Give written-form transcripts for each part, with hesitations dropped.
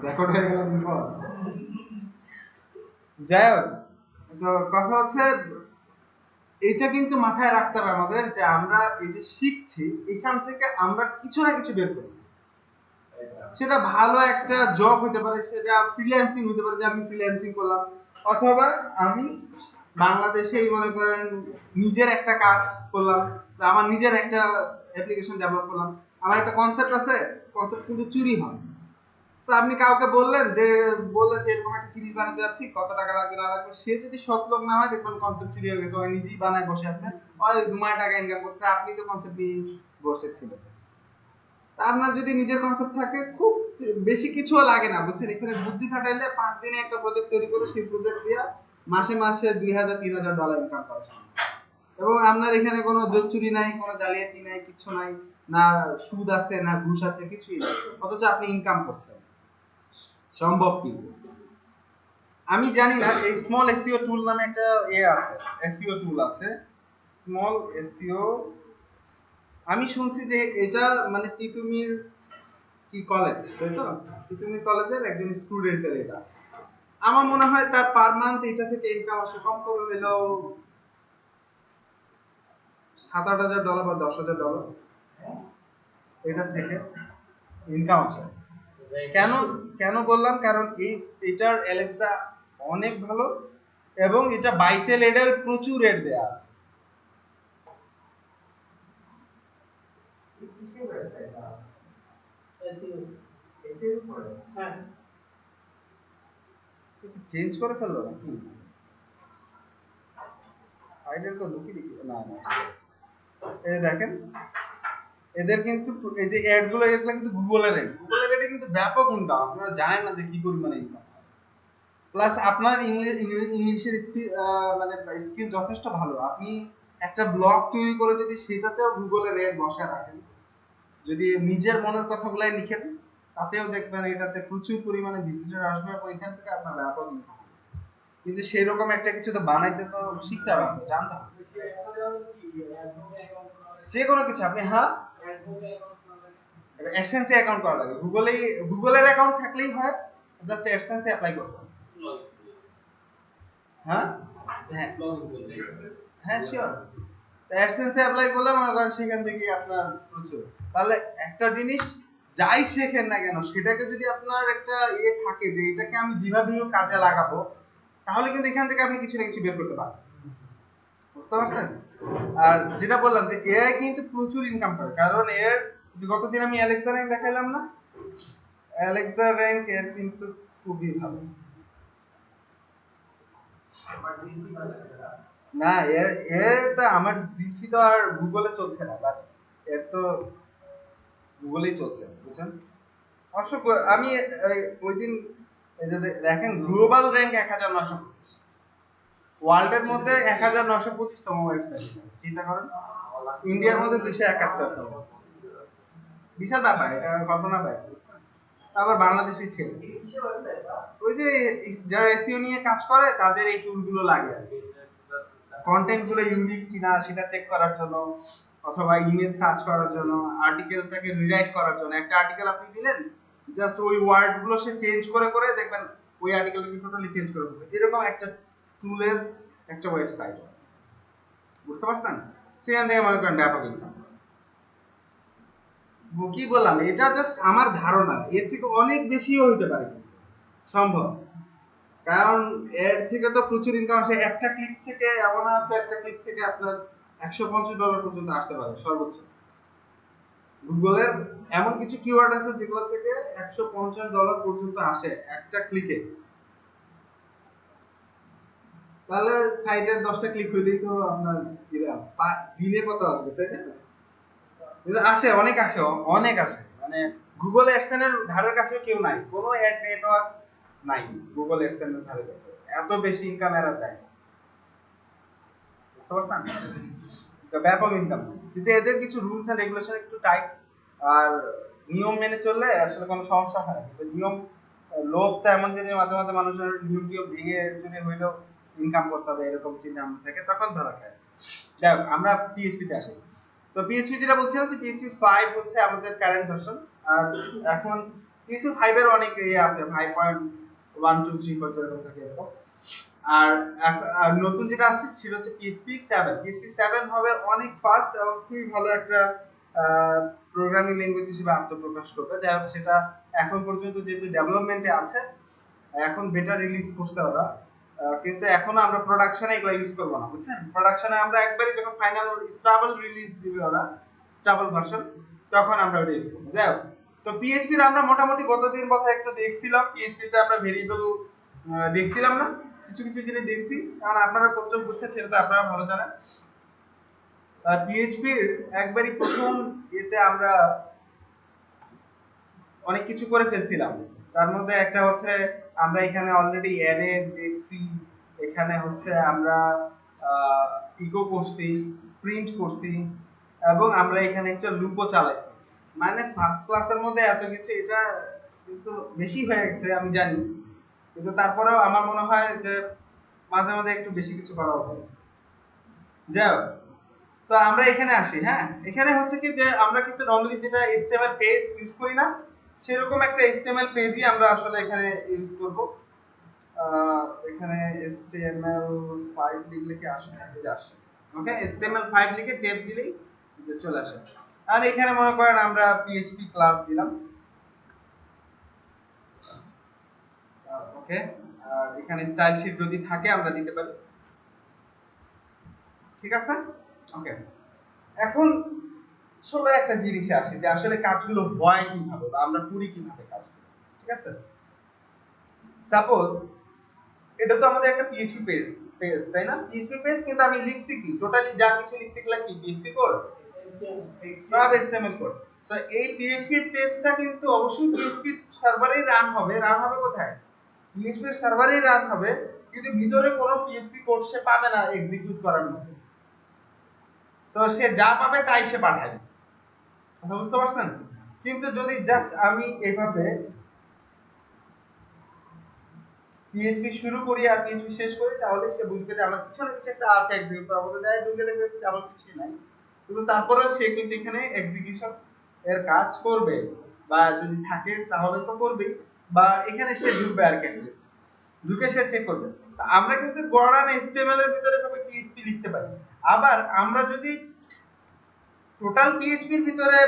Record হয়ে গেল বিপদ। যাই হোক, তো কথা হচ্ছে এইটা কিন্তু মাথায় রাখতে হবে আমাদের যে আমরা এই যে শিখছি এখান থেকে আমরা কিছু না কিছু বের করি। সেটা ভালো একটা জব হতে পারে, সেটা ফ্রিল্যান্সিং হতে পারে যে আমি ফ্রিল্যান্সিং করলাম, অথবা আমি বাংলাদেশেই মনে করেন নিজের একটা কাজ করলাম, আমার নিজের একটা অ্যাপ্লিকেশন ডেভেলপ করলাম। আমার একটা কনসেপ্ট আছে, কনসেপ্ট কিন্তু চুরি হয়। তো আপনি কাউকে বললেন যে এরকম একটা জিনিস বানাতে যাচ্ছি, কত টাকা লাগবে না লাগবে, সে যদি সৎ লোক না হয় দেখবেন কনসেপ্ট চুরি হয়ে গেছে, ওই নিজেই বানায় বসে আছে, ওই 2 মাস টাকা ইনকাম করতে, আপনি তো কনসেপ্ট নিয়ে বসেছিলেন। আপনার যদি নিজের কনসেপ্ট থাকে, খুব বেশি কিছুও লাগে না, বুঝছেন? এখানে বুদ্ধি খাটাইলে 5 দিনে একটা প্রজেক্ট তৈরি করে সেই প্রজেক্ট দিয়ে মাসে মাসে $2000-3000 ইনকাম করা সম্ভব। এবং আপনার এখানে কোনো জোর চুরি নাই, কোনো জালিয়াতি নাই, কিছু নাই, না সুদ আছে, না ঘুষ আছে, কিছুই নাই, অথচ আপনি ইনকাম করছেন। সম্ভব কিন্তু। আমি জানি না, এই স্মল এসইও টুল নামে একটা আছে, এসইও টুল আছে, স্মল এসইও। আমি শুনছি যে এটা মানে তিতুমির কি কলেজ, তাই তো? তিতুমির কলেজের একজন স্টুডেন্টের এটা। আমার মনে হয় তার পার মান্থ এটা থেকে ইনকাম আসে কম করে হলেও $7-8 বা $10,000 এটা থেকে ইনকাম আসে। কেন কেন বললাম? কারণ এটার অ্যালেক্সা অনেক ভালো, এবং এটা বাইসেল এডে প্রচুর রেট দেয়া আছে। চেঞ্জ করে ফেললো নাকি? আইডিয়া তো লুকিয়ে দেখি না না, এই দেখেন এদের কিন্তু এই যে অ্যাড গুলো, এগুলো কিন্তু গুগলের এডে কিন্তু ব্যাপক ইনকাম, আপনারা জানেন না যে কি পরিমাণে ইনকাম। প্লাস আপনার ইংলিশের স্কিল, মানে স্কিল যথেষ্ট ভালো, আপনি একটা ব্লগ তৈরি করে যদি সেটাতেও গুগলের এড বসায় রাখেন, যদি নিজের মনের কথাগুলাই লিখেন, তাতেও দেখবেন এটাতে প্রচুর পরিমাণে ভিজিটর আসবে এবং এখান থেকে আপনার ব্যাপক ইনকাম। কিন্তু সেরকম একটা কিছু তো বানাইতে তো শিখতে হবে, আপনার জানতে হবে। যে কোনো কিছু আপনি, হ্যাঁ, অ্যাডসেন্সে অ্যাকাউন্ট করা লাগে, গুগলের অ্যাকাউন্ট থাকলেই হয়, জাস্ট অ্যাডসেন্সে অ্যাপ্লাই করতে হবে। হ্যাঁ হ্যাঁ হ্যাঁ শিওর। অ্যাডসেন্সে অ্যাপ্লাই করলে মনে করেন সেখান থেকে আপনার প্রচুর। তাহলে একটা জিনিস যাই শেখেন না কেন, সেটাকে যদি আপনার একটা ইয়ে থাকে যে এটাকে আমি যেভাবে হোক কাজে লাগাবো, তাহলে কিন্তু এখান থেকে আপনি কিছু না কিছু বের করতে পারবেন। বুঝতে পারছেন? আর যেটা বললাম যে এআই কিন্তু প্রচুর ইনকাম করে, কারণ এর যে গতদিন আমি অ্যালেক্সা র্যাঙ্ক দেখাইলাম না, অ্যালেক্সা র্যাঙ্ক এর কিন্তু খুবই ভালো। না, এরটা আমার দৃষ্টি তো আর গুগলে চলছে না, বাট এর তো গুগলেই চলছে, বুঝছেন? অবশ্য আমি ওই দিন এই যে দেখেন গ্লোবাল র্যাঙ্ক 1925, ওয়ার্ল্ডের মধ্যে 1925তম ওয়েবসাইট, চিন্তা করেন। ইন্ডিয়ার মধ্যে 271তম। বিশাল ব্যাপার, এটা কল্পনা ব্যাপার। আবার বাংলাদেশি ছেলে, ওই যে যারা এসইও নিয়ে কাজ করে তাদের এই টুল গুলো লাগে আর কি, কন্টেন্ট গুলো ইউনিক কিনা সেটা চেক করার জন্য, অথবা ইমেল সার্চ করার জন্য, আর্টিকেলটাকে রিরাইট করার জন্য। একটা আর্টিকেল আপনি দিলেন, জাস্ট ওই ওয়ার্ড গুলো সে চেঞ্জ করে করে দেখবেন ওই আর্টিকেলটাকে টোটালি চেঞ্জ করে দেবে, এরকম একটা টুলের একটা ওয়েবসাইট। বুঝতে পারছেন? সেখান থেকে মনে করেন ব্যাপক ইনকাম। কি বললাম, এটা জাস্ট আমার ধারণা, এর থেকে অনেক বেশিও হইতে পারে, সম্ভব। কারণ এর থেকে তো প্রচুর ইনকাম আসে, একটা ক্লিক থেকে এমন আছে, একটা ক্লিক থেকে আপনার $150 পর্যন্ত আসতে পারে সর্বোচ্চ। গুগলের এমন কিছু কিওয়ার্ড আছে যেগুলো থেকে $150 পর্যন্ত আসে একটা ক্লিকে। তাহলে সাইটের 10টা ক্লিক হইলেই তো আপনার দিনে কত আসবে, তাই না? কিন্তু আসে, অনেক আসে, অনেক আসে, মানে গুগল অ্যাডসেন্স এর ধারের কাছে কেউ নাই, কোনো অ্যাড নেটওয়ার্ক নাই গুগল অ্যাডসেন্স এর ধারের কাছে, এত বেশি ইনকাম এরা দেয়। বুঝতে পারছেন? ব্যাপক ইনকাম, কিন্তু এদের কিছু রুলস এন্ড রেগুলেশন একটু টাইট, আর নিয়ম মেনে চললে আসলে কোনো সমস্যা হয় না। কিন্তু নিয়ম, লোভটা এমন যে মাঝে মাঝে মানুষের নিয়ম টিয়ম ভেঙে চুরে হইলেও ইনকাম করতে হবে এরকম চিন্তা ভাবনা থাকে, তখন ধরা খায়। যাই হোক, আমরা পিএইচপি তে আসি। তো পিএইচপি যেটা বলছিলাম যে পিএইচপি 5 হচ্ছে আমাদের কারেন্ট ভার্সন। আর এখন কিছু 5 এর অনেক আছে 5.123 পর্যন্ত থাকে এরকম। আর আর নতুন যেটা আসছে সেটা হচ্ছে পিএইচপি 7। পিএইচপি 7 হবে অনেক ফাস্ট এবং খুবই ভালো একটা প্রোগ্রামিং ল্যাঙ্গুয়েজ হিসেবে আত্মপ্রকাশ করবে। যাই হোক সেটা এখন পর্যন্ত যেহেতু ডেভেলপমেন্টে আছে, এখন বেটা রিলিজ করছে ওরা, কিন্তু এখনো আমরা প্রোডাকশনে এগুলো ইউজ করবো না, বুঝছেন? প্রোডাকশনে আমরা একবারই যখন ফাইনাল স্টেবল রিলিজ দিবে ওরা, স্টেবল ভার্সন, তখন আমরা ওটা ইউজ করবো। যাই হোক, তো পিএইচপি র আমরা মোটামুটি গত দিন কথা একটু দেখছিলাম। পিএইচপি তে আমরা ভেরিয়েবল দেখছিলাম না, কিছু কিছু জিনিস দেখছি, কারণ আপনারা কতটুকু বুঝছেন সেটা তো আপনারা ভালো জানেন। পিএইচপি র একবারই প্রথম এতে আমরা অনেক কিছু করে ফেলছিলাম। তার মধ্যে একটা হচ্ছে আমরা এখানে অলরেডি অ্যারে দেখছি, এখানে হচ্ছে আমরা ইকো করছি, প্রিন্ট করছি, এবং আমরা এখানে একটা লুপও চালাইছি। মানে ফার্স্ট ক্লাসের মধ্যে এত কিছু, এটা কিন্তু বেশি হয়ে গেছে আমি জানি, কিন্তু তারপরেও আমার মনে হয় যে মাঝে মাঝে একটু বেশি কিছু করা উচিত। যাই হোক, তো আমরা এখানে আসি। হ্যাঁ, এখানে হচ্ছে কি যে আমরা কিন্তু নরমালি যেটা HTML পেজ ইউজ করি না, সেরকম একটা HTML পেজই আমরা আসলে এখানে ইউজ করব। এখানে HTML5 লিখলে কি আসে? এই যে আসে। ওকে, HTML5 লিখে টেপ দিলেই যে চলে আসে। আর এখানে মনে করেন আমরা PHP ক্লাস দিলাম। ওকে, আর এখানে স্টাইল শীট যদি থাকে আমরা দিতে পারি। ঠিক আছে? ওকে, এখন ছোট একটা জিনিসে আসি যে আসলে কাজগুলো হয় কিভাবে বা আমরা করি কিভাবে কাজগুলো। ঠিক আছে, সাপোজ এটা তো আমাদের একটা পিএইচপি পেজ, তাই না? পিএইচপি পেজ, কিন্তু আমি লিখছি কি, টোটালি যা কিছু লিখছি কি পিএইচপি কোড, সব এচটিএমএল কোড। সো এই পিএইচপি পেজটা কিন্তু অবশ্যই পিএইচপি সার্ভারেই রান হবে কোথায়? পিএইচপি সার্ভারেই রান হবে, কিন্তু ভিতরে কোনো পিএইচপি কোড সে পাবে না এক্সিকিউট করার মতো। তো সে যা পাবে তাই সে পাঠাবে। বুঝতে পারছেন? কিন্তু যদি জাস্ট আমি এইভাবে পিএইচপি শুরু করি আর পিএইচপি শেষ করি, তাহলে সে বুঝবে যে আমার কিছু না কিছু একটা আছে এক্সিকিউট করার মতো, যাই ঢুকে দেখবে তেমন কিছুই নাই। কিন্তু তারপরেও সে কিন্তু এখানে এক্সিকিউশন এর কাজ করবে, বা যদি থাকে তাহলে তো করবেই, বা এখানে সে ঢুকবে আর কি, ঢুকে সে চেক করবে। আমরা কিন্তু গড়ান এইচটিএমএল এর ভিতরে ভাবে পিএইচপি লিখতে পারি। আবার আমরা যদি টোটাল পিএইচপি এর ভিতরে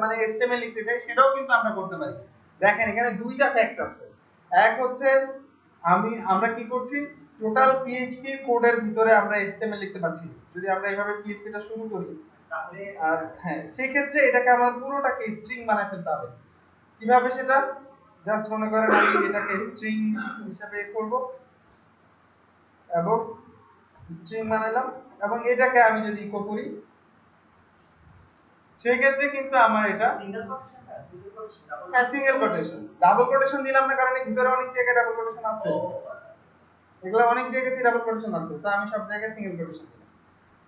মানে এইচটিএমএল লিখতে চাই, সেটাও কিন্তু আমরা করতে পারি। দেখেন এখানে দুইটা ফ্যাক্ট আছে। এক হচ্ছে আমরা কি করছি, টোটাল পিএইচপি কোডের ভিতরে আমরা এইচটিএমএল লিখতে পারছি যদি আমরা এইভাবে পিএইচপি টা শুরু করি। আর হ্যাঁ, সেই ক্ষেত্রে এটাকে আমার পুরোটাকে স্ট্রিং বানায় ফেলতে হবে। কিভাবে সেটা? জাস্ট মনে করেন আমি এটাকে স্ট্রিং হিসেবে করব, এবং স্ট্রিং বানালাম, এবং এটাকে আমি যদি ইকো করি, সেই ক্ষেত্রে কিন্তু আমার এটা সিঙ্গেল কোটেশন। ডাবল কোটেশন দিলাম না, কারণ ভিতরে অনেক জায়গায় ডাবল কোটেশন আছে, এগুলো অনেক জায়গাতে ডাবল কোটেশন আছে, তো আমি সব জায়গায় সিঙ্গেল কোটেশন দিলাম।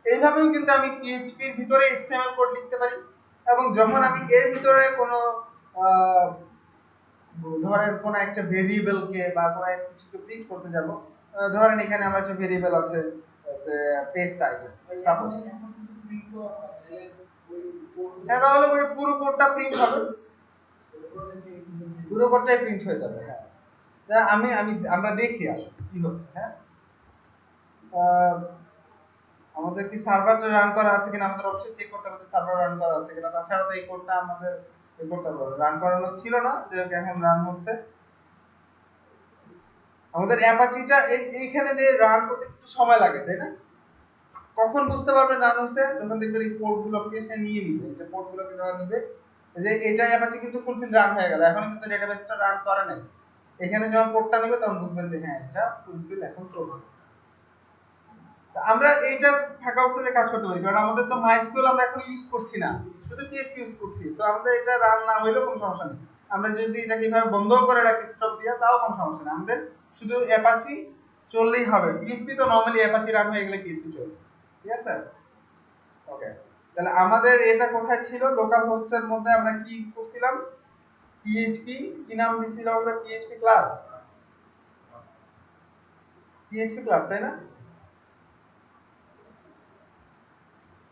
এইভাবেও কিন্তু আমি পিএইচপি এর ভিতরে এইচটিএমএল কোড লিখতে পারি, এবং যখন আমি এর ভিতরে কোনো ধরেন কোন একটা ভেরিয়েবল কে বা কোন একটা কিছুকে প্রিন্ট করতে যাব, ধরেন এখানে আমার একটা ভেরিয়েবল আছে যে পেস্ট আইটেম সাপোজ, হ্যাঁ, তাহলে ওই পুরো কোডটা প্রিন্ট হবে, পুরো কোডটাই প্রিন্ট হয়ে যাবে। হ্যাঁ, আমরা দেখি আসলে কি হচ্ছে। হ্যাঁ, আমাদের কি সার্ভারটা রান করা আছে কিনা আমাদের অবশ্যই চেক করতে হবে, সার্ভার রান করা আছে কিনা। তাছাড়া তো এই কোডটা আমাদের এই কোডটা রান করানো ছিল না, যে এখন রান হচ্ছে। আমাদের অ্যাপাচিটা এইখানে দিয়ে রান করতে একটু সময় লাগে, তাই না? কখন বুঝতে পারবেন রান হচ্ছে? যখন দেখবেন এই পোর্টগুলোকে সে নিয়ে নিবে, যে পোর্টগুলোকে যখন নিবে, যে এটা অ্যাপাচি কিন্তু ফুলফিল রান হয়ে গেল, এখন কিন্তু ডেটাবেসটা রান করে নাই। এখানে যখন পোর্টটা নেবে তখন বুঝবেন যে হ্যাঁ, এটা ফুলফিল এখন চলছে। আমরা এইটা থাকা অবস্থায় কাজ করতে পারি, কারণ আমাদের তো মাইস্কুল আমরা এখন ইউজ করছি না, শুধু পিএইচপি ইউজ করছি। সো আমাদের এটা রান না হইলেও কোনো সমস্যা নেই। আমরা যদি এটাকে এইভাবে বন্ধ করে রাখি স্টপ দিয়ে, তাও কোনো সমস্যা নেই, আমাদের শুধু অ্যাপাচি চললেই হবে। পিএইচপি তো নরমালি অ্যাপাচি রান হয়ে গেলে পিএইচপি চলবে। ঠিক আছে? ওকে, তাহলে আমাদের এটা কোথায় ছিল? লোকাল হোস্টের মধ্যে আমরা কি করছিলাম? পিএইচপি কি নাম দিয়েছিলাম আমরা? পিএইচপি ক্লাস, পিএইচপি ক্লাস, তাই না?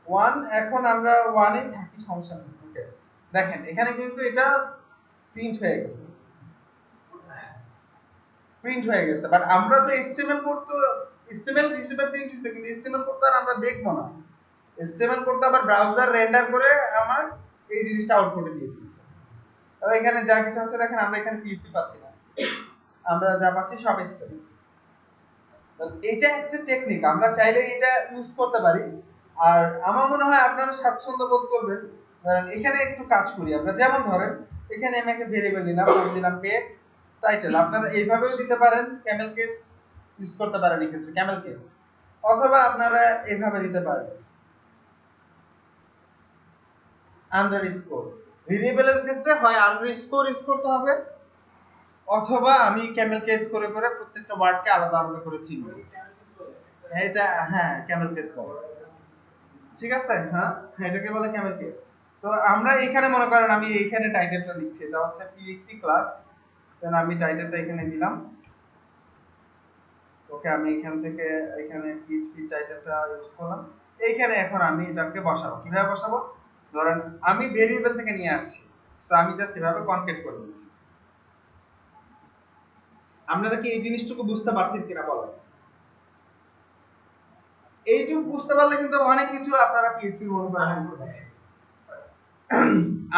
ওয়ান, এখন আমরা ওয়ানেই থাকি, সমস্যা নেই। ওকে, দেখেন এখানে কিন্তু এটা প্রিন্ট হয়ে গেছে, প্রিন্ট হয়ে গেছে। বাট আমরা তো HTML কোড তো HTML হিসেবে প্রিন্ট হইছে, কিন্তু HTML কোড তো আর আমরা দেখবো না। HTML কোড তো আবার ব্রাউজার রেন্ডার করে আমার এই জিনিসটা আউটপুটে দিয়ে দিচ্ছে। তবে এখানে যা কিছু আছে দেখেন, আমরা এখানে PHP পাচ্ছি না, আমরা যা পাচ্ছি সব HTML। এটা একটা টেকনিক, আমরা চাইলে এটা ইউজ করতে পারি। আর আমার মনে হয় আপনারা স্বাচ্ছন্দ্য বোধ করবেন। এখানে একটু কাজ করি আমরা, যেমন ধরেন এখানে আমি একটা ভেরিয়েবল নিলাম, নাম দিলাম পেজ টাইটেল। আপনারা এইভাবেও দিতে পারেন, ক্যামেল কেস ইউজ করতে পারেন এক্ষেত্রে, ক্যামেল কেস, অথবা আপনারা এইভাবে দিতে পারেন আন্ডারস্কোর। ভেরিয়েবলের ক্ষেত্রে হয় আন্ডারস্কোর ইউজ করতে হবে, অথবা আমি ক্যামেল কেস করে করে প্রত্যেকটা ওয়ার্ডকে আলাদা আলাদা করে চিনব। এটা হ্যাঁ ক্যামেল কেস বলে, ঠিক আছে। হ্যাঁ এটাকে বলে ক্যামেল কেস। তো আমরা এখানে মনে করেন আমি এইখানে টাইটেলটা লিখছি, এটা হচ্ছে PHP ক্লাস, দেন আমি টাইটেলটা এখানে দিলাম। ওকে, আমি এখান থেকে এখানে PHP টাইটেলটা ইউজ করলাম। এইখানে এখন আমি এটাকে বসাবো। কিভাবে বসাবো? ধরেন আমি ভেরিয়েবল থেকে নিয়ে আসছি, তো আমি জাস্ট এভাবে কনকেট করে দিচ্ছি। আপনারা কি এই জিনিসটুকু বুঝতে পারছেন কিনা বলেন? এইটুকু বুঝতে পারলে কিন্তু অনেক কিছু আপনারা PHP অনুকরণে বুঝতে পারবেন।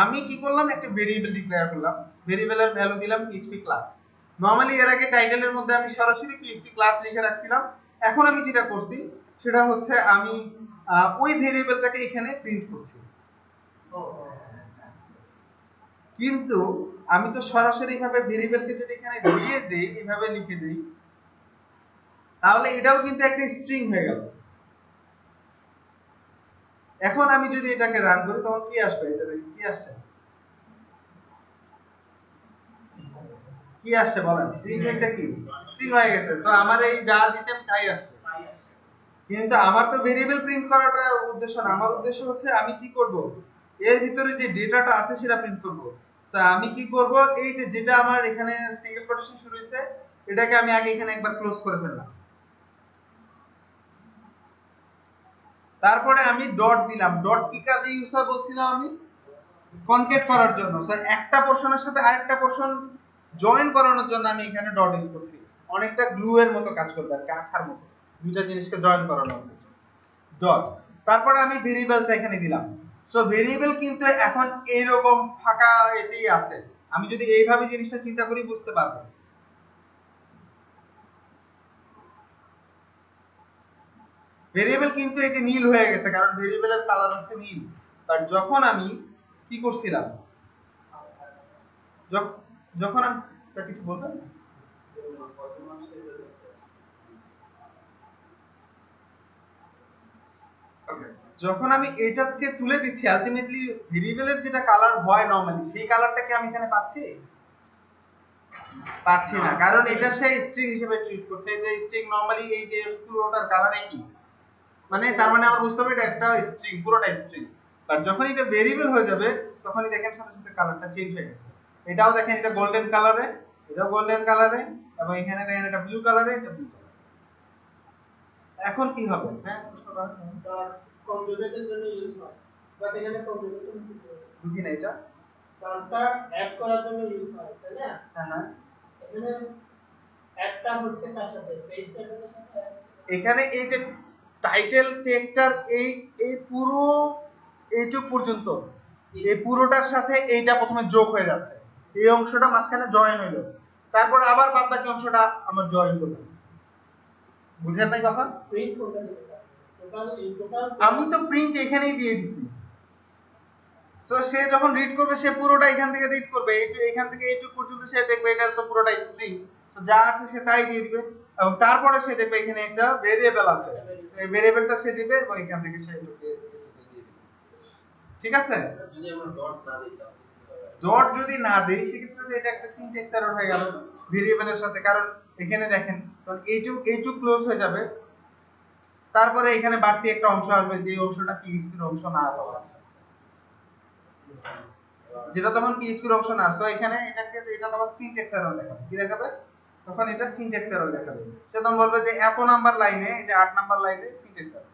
আমি কি করলাম, একটা ভেরিয়েবল ডিক্লেয়ার করলাম, ভেরিয়েবলের ভ্যালু দিলাম PHP ক্লাস। নরমালি এর আগে টাইটেলের মধ্যে আমি সরাসরি PHP ক্লাস লিখে রাখছিলাম। এখন আমি যেটা করছি সেটা হচ্ছে আমি ওই ভেরিয়েবলটাকে এখানে প্রিন্ট করছি। কিন্তু আমি তো সরাসরি ভাবে ভেরিয়েবলকে যদি এখানে দিয়ে দেই, এইভাবে লিখে দেই, তাহলে এটাও কিন্তু একটা স্ট্রিং হয়ে গেল। এখন আমি যদি এটাকে রান করি তখন কি আসবে? এটা দেখি কি আসছে, কি আসছে বলেন? স্ট্রিং হইছে কি? স্ট্রিং হয়ে গেছে। তো আমার এই যা দিতে আমি তাই আসছে। কিন্তু আমার তো ভেরিয়েবল প্রিন্ট করাটা উদ্দেশ্য না, আমার উদ্দেশ্য হচ্ছে আমি কি করব, এর ভিতরে যে ডেটাটা আছে সেটা প্রিন্ট করব। তা আমি কি করব, এই যে যেটা আমার এখানে সিঙ্গেল কোটেশন শুরু হইছে, এটাকে আমি আগে এখানে একবার ক্লোজ করে ফেললাম। তারপরে আমি ডট দিলাম। ডট কি কাজে ইউজ হয় বলছিলাম আমি? কনকেট করার জন্য। তো একটা পোরশনের সাথে আরেকটা পোরশন জয়েন করানোর জন্য আমি এখানে ডট ইউজ করছি। অনেকটা গ্লু এর মতো কাজ করবে আর কি, আঠার মতো দুইটা জিনিসকে জয়েন করানোর জন্য ডট। তারপরে আমি ভেরিয়েবলটা এখানে দিলাম। সো ভেরিয়েবল কিন্তু এখন এইরকম ফাঁকা এতেই আছে। আমি যদি এইভাবে জিনিসটা চিন্তা করি বুঝতে পারবো। ভেরিয়েবল কিন্তু এই যে নীল হয়ে গেছে, কারণ ভেরিয়েবলের কালার হচ্ছে নীল। বাট যখন আমি কি করছিলাম, যখন আমি কিছু বলবেন, যখন আমি এটাকে তুলে দিচ্ছি, আলটিমেটলি ভেরিয়েবলের যেটা কালার হয় নরমালি, সেই কালারটাকে আমি এখানে পাচ্ছি পাচ্ছি না, কারণ এটা সে স্ট্রিং হিসেবে ট্রিট করছে। এই যে স্ট্রিং নরমালি এই যে পুরোটার কালার একই, মানে তার মানে আমরা বুঝতে পারি এটা একটা স্ট্রিং, পুরোটা স্ট্রিং। আর যখন এটা ভেরিয়েবল হয়ে যাবে তখনই দেখেন সাথে সাথে কালারটা চেঞ্জ হয়ে গেছে। এটাও দেখেন এটা গোল্ডেন কালারে, এটাও গোল্ডেন কালারে, এবং এখানে দেখেন এটা ব্লু কালারে, এটা ব্লু কালারে। এখন কি হবে? হ্যাঁ প্রশ্ন করেন। কম্পিউটারের জন্য ইউজ হয়, বাট এখানে কম্পিউটার বুঝি না এটা। কারণটা অ্যাড করার জন্য ইউজ হয়, তাই না? হ্যাঁ এখানে একটা হচ্ছে কার সাথে, পেজ টাইটেলের সাথে। এখানে এই যে টাইটেল টেক্সটার এই এই পুরো এইটুক পর্যন্ত, এই পুরোটার সাথে এইটা প্রথমে যোগ হয়ে যাচ্ছে, এই অংশটা মাঝখানে জয়েন হইলো, তারপর আবার বাদ বাকি অংশটা আমার জয়েন করলাম। বুঝেন নাই কথা? প্রিন্ট কোনটা দিতে পারে, টোটাল আমি তো প্রিন্ট এখানেই দিয়ে দিছি। সো সে যখন রিড করবে সে পুরোটা এখান থেকে রিড করবে, এখান থেকে এইটুক পর্যন্ত সে দেখবে এটা তো পুরোটা স্ট্রিং, তো যা আছে সে তাই দিয়ে দিবে। এবং তারপরে সে দেখবে এখানে একটা ভেরিয়েবল আছে, এই ভেরিয়েবলটা সে দিবে এবং এখান থেকে সে দিয়ে দিবে। ঠিক আছে? যদি আমরা ডট না দিই ডট যদি না দেই সেক্ষেত্রে এটা একটা সিনট্যাক্স এরর হয়ে গেল ভেরিয়েবলের সাথে, কারণ এখানে দেখেন তখন এইটুক ক্লোজ হয়ে যাবে, তারপরে এখানে বাড়তি একটা অংশ আসবে যে অংশটা PHP এর অংশ না, যেটা তখন PHP এর অংশ না। সো এখানে এটা তখন সিনট্যাক্স এরর দেখাবে। কি দেখাবে? তখন এটা সিনট্যাক্স এরর দেখাবে। সে তখন বলবে যে এত নাম্বার লাইনে, এই যে 8 নাম্বার লাইনে সিনট্যাক্স এরর।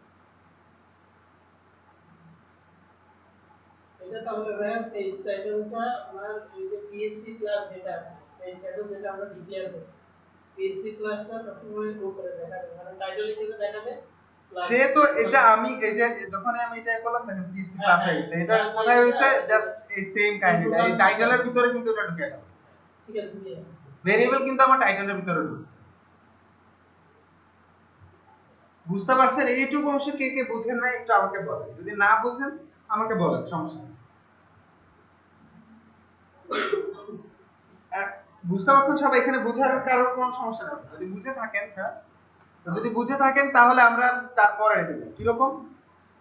এটা তাহলে ভাইয়া পেজ টাইটেলটা আমার ওই যে পিএইচপি ক্লাস যেটা আছে পেজ টাইটেল যেটা আমরা ডিক্লেয়ার করছি পিএইচপি ক্লাসটা সবসময় উপরে দেখাবে মানে টাইটেল হিসেবে দেখাবে সে তো এটা আমি এই যে যখন আমি এটা করলাম দেখেন পিএইচপি ক্লাস হয়ে গেছে এটা কোথায় হয়েছে জাস্ট এই সেম কাইন্ড এই টাইটেলের ভিতরে কিন্তু এটা ঢুকে গেল ঠিক আছে ঠিক আছে ভেরিয়েবল কিন্তু আমার টাইটেলের ভিতরে ঢুকছে বুঝতে পারছেন এইটুকু অংশ কে কে বুঝেন না একটু আমাকে বলেন যদি না বুঝেন আমাকে বলেন সমস্যা নেই বুঝতে পারছেন সবাই এখানে বোঝার কারোর কোনো সমস্যা নেই যদি বুঝে থাকেন হ্যাঁ যদি বুঝে থাকেন তাহলে আমরা তারপরে রেখে দিই কিরকম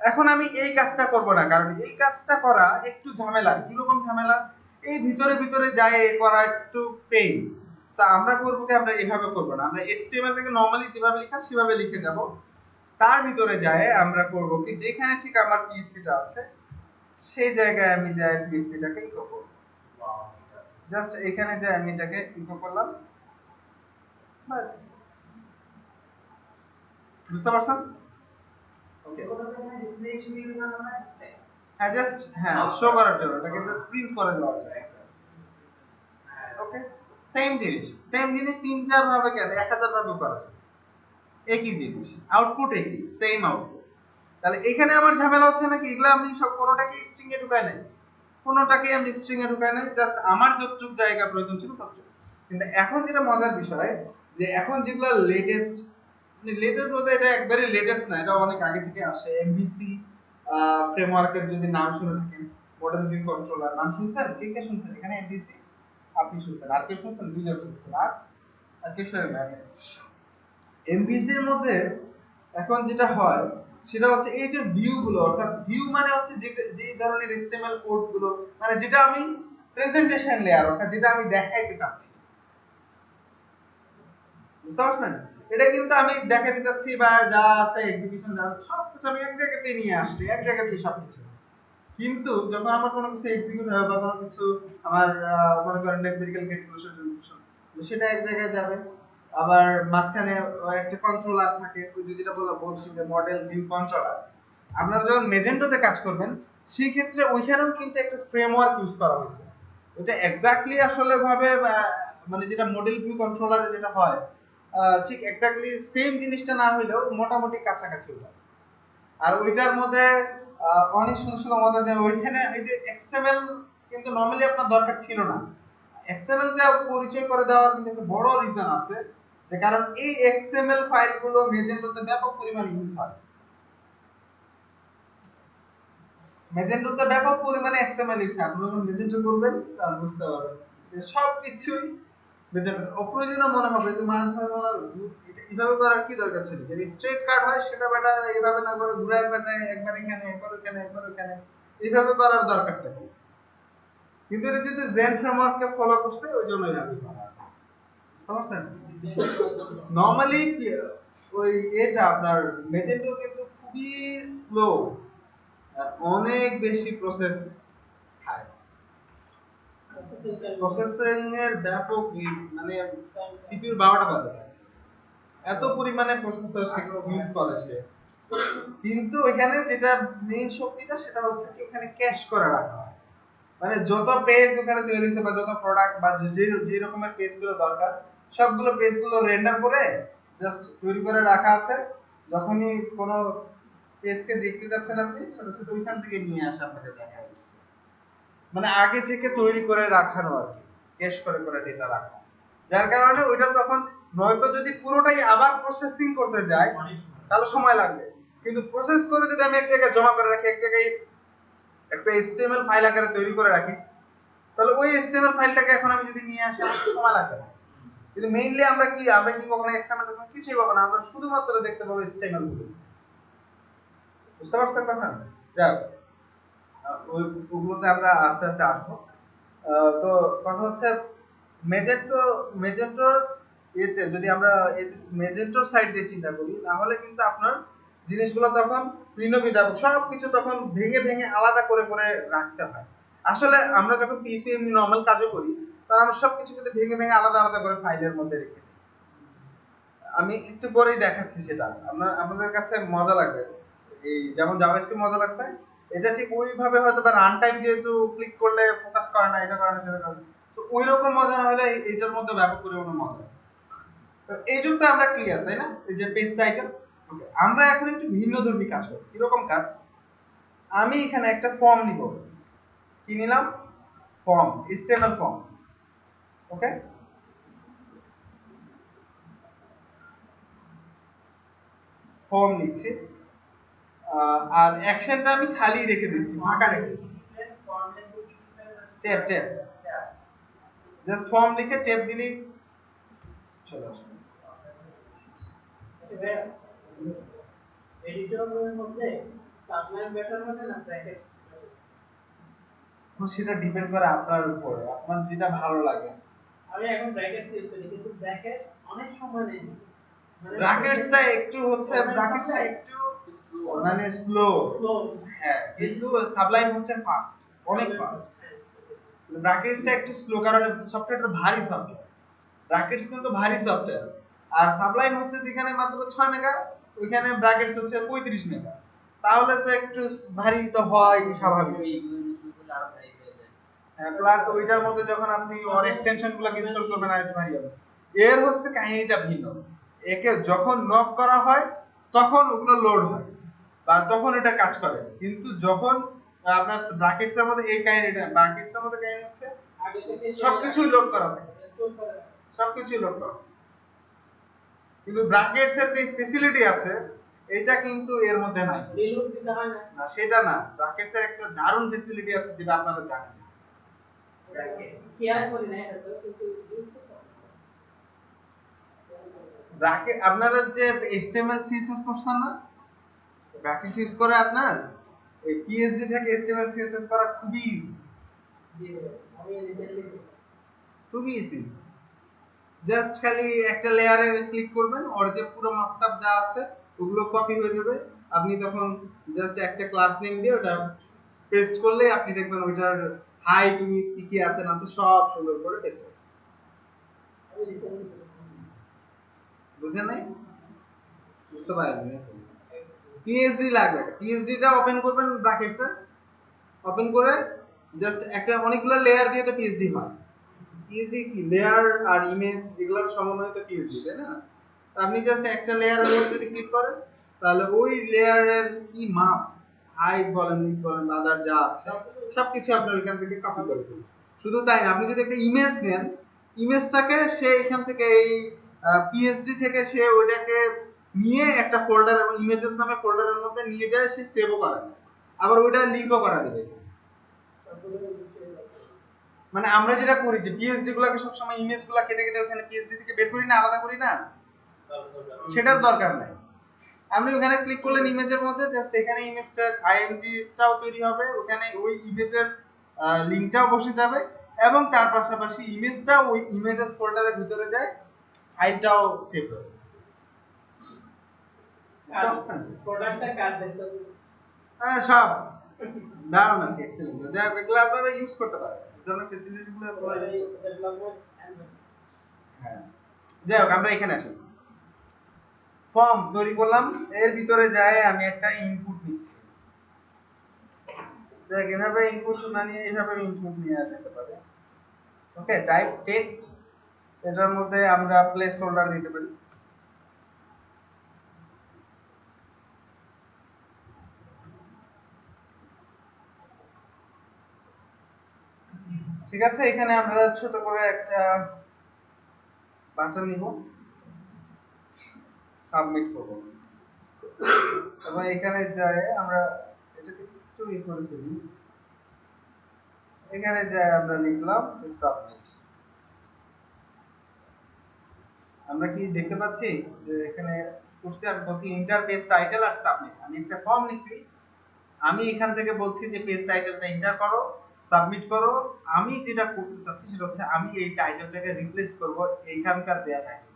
এখন আমি এই কাজটা করব না কারণ এই কাজটা করা একটু ঝামেলা কিরকম ঝামেলা এই ভিতরে ভিতরে যায় করা একটু পেইন আমরা করবো কি আমরা এভাবে করব না আমরা HTML থেকে নরমালি যেভাবে লেখা সেভাবে লিখে যাব তার ভিতরে যায় আমরা করব কি যেখানে ঠিক আমার পিএইচপিটা আছে সেই জায়গায় আমি যাই পিএইচপিটাকে ইকো করব জাস্ট এখানে যে আমি এটাকে ইকো করলাম বাস বুঝতে পারছেন ওকে হ্যাঁ জাস্ট হ্যাঁ শো করার জন্য এটাকে জাস্ট প্রিন্ট করে দেওয়ার জন্য ওকে সেম জিনিস তিন চার ভাবে কেন 1000 ভাবে করা যায় একই জিনিস আউটপুট একই সেম আউটপুট তাহলে এখানে আমার ঝামেলা হচ্ছে নাকি এগুলা আমি সব কোনোটাকে স্ট্রিং এ ঢুকাই নাই কোনোটাকে আমি স্ট্রিং এ ঢুকাই নাই জাস্ট আমার যতটুকু জায়গা প্রয়োজন ছিল ততটুকু কিন্তু এখন যেটা মজার বিষয় যে এখন যেগুলো লেটেস্ট বলতে এটা একবারে লেটেস্ট না এটা অনেক আগে থেকে আসে এমভিসি ফ্রেমওয়ার্কের যদি নাম শুনে থাকেন মডেল ভিউ কন্ট্রোলার নাম শুনছেন কে কে শুনছেন এখানে এমভিসি আপনি শুনছেন আর কে শুনছেন দুইজন শুনছেন আর কে শুনছেন না এমভিসির মধ্যে এখন যেটা হয় সেটা হচ্ছে এই যে ভিউ গুলো অর্থাৎ ভিউ মানে হচ্ছে যে ধরনের HTML কোড গুলো মানে যেটা আমি প্রেজেন্টেশন লেয়ার অর্থাৎ যেটা আমি দেখাইতে চাচ্ছি বুঝতে পারছেন এটা কিন্তু আমি দেখাতে চাচ্ছি বা যা আছে এক্সিকিউশন যা আছে সব কিছু আমি এক জায়গাতে নিয়ে আসছি এক জায়গাতেই সবকিছু কিন্তু যখন আমার কোনো কিছু এক্সিকিউট হবে বা কোনো কিছু আমার মনে করেন মেকানিক্যাল ক্যালকুলেশন সেটা এক জায়গায় যাবে আবার মাঝখানে একটা কন্ট্রোলার থাকে ওই যেটা বলছি যে মডেল ভিউ কন্ট্রোলার আপনারা যখন মেজেন্টোতে কাজ করবেন সেই ক্ষেত্রে ওইখানেও কিন্তু একটা ফ্রেমওয়ার্ক ইউজ করা হয়েছে ওটা এক্স্যাক্টলি আসলে ভাবে মানে যেটা মডেল ভিউ কন্ট্রোলারে যেটা হয় ঠিক এক্স্যাক্টলি সেম জিনিসটা না হইলেও মোটামুটি কাছাকাছি ওটা আর ওইটার মধ্যে অনেক সুন্দর সুন্দর মজা যায় ওইখানে এই যে এক্সএমএল কিন্তু নরমালি আপনার দরকার ছিল না এক্সএমএল যা পরিচয় করে দেওয়ার কিন্তু একটা বড় রিজন আছে যে কারণ এই এক্সএমএল ফাইলগুলো মেজেন্টোতে ব্যাপক পরিমাণে ইউজ হয় মেজেন্টোতে ব্যাপক পরিমাণে এক্সএমএল ইউজ হয় আপনি যখন মেজেন্টো করবেন তাহলে বুঝতে পারবেন যে সবকিছুই মেজেন্টো অপ্রয়োজনীয় মনে হবে যে মনে হবে এটা এইভাবে করার কি দরকার ছিল যে স্ট্রেট কাট হয় সেটা বেটা এইভাবে না করে ঘুরে একবার এখানে একবার ওখানে একবার ওখানে এইভাবে করার দরকারটা কি কিন্তু এটা যদি জেন ফ্রেমওয়ার্ককে ফলো করতে ওই জন্যই আমি করা বুঝতে নরমালি ওই এটা আপনার মেজেন্টো কিন্তু খুবই স্লো আর অনেক বেশি প্রসেস খায় প্রসেসিং এর ব্যাপক মানে সিপিইউর 12টা বাজে এত পরিমাণে প্রসেসর ইউজ করে সে কিন্তু এখানে যেটা মেইন শক্তিটা সেটা হচ্ছে কি এখানে ক্যাশ করে রাখা হয় মানে যত পেজ ওখানে তৈরি হয়েছে বা যত প্রোডাক্ট বা যে রকমের পেজগুলো দরকার সবগুলো পেজগুলো রেন্ডার করে জাস্ট তৈরি করে রাখা আছে যখনই কোনো পেজকে দেখতে যাচ্ছেন আপনি ছোট ছোট ওইখান থেকে নিয়ে আসা আপনাকে দেখা যাচ্ছে মানে আগে থেকে তৈরি করে রাখানো আর কি ক্যাশ করে করে ডেটা রাখা যার কারণে ওইটা তখন নয়তো যদি পুরোটাই আবার প্রসেসিং করতে যায় তাহলে সময় লাগবে কিন্তু প্রসেস করে যদি আমি এক জায়গায় জমা করে রাখি এক জায়গায় একটা HTML ফাইল আকারে তৈরি করে রাখি তাহলে ওই HTML ফাইলটাকে এখন আমি যদি নিয়ে আসি আমার সময় লাগবে না কিন্তু মেইনলি আমরা কি কখনো XML দেখব কিছুই পাবো না আমরা শুধুমাত্র দেখতে পাবো HTML গুলো বুঝতে পারছেন কথা যাক ওগুলোতে আমরা আস্তে আস্তে আসবো তো কথা হচ্ছে মেজেন্টোর এতে যদি আমরা মেজেন্টোর সাইড দিয়ে চিন্তা করি তাহলে কিন্তু আপনার জিনিসগুলো তখন ভিন্ন ভিন্ন সবকিছু তখন ভেঙে ভেঙে আলাদা করে করে রাখতে হয় আসলে আমরা যখন পিএইচপি এমনি নরমাল কাজও করি তখন আমরা সবকিছু কিন্তু ভেঙে ভেঙে আলাদা আলাদা করে ফাইলের মধ্যে রেখে দিই আমি একটু পরেই দেখাচ্ছি সেটা আপনাদের কাছে মজা লাগবে এই যেমন জাভাস্ক্রিপ্ট মজা লাগছে এটা ঠিক ওইভাবে হয়তো বা রান টাইম যেহেতু ক্লিক করলে ফোকাস করে না, এটা করে না সেটা করে না, তো ওই রকম মজা না হলে এইটার মধ্যে ব্যাপক পরিমাণে মজা আছে। তো এইটুকু তো আমরা ক্লিয়ার, তাই না? এই যে পেজ টাইটেল। ওকে, আমরা এখন একটু ভিন্ন ধর্মী কাজ করব। কিরকম কাজ? আমি এখানে একটা ফর্ম নিব। কি নিলাম? Form, HTML form. Okay, form নিচ্ছি, আর অ্যাকশনটা আমি খালি রেখে দিচ্ছি, ফাঁকা রেখে দিচ্ছি। ট্যাব ট্যাব, জাস্ট ফর্ম লিখে ট্যাব দিলেই চলে আসবে। এডিটরের মধ্যে সাবলাইম বেটার হবে না ব্র্যাকেট? তো সেটা ডিপেন্ড করে আপনার উপরে, আপনার যেটা ভালো লাগে। আমি এখন ব্র্যাকেট ইউজ করি, কিন্তু ব্র্যাকেট অনেক সময় নেই। ব্র্যাকেটসটা একটু হচ্ছে, ব্র্যাকেটসটা একটু মানে স্লো। হ্যাঁ, কিন্তু সাবলাইম হচ্ছে ফাস্ট, অনেক ফাস্ট। ব্র্যাকেটসটা একটু স্লো, কারণ সফটওয়্যারটা ভারী সফটওয়্যার। ব্র্যাকেটস কিন্তু ভারী সফটওয়্যার, আর সাবলাইম হচ্ছে যেখানে মাত্র 6 মেগা, ওইখানে ব্র্যাকেটস হচ্ছে 35 মেগা। তাহলে তো একটু ভারী তো হয় স্বাভাবিক। হ্যাঁ, প্লাস ওইটার মধ্যে যখন আপনি ওর এক্সটেনশন গুলো ইনস্টল করবেন আর একটু ভারী হবে। এর হচ্ছে কাহিনীটা ভিন্ন। একে যখন নক করা হয় তখন ওগুলো লোড হয় বা তখন এটা কাজ করে, কিন্তু যখন আপনার ব্র্যাকেটস এর মধ্যে এই কাহিনীটা, ব্র্যাকেটস এর মধ্যে কাহিনী হচ্ছে আগে থেকে সবকিছুই লোড করা থাকে, সবকিছুই লোড করা। কিন্তু ব্র্যাকেটস এর যে ফ্যাসিলিটি আছে এটা কিন্তু এর মধ্যে নাই। রিলোড দিতে হয় না। না, সেটা না, ব্র্যাকেটস এর একটা দারুণ ফ্যাসিলিটি আছে যেটা আপনারা জানেন। কেয়ার করি না এটা তো, কিন্তু ইউজ করতে হয়। ব্র্যাকেট আপনারা যে HTML CSS করছেন না, ব্র্যাকেট ইউজ করে আপনার এই PHP থেকে HTML CSS করা খুবই ইজি, জি, আমি রিসেন্টলি খুবই ইজি। জাস্ট খালি একটা লেয়ারে ক্লিক করবেন, ওর যে পুরো মার্কআপ যা আছে ওগুলো কপি হয়ে যাবে। আপনি তখন জাস্ট একটা ক্লাস নেম দিয়ে ওটা পেস্ট করলে আপনি দেখবেন ওইটার হাইট উইডথ কি কি আছে না আছে সব সুন্দর করে পেস্ট হবে। বুঝেন নাই? বুঝতে পারেননি? পিএইচডি লাগবে, পিএইচডিটা ওপেন করবেন ব্র্যাকেটসে, ওপেন করে জাস্ট একটা অনেকগুলো লেয়ার দিয়ে তো পিএইচডি হয়। পিএইচডি কি লেয়ার আর ইমেজ এগুলোর সমন্বয় তো পিএইচডি, তাই না? আপনি জাস্ট একটা লেয়ারের উপর যদি ক্লিক করেন তাহলে ওই লেয়ারের কি মাপ, হাইট বলেন, উইডথ বলেন, আদার যা আছে সবকিছু আপনার এখান থেকে কপি করে দিবেন। শুধু তাই না, আপনি যদি একটা ইমেজ নেন, ইমেজটাকে সে এখান থেকে এই পিএইচডি থেকে সে ওইটাকে নিয়ে একটা ফোল্ডার, ইমেজেস নামে ফোল্ডারের মধ্যে নিয়ে যায়, সে সেভও করে দেয়, আবার ওইটা লিংকও করা দেবে। মানে আমরা যেটা করি যে পিএইচডি গুলোকে সবসময় ইমেজ গুলা কেটে কেটে ওখানে পিএইচডি থেকে বের করি না, আলাদা করি না, সেটার দরকার নাই। আপনি ওখানে ক্লিক করলেন ইমেজের মধ্যে, জাস্ট এখানে ইমেজটা আইএমজিটাও তৈরি হবে, ওখানে ওই ইমেজের লিংকটাও বসে যাবে, এবং তার পাশাপাশি ইমেজটা ওই ইমেজেস ফোল্ডারের ভিতরে যায়, ফাইলটাও সেভ হবে। প্রোডাক্টটা কার দেখতে? হ্যাঁ, সব দারুণ আছে, এক্সেলেন্ট। যা এগুলো আপনারা ইউজ করতে পারেন, এই ধরনের ফ্যাসিলিটি গুলো আপনারা ইউজ করতে পারেন। হ্যাঁ, যাই হোক, আমরা এখানে আসি। ফর্ম তৈরি করলাম, এর ভিতরে যায় আমি একটা ইনপুট নিচ্ছি। দেখ, এভাবে ইনপুট না নিয়ে এইভাবে ইনপুট নিয়ে যেতে পারে। ওকে, টাইপ টেক্সট, এটার মধ্যে আমরা প্লেস হোল্ডার দিতে পারি। ঠিক আছে, এখানে আমরা ছোট করে একটা বাটন নিব, সাবমিট করব, এবং এখানে যায় আমরা এটাকে একটু করে ফেলি। এখানে যায় আমরা লিখলাম যে সাবমিট। আমরা কি দেখতে পাচ্ছি যে এখানে করছি, আমি বলছি ইন্টার পেজ টাইটেল আর সাবমিট। আমি একটা ফর্ম নিছি, আমি এখান থেকে বলছি যে পেজ টাইটেলটা এন্টার করো, সাবমিট করো। আমি যেটা করতে চাচ্ছি সেটা হচ্ছে আমি এই টাইটেলটাকে রিপ্লেস করব এইখানকার দেয়া টাইটেল।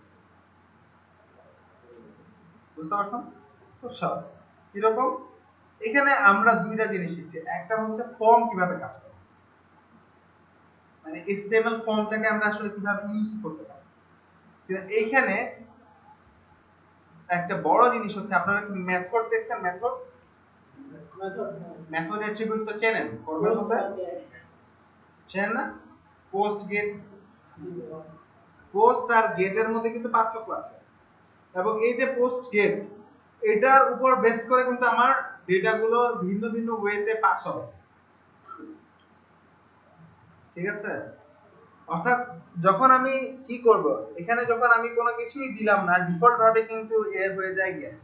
বুঝতে পারছেন? খুব সহজ। কিরকম? এখানে আমরা দুইটা জিনিস শিখছি, একটা হচ্ছে ফর্ম কিভাবে কাজ করে, মানে HTML ফর্মটাকে আমরা আসলে কিভাবে ইউজ করতে পারি। এইখানে একটা বড় জিনিস হচ্ছে, আপনারা কি মেথড দেখছেন? মেথড মেথড মেথড অ্যাট্রিবিউট তো চেনেন ফর্মের মধ্যে চেনেন না পোস্ট গেট পোস্ট আর গেটের মধ্যে কিন্তু পার্থক্য আছে এবং এই যে পোস্ট গেট এটার উপর বেস করে কিন্তু আমার ডেটাগুলো ভিন্ন ভিন্ন ওয়েতে পাস হবে ঠিক আছে অর্থাৎ যখন আমি কি করব এখানে যখন আমি কোনো কিছুই দিলাম না ডিফল্ট ভাবে কিন্তু এ হয়ে যায় গেট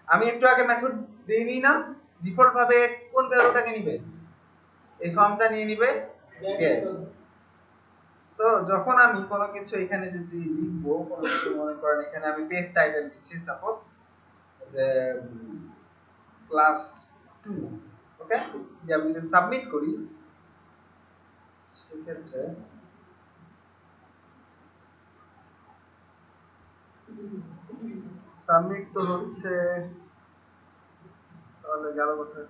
আমি একটু আগে মেথড দেইনি না ডিফল্ট ভাবে কোন ভ্যালুটাকে নিবে এই ফর্মটা নিয়ে নিবে গেট সো যখন আমি কোনো কিছু এখানে যদি লিখবো কোনো কিছু মনে করেন এখানে আমি পেজ টাইটেল দিচ্ছি সাপোজ যে ক্লাস 2 ওকে যে আমি যদি সাবমিট করি সেক্ষেত্রে সাবমিট তো হচ্ছে তাহলে গেল কোথায়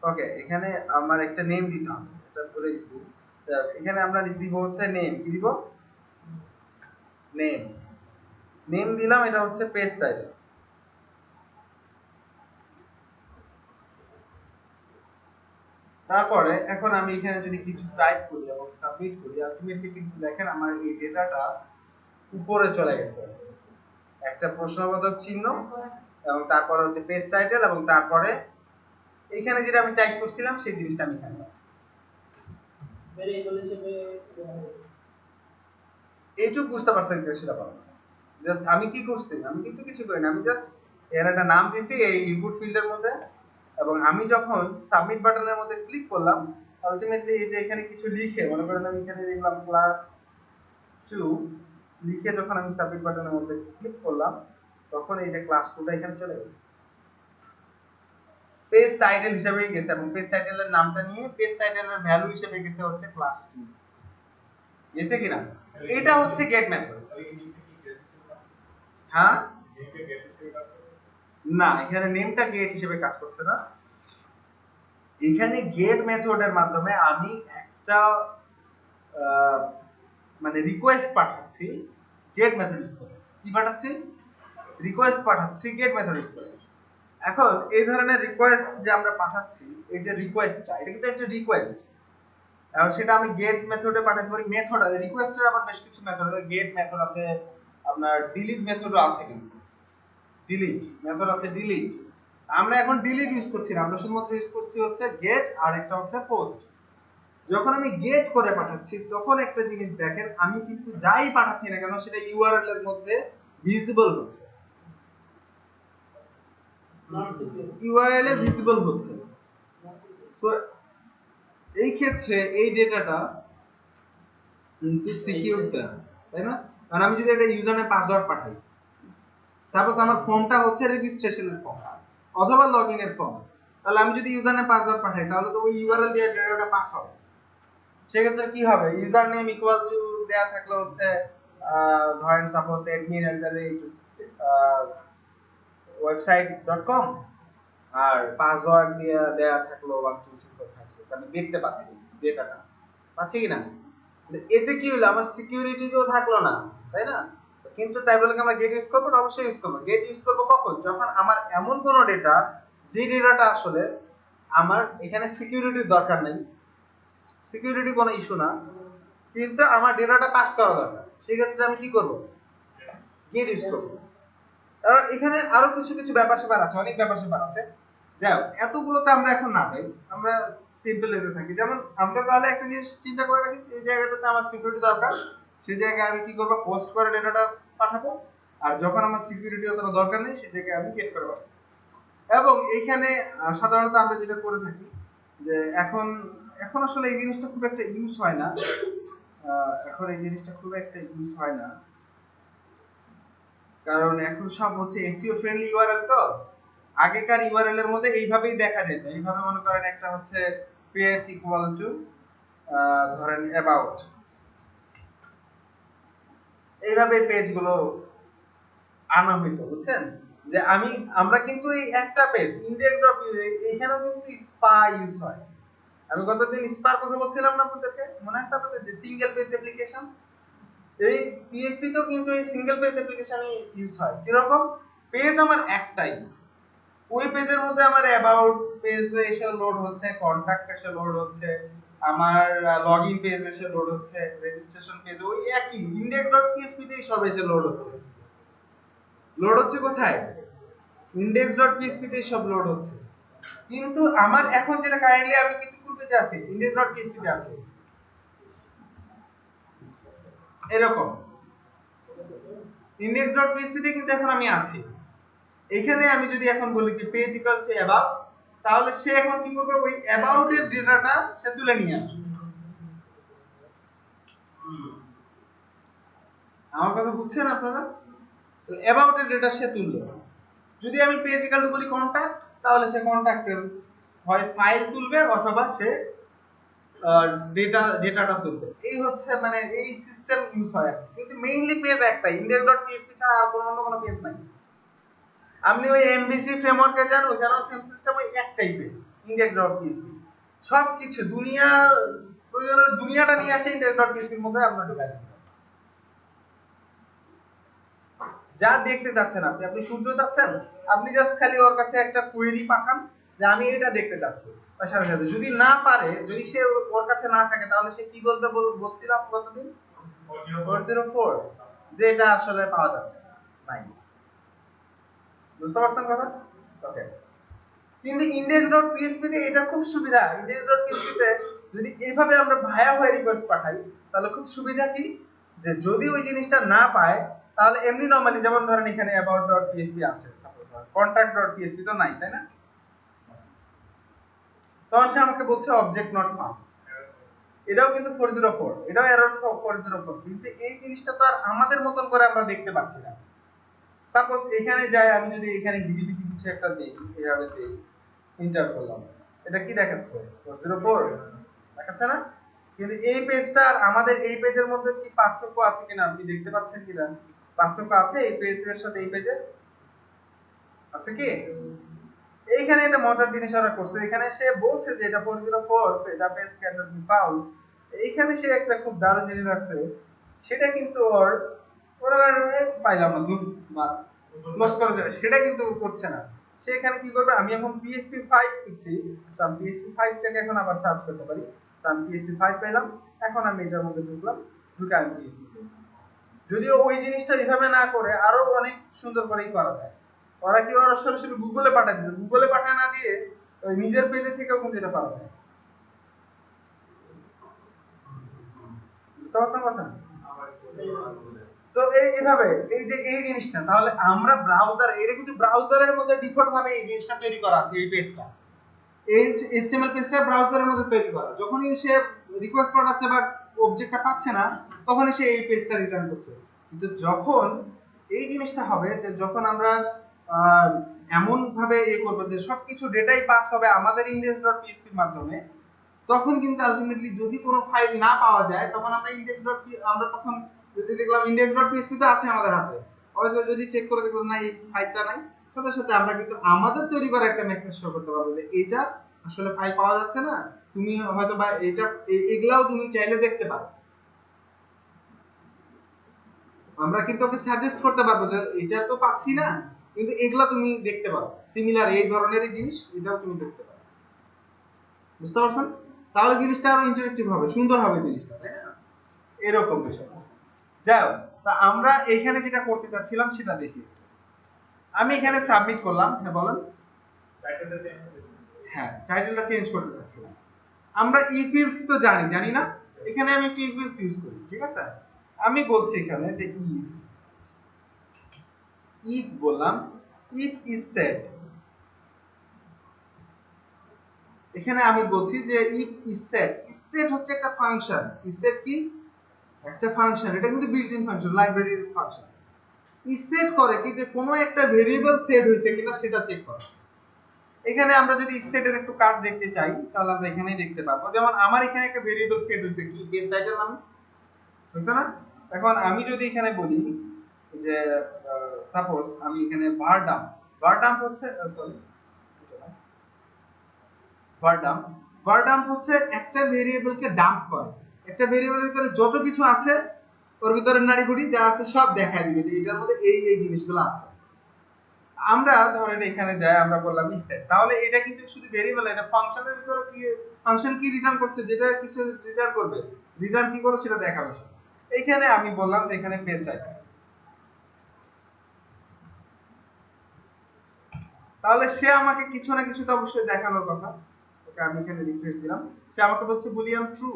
ওকে এখানে আমার একটা নেম দিতে হবে এটা ভুলে গেছি এখানে আমরা দিব হচ্ছে নেম কি দিব নেম নেম দিলাম এটা হচ্ছে পেজ টাইটেল তারপরে এখন আমি এখানে যদি কিছু টাইপ করি এবং সাবমিট করি আলটিমেটলি কিন্তু দেখেন আমার এই ডেটাটা উপরে চলে গেছে একটা প্রশ্নবোধক চিহ্ন এবং তারপরে হচ্ছে পেজ টাইটেল এবং তারপরে এখানে যেটা আমি টাইপ করছিলাম সেই জিনিসটা আমি এখানে পাচ্ছি ভেরিয়েবল হিসেবে এইটুকু বুঝতে পারছেন কি সেটা পাবো জাস্ট আমি কি করছি আমি কিন্তু কিছু করি না আমি জাস্ট এর একটা নাম দিয়েছি এই ইনপুট ফিল্ডের মধ্যে এবং আমি যখন সাবমিট বাটনের মধ্যে ক্লিক করলাম আলটিমেটলি এই যে এখানে কিছু লিখে মনে করেন আমি এখানে লিখলাম ক্লাস 2 লিখে যখন আমি সাবমিট বাটনের মধ্যে ক্লিক করলাম তখন এই যে ক্লাস 2টা এখানে চলে গেছে পেজ টাইটেল হিসেবে গেছে এবং পেজ টাইটেলের নামটা নিয়ে পেজ টাইটেলের ভ্যালু হিসেবে গেছে হচ্ছে ক্লাস 2 গেছে কিনা এটা হচ্ছে গেট মেথড হ্যাঁ না এখানে নেমটা গেট হিসেবে কাজ করছে না এখানে গেট মেথডের মাধ্যমে আমি একটা মানে রিকোয়েস্ট পাঠাচ্ছি গেট মেথড ইউজ করে কি পাঠাচ্ছি রিকোয়েস্ট পাঠাচ্ছি গেট মেথড ইউজ করে এখন এই ধরনের রিকোয়েস্ট যে আমরা পাঠাচ্ছি এই যে রিকোয়েস্টটা এটা কিন্তু একটা রিকোয়েস্ট এখন সেটা আমি গেট মেথডে পাঠাতে পারি মেথড রিকোয়েস্টের আবার বেশ কিছু মেথড আছে গেট মেথড আছে আপনার ডিলিট মেথডও আছে কিন্তু ডিলিট মেথড আছে ডিলিট আমরা এখন ডিলিট ইউজ করছি না আমরা শুধুমাত্র ইউজ করছি হচ্ছে গেট আর একটা হচ্ছে পোস্ট যখন আমি গেট করে পাঠাচ্ছি তখন একটা জিনিস দেখেন আমি কিন্তু যাই পাঠাচ্ছি না কেন সেটা ইউআরএল এর মধ্যে ভিজিবল হচ্ছে ইউআরএল এ ভিজিবল হচ্ছে সো এই ক্ষেত্রে এই ডেটাটা কিন্তু সিকিউর তাই না কারণ আমি যদি একটা ইউজার নেম পাসওয়ার্ড পাঠাই সাপোজ আমার ফর্মটা হচ্ছে রেজিস্ট্রেশনের ফর্ম অথবা লগইনের ফর্ম তাহলে আমি যদি ইউজার নেম পাসওয়ার্ড পাঠাই তাহলে তো ওই ইউআরএল দিয়ে ডেটাটা পাস হবে সেক্ষেত্রে কি হবে ইউজার নেম ইকুয়াল টু দেয়া থাকলে হচ্ছে ধরেন সাপোজ admin@website.com আর পাসওয়ার্ড দিয়ে দেয়া থাকলো 12345 আমি দেখতে পাচ্ছি ডেটাটা পাচ্ছি কি না এতে কি হলো আমার সিকিউরিটি তো থাকলো না তাই না কিন্তু তাই বলে কি আমরা গেট ইউজ করবো অবশ্যই ইউজ করবো গেট ইউজ করবো কখন যখন আমার এমন কোনো ডেটা যে ডেটাটা আসলে আমার এখানে সিকিউরিটির দরকার নেই সিকিউরিটি কোনো ইস্যু না কিন্তু আমার ডেটাটা পাস করা দরকার সেই ক্ষেত্রে আমি কি করব গেট ইউজ করব এখানে আরো কিছু কিছু ব্যাপার স্যাপার আছে অনেক ব্যাপার স্যাপার আছে যাই হোক এতগুলোতে আমরা এখন না যাই আমরা সিম্পল এতে থাকি যেমন আমরা তাহলে একটা জিনিস চিন্তা করে রাখি যে জায়গাটাতে আমার সিকিউরিটি দরকার সেই জায়গায় আমি কি করব পোস্ট করে ডেটাটা পাঠাবো আর যখন আমার সিকিউরিটি অতটা দরকার নেই সেই জায়গায় আমি গেট করে পাঠাবো এবং এইখানে সাধারণত আমরা যেটা করে থাকি যে এখন এখন আসলে এই জিনিসটা খুব একটা ইউজ হয় না এখন এই জিনিসটা খুব একটা ইউজ হয় না কারণ এখন সব হচ্ছে এসইও ফ্রেন্ডলি ইউআরএল তো আগেকার ইউআরএল এর মধ্যে এইভাবেই দেখা যেত এইভাবে মনে করেন একটা হচ্ছে পেজ ইকুয়াল টু ধরেন অ্যাবাউট এইভাবে পেজগুলো আনা হইতো বুঝছেন যে আমরা কিন্তু এই একটা পেজ index.py এখানেও কিন্তু স্পা ইউজ হয় আমি গতদিন স্পার কথা বলছিলাম না আপনাদেরকে মনে আছে আপনাদের যে সিঙ্গেল পেজ অ্যাপ্লিকেশন এই পিএইচপি তেও কিন্তু এই সিঙ্গেল পেজ অ্যাপ্লিকেশনই ইউজ হয়। কিরকম? পেজ আমার একটাই, ওই পেজের মধ্যে আমার অ্যাবাউট পেজ এসে লোড হচ্ছে, কন্টাক্ট এসে লোড হচ্ছে, আমার লগইন পেজ এসে লোড হচ্ছে, রেজিস্ট্রেশন পেজ ওই একই index.php তেই সব এসে লোড হচ্ছে। লোড হচ্ছে কোথায়? index.php তেই সব লোড হচ্ছে। কিন্তু আমার এখন যেটা কাইন্ডলি আমি কিন্তু কোন পেজে আছি? index.php তে আছি। এরকম index.php তে কিন্তু এখন আমি আছি। এখানে আমি যদি এখন বলি যে পেজ ইকুয়াল টু অ্যাবাউট, তাহলে সে এখন কি করবে? ওই অ্যাবাউট এর ডেটাটা সে তুলে নিয়ে আসবে। আমার কথা বুঝছেন আপনারা? তো অ্যাবাউট এর ডেটা সে তুলবে। যদি আমি পেজ ইকুয়াল টু বলি কন্টাক্ট, তাহলে সে কন্টাক্টের হয় ফাইল তুলবে অথবা সে ডেটাটা তুলবে। এই হচ্ছে মানে এই সিস্টেম ইউজ হয়। কিন্তু মেইনলি পেজ একটাই, index.php ছাড়া আর কোনো অন্য কোনো পেজ নাই। আপনি ওই এমভিসি ফ্রেমওয়ার্কে যান, ওখানেও সেম সিস্টেম, ওই একটাই পেজ index.php। সবকিছু দুনিয়া প্রয়োজনের দুনিয়াটা নিয়ে আসে index.php এর মধ্যে আমরা ঢুকাই দিই। যা দেখতে চাচ্ছেন আপনি, আপনি সূর্য চাচ্ছেন, আপনি জাস্ট খালি ওর কাছে একটা কোয়েরি পাঠান যে আমি এটা দেখতে চাচ্ছি। তার সাথে সাথে যদি না পারে, যদি সে ওর কাছে না থাকে, তাহলে সে কি বলতে বলছিলাম কতদিন? 404, যে এটা আসলে পাওয়া যাচ্ছে না, নাই। বুঝতে পারছেন কথা? ওকে। কিন্তু index.php তে এটা খুব সুবিধা। index.php তে যদি এইভাবে আমরা ভায়া হয়ে রিকোয়েস্ট পাঠাই, তাহলে খুব সুবিধা কি, যে যদি ওই জিনিসটা না পায়, তাহলে এমনি নরমালি যেমন ধরেন এখানে about.php আছে, contact.php তো নাই, তাই না? তখন সে আমাকে বলছে অবজেক্ট নট ফাউন্ড। এটাও কিন্তু 404, এটাও এরর 404। কিন্তু এই জিনিসটা তো আর আমাদের মতন করে আমরা দেখতে পাচ্ছি না। সাপোজ এখানে যাই, আমি যদি এখানে ভিজিবিলিটি কিছু একটা দেই, এইভাবে দেই, এন্টার করলাম, এটা কি দেখাচ্ছে? 404 দেখাচ্ছে না? কিন্তু এই পেজটা আর আমাদের এই পেজের মধ্যে কি পার্থক্য আছে কিনা আপনি দেখতে পাচ্ছেন কিনা? পার্থক্য আছে এই পেজের সাথে এই পেজের? আছে কি? এইখানে একটা মজার জিনিস ওরা করছে, এখানে সে বলছে যে এটা 404 the page can not be found. এইখানে সে একটা খুব দারুণ জিনিস রাখছে, সেটা কিন্তু ওরা পাইলাম না, দুধ বাদ ক্লোজ করে দেবে, সেটা কিন্তু করছে না। সে এখানে কি করবে? আমি এখন PHP 5 লিখছি, তো আমি PHP 5 টাকে এখন আবার সার্চ করতে পারি। তো আমি PHP 5 পেলাম, এখন আমি এটার মধ্যে ঢুকলাম, ঢুকে আমি PHP পেলাম। যদিও ওই জিনিসটা এভাবে না করে আরো অনেক সুন্দর করেই করা যায়। ওরা কি ওরা সরাসরি গুগলে পাঠায় দিচ্ছে, গুগলে পাঠায় না দিয়ে ওই নিজের পেজে থেকেও কিন্তু এটা পাওয়া যায়। বুঝতে পারছেন কথা? তো এইভাবে এই যে এই জিনিসটা, তাহলে আমরা ব্রাউজার, এটা কিন্তু ব্রাউজারের মধ্যে ডিফল্ট ভাবে এই জিনিসটা তৈরি করা আছে, এই পেজটা, এই HTML পেজটা ব্রাউজারের মধ্যে তৈরি করা। যখনই সে রিকোয়েস্ট পাঠাচ্ছে বাট অবজেক্টটা পাচ্ছে না, তখনই সে এই পেজটা রিটার্ন করছে। কিন্তু যখন এই জিনিসটা হবে, যে যখন আমরা এমন ভাবে করব যে সবকিছু ডেটাই পাস হবে আমাদের index.php এর মাধ্যমে, তখন কিন্তু আলটিমেটলি যদি কোনো ফাইল না পাওয়া যায়, তখন আমরা আমরা তখন যদি দেখলাম index.php তো আছে আমাদের হাতে, হয়তো যদি চেক করে দেখলাম না এই ফাইলটা নাই, সাথে সাথে আমরা কিন্তু আমাদের তৈরি করা একটা মেসেজ শো করতে পারবো যে এটা আসলে ফাইল পাওয়া যাচ্ছে না, তুমি হয়তো বা এটা এগুলাও তুমি চাইলে দেখতে পারো। আমরা কিন্তু ওকে সাজেস্ট করতে পারবো যে এটা তো পাচ্ছি না, কিন্তু এগুলা তুমি দেখতে পারো, সিমিলার এই ধরনেরই জিনিস এটাও তুমি দেখতে পারো। বুঝতে পারছেন? তাহলে জিনিসটা আরো ইন্টারেক্টিভ হবে, সুন্দর হবে জিনিসটা, তাই না? এরকম বিষয়। যাও, তা আমরা এইখানে যেটা করতে চাচ্ছিলাম সেটা দেখি। আমি এখানে সাবমিট করলাম, হ্যাঁ বলেন। হ্যাঁ, টাইটেলটা চেঞ্জ করতে চাচ্ছিলাম। আমরা ইফিলস তো জানি না, এখানে আমি একটু ইফিলস ইউজ করি, ঠিক আছে? আমি বলছি এখানে যে ইফ বললাম, ইফ ইজ সেট, এখানে আমি বলছি যে if is set, is set হচ্ছে একটা ফাংশন। ইজ সেট কি? একটা ফাংশন, এটা কিন্তু বিল্ট ইন ফাংশন, লাইব্রেরির ফাংশন। ইজ সেট করে কি, যে কোনো একটা ভেরিয়েবল সেট হয়েছে কিনা সেটা চেক করে। এখানে আমরা যদি ইজ সেটের একটু কাজ দেখতে চাই, তাহলে আমরা এখানেই দেখতে পাবো। যেমন আমার এখানে একটা ভেরিয়েবল সেট হয়েছে, কি পেজ টাইটেল নামে, হয়েছে না? এখন আমি যদি এখানে বলি যে সাপোজ আমি এখানে ভারডাম, ভারডাম হচ্ছে সরি ভারডাম, ভারডাম হচ্ছে একটা ভেরিয়েবলকে ডাম্প করে। একটা ভেরিয়েবলের ভিতরে যত কিছু আছে ওর ভিতরে নাড়িঘুড়ি যা আছে সব দেখায় দিবে যে এটার মধ্যে এই এই জিনিসগুলো আছে। আমরা ধরেন এখানে যাই, আমরা বললাম সেট, তাহলে এটা কিন্তু শুধু ভেরিয়েবল, এটা ফাংশনের ভিতরে কি ফাংশন কি রিটার্ন করছে, যেটা কিছু রিটার্ন করবে, রিটার্ন কি করবে সেটা দেখাবে সে। এইখানে আমি বললাম যে এখানে পেস্ট আইটেম, তাহলে সে আমাকে কিছু না কিছু তো অবশ্যই দেখানোর কথা। ওকে আমি এখানে রিফ্রেশ দিলাম, সে আমাকে বলছে Boolean true,